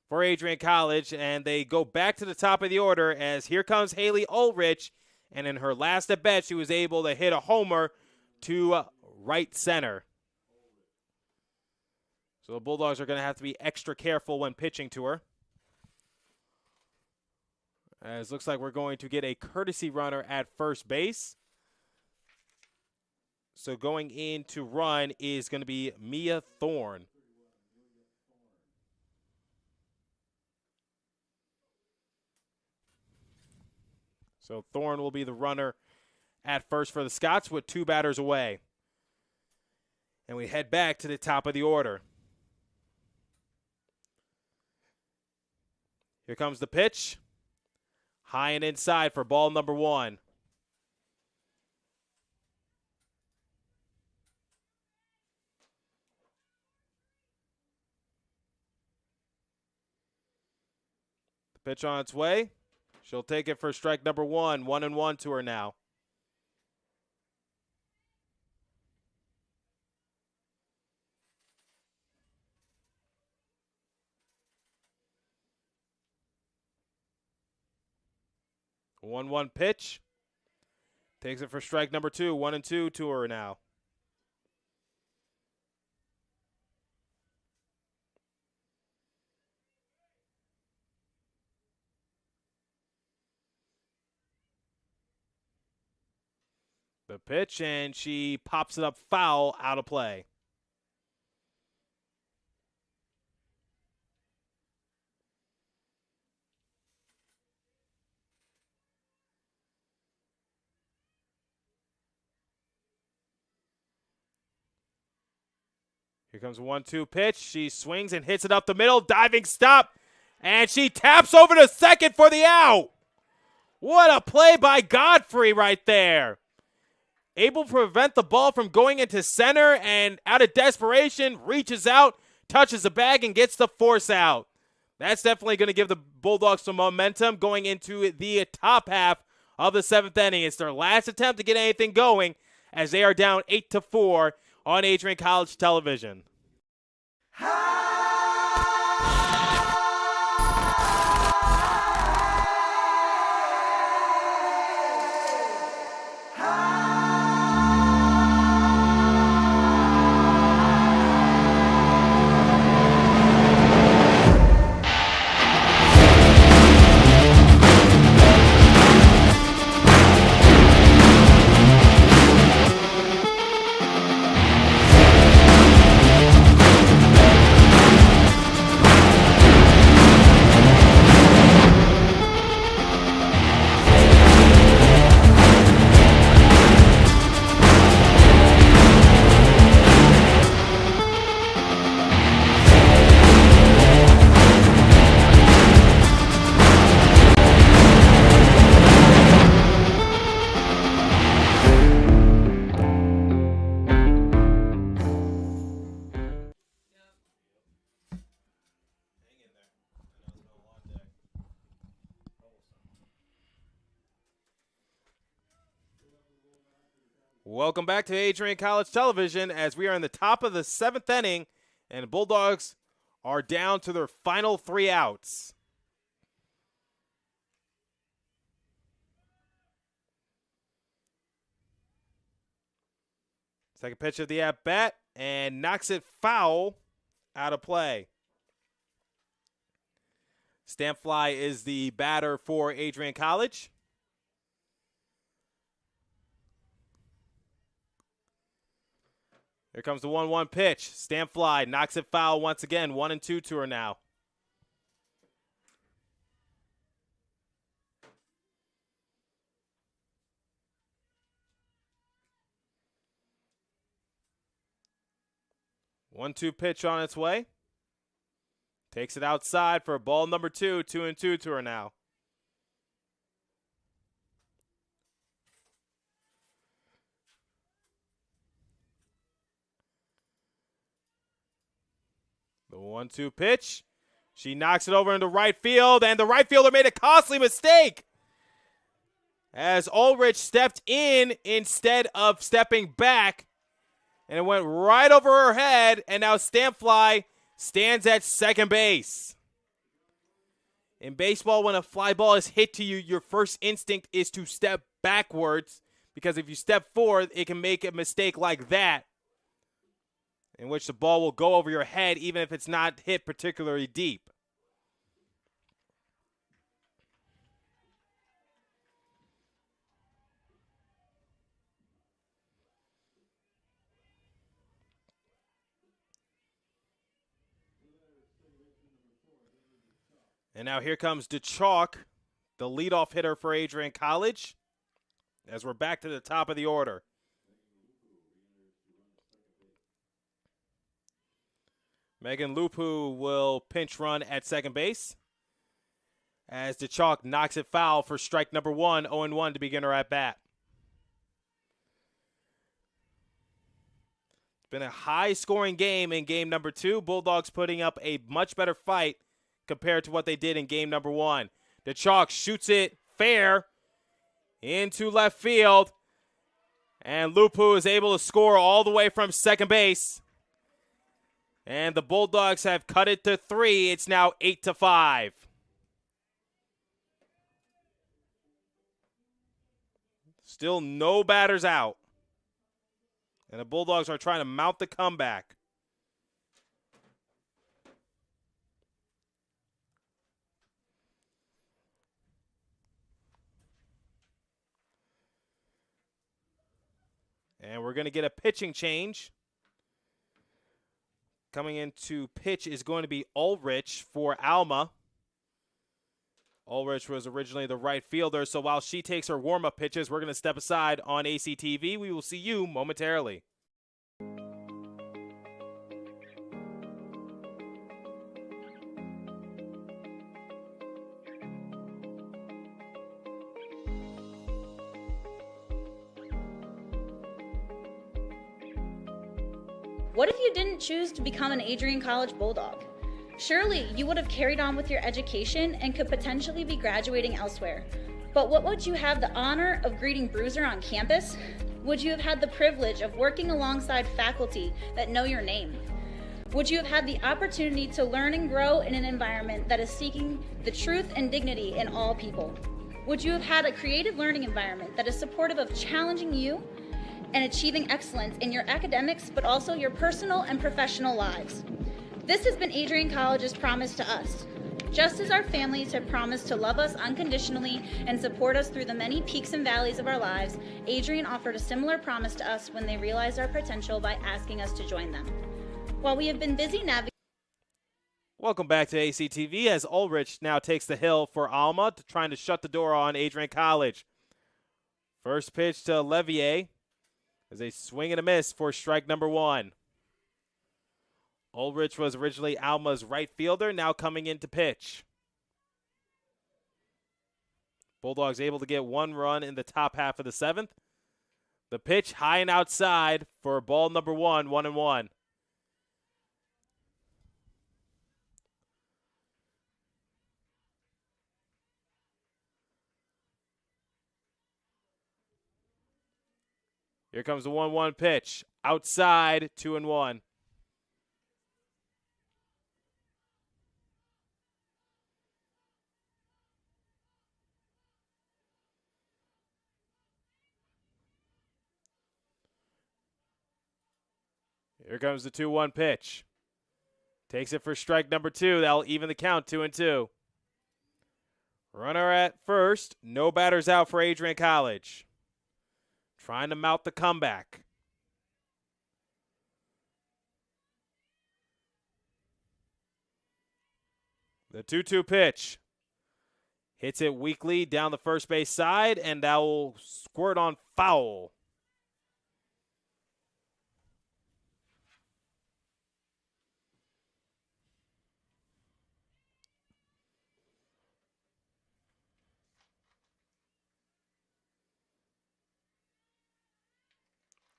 for Adrian College, and they go back to the top of the order as here comes Haley Ulrich, and in her last at bat, she was able to hit a homer to right center. So the Bulldogs are going to have to be extra careful when pitching to her. As looks like we're going to get a courtesy runner at first base. So going in to run is going to be Mia Thorne. So Thorne will be the runner at first for the Scots with 2 batters away. And we head back to the top of the order. Here comes the pitch. High and inside for ball number 1. Pitch on its way. She'll take it for strike number 1. 1-1 to her now. A 1-1 pitch. Takes it for strike number 2. 1-2 to her now. The pitch, and she pops it up foul, out of play. Here comes a 1-2 pitch. She swings and hits it up the middle. Diving stop, and she taps over to second for the out. What a play by Godfrey right there. able to prevent the ball from going into center, and out of desperation, reaches out, touches the bag, and gets the force out. That's definitely going to give the Bulldogs some momentum going into the top half of the 7th inning. It's their last attempt to get anything going as they are down 8-4 on Adrian College television. Welcome back to Adrian College Television as we are in the top of the 7th inning and the Bulldogs are down to their final 3 outs. Second pitch of the at-bat and knocks it foul out of play. Stampfly is the batter for Adrian College. Here comes the 1-1 pitch. Stampfly knocks it foul once again. 1-2 to her now. One-two pitch on its way. Takes it outside for ball number 2. 2-2 to her now. The 1-2 pitch. She knocks it over into right field, and the right fielder made a costly mistake as Ulrich stepped in instead of stepping back, and it went right over her head, and now Stampfly stands at second base. In baseball, when a fly ball is hit to you, your first instinct is to step backwards, because if you step forward, it can make a mistake like that, in which the ball will go over your head even if it's not hit particularly deep. And now here comes DeChalk, the leadoff hitter for Adrian College, as we're back to the top of the order. Megan Lupu will pinch run at second base as DeChalk knocks it foul for strike number 1, 0-1 to begin her at bat. It's been a high-scoring game in game number 2. Bulldogs putting up a much better fight compared to what they did in game number 1. DeChalk shoots it fair into left field, and Lupu is able to score all the way from second base. And the Bulldogs have cut it to 3. It's now 8-5. Still no batters out. And the Bulldogs are trying to mount the comeback. And we're going to get a pitching change. Coming into pitch is going to be Ulrich for Alma. Ulrich was originally the right fielder, so while she takes her warm-up pitches, we're going to step aside on ACTV. We will see you momentarily. What if you didn't choose to become an Adrian College Bulldog? Surely you would have carried on with your education and could potentially be graduating elsewhere. But what would you have the honor of greeting Bruiser on campus? Would you have had the privilege of working alongside faculty that know your name? Would you have had the opportunity to learn and grow in an environment that is seeking the truth and dignity in all people? Would you have had a creative learning environment that is supportive of challenging you and achieving excellence in your academics, but also your personal and professional lives? This has been Adrian College's promise to us. Just as our families have promised to love us unconditionally and support us through the many peaks and valleys of our lives, Adrian offered a similar promise to us when they realized our potential by asking us to join them. While we have been busy navigating. Welcome back to ACTV as Ulrich now takes the hill for Alma, trying to shut the door on Adrian College. First pitch to Levier as a swing and a miss for strike number one. Ulrich was originally Alma's right fielder, now coming in to pitch. Bulldogs able to get one run in the top half of the seventh. The pitch high and outside for ball number 1-1. Here comes the 1-1 pitch. Outside, 2-1. Here comes the 2-1 pitch. Takes it for strike number two. That'll even the count, 2-2. Runner at first. No batters out for Adrian College. Trying to mount the comeback. The 2-2 pitch. Hits it weakly down the first base side, and that will squirt on foul.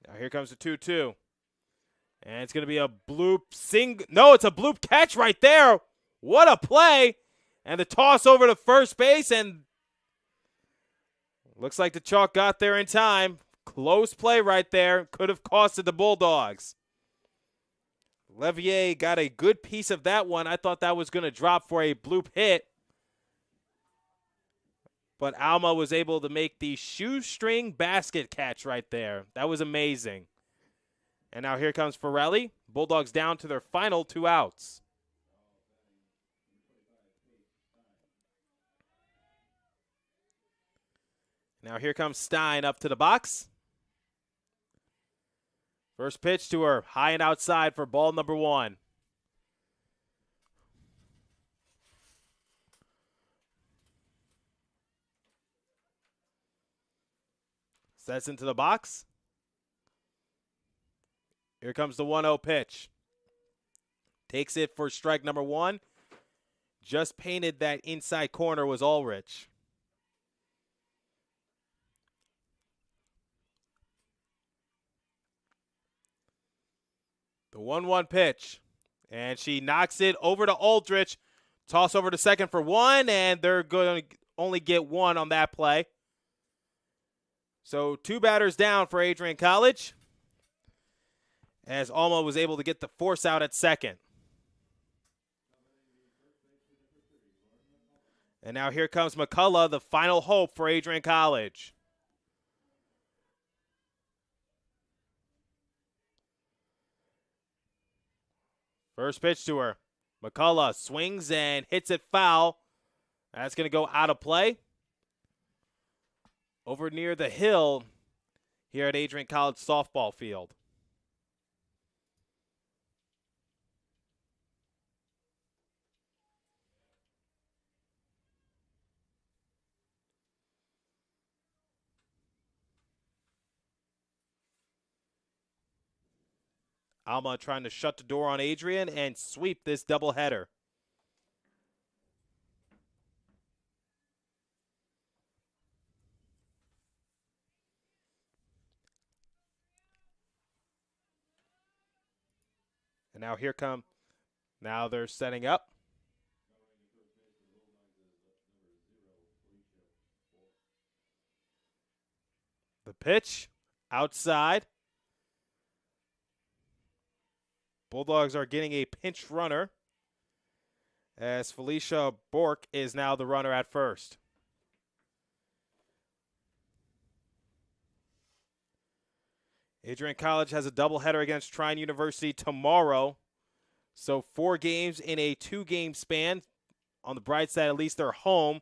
Now here comes the 2-2. And it's going to be a bloop No, it's a bloop catch right there. What a play. And the toss over to first base, and looks like the chalk got there in time. Close play right there. Could have costed the Bulldogs. Levier got a good piece of that one. I thought that was going to drop for a bloop hit. But Alma was able to make the shoestring basket catch right there. That was amazing. And now here comes Forelli. Bulldogs down to their final 2 outs. Now here comes Stein up to the box. First pitch to her, high and outside for ball number 1. Sets into the box. Here comes the 1-0 pitch. Takes it for strike number 1. Just painted that inside corner was Ulrich. The 1-1 pitch. And she knocks it over to Aldrich. Toss over to second for 1, and they're going to only get 1 on that play. So 2 batters down for Adrian College, as Alma was able to get the force out at second. And now here comes McCullough, the final hope for Adrian College. First pitch to her. McCullough swings and hits it foul. That's going to go out of play. Over near the hill here at Adrian College softball field. Alma trying to shut the door on Adrian and sweep this doubleheader. Now they're setting up. The pitch outside. Bulldogs are getting a pinch runner as Felicia Bork is now the runner at first. Adrian College has a doubleheader against Trine University tomorrow. So 4 games in a 2-game span. On the bright side, at least they're home.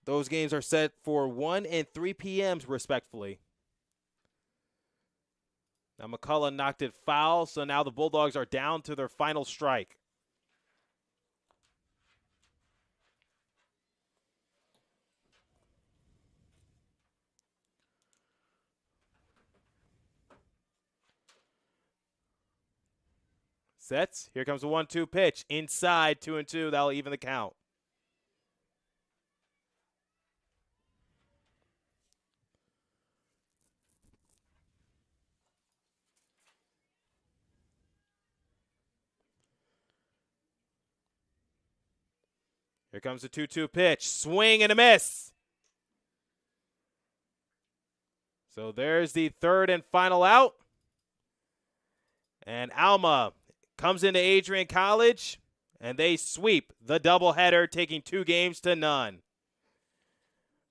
Those games are set for 1 and 3 p.m. respectively. Now McCullough knocked it foul, so now the Bulldogs are down to their final strike. Sets. Here comes the 1-2 pitch. Inside, 2-2. That'll even the count. Here comes the 2-2 pitch. Swing and a miss. So there's the third and final out. And Alma comes into Adrian College, and they sweep the doubleheader, taking 2 games to none.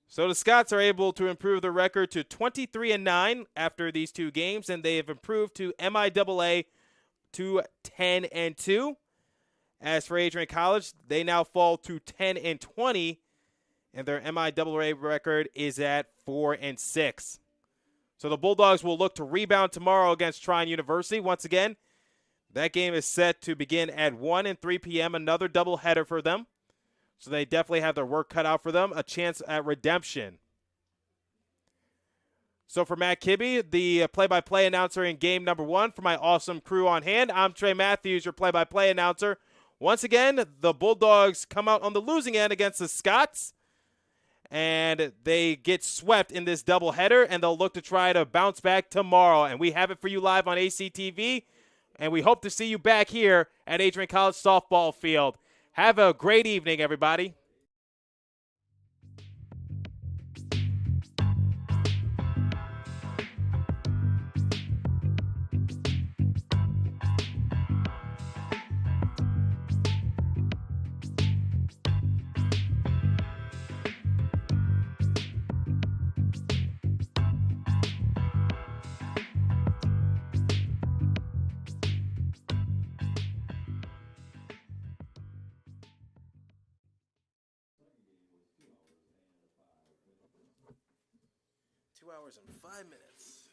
So the Scots are able to improve their record to 23-9 after these 2 games, and they have improved to MIAA to 10-2. As for Adrian College, they now fall to 10-20, and their MIAA record is at 4-6. So the Bulldogs will look to rebound tomorrow against Trine University. Once again, that game is set to begin at 1 and 3 p.m., another doubleheader for them. So they definitely have their work cut out for them, a chance at redemption. So for Matt Kibbe, the play-by-play announcer in game number 1, for my awesome crew on hand, I'm Trey Matthews, your play-by-play announcer. Once again, the Bulldogs come out on the losing end against the Scots, and they get swept in this doubleheader, and they'll look to try to bounce back tomorrow. And we have it for you live on ACTV, and we hope to see you back here at Adrian College Softball Field. Have a great evening, everybody. Hours and 5 minutes.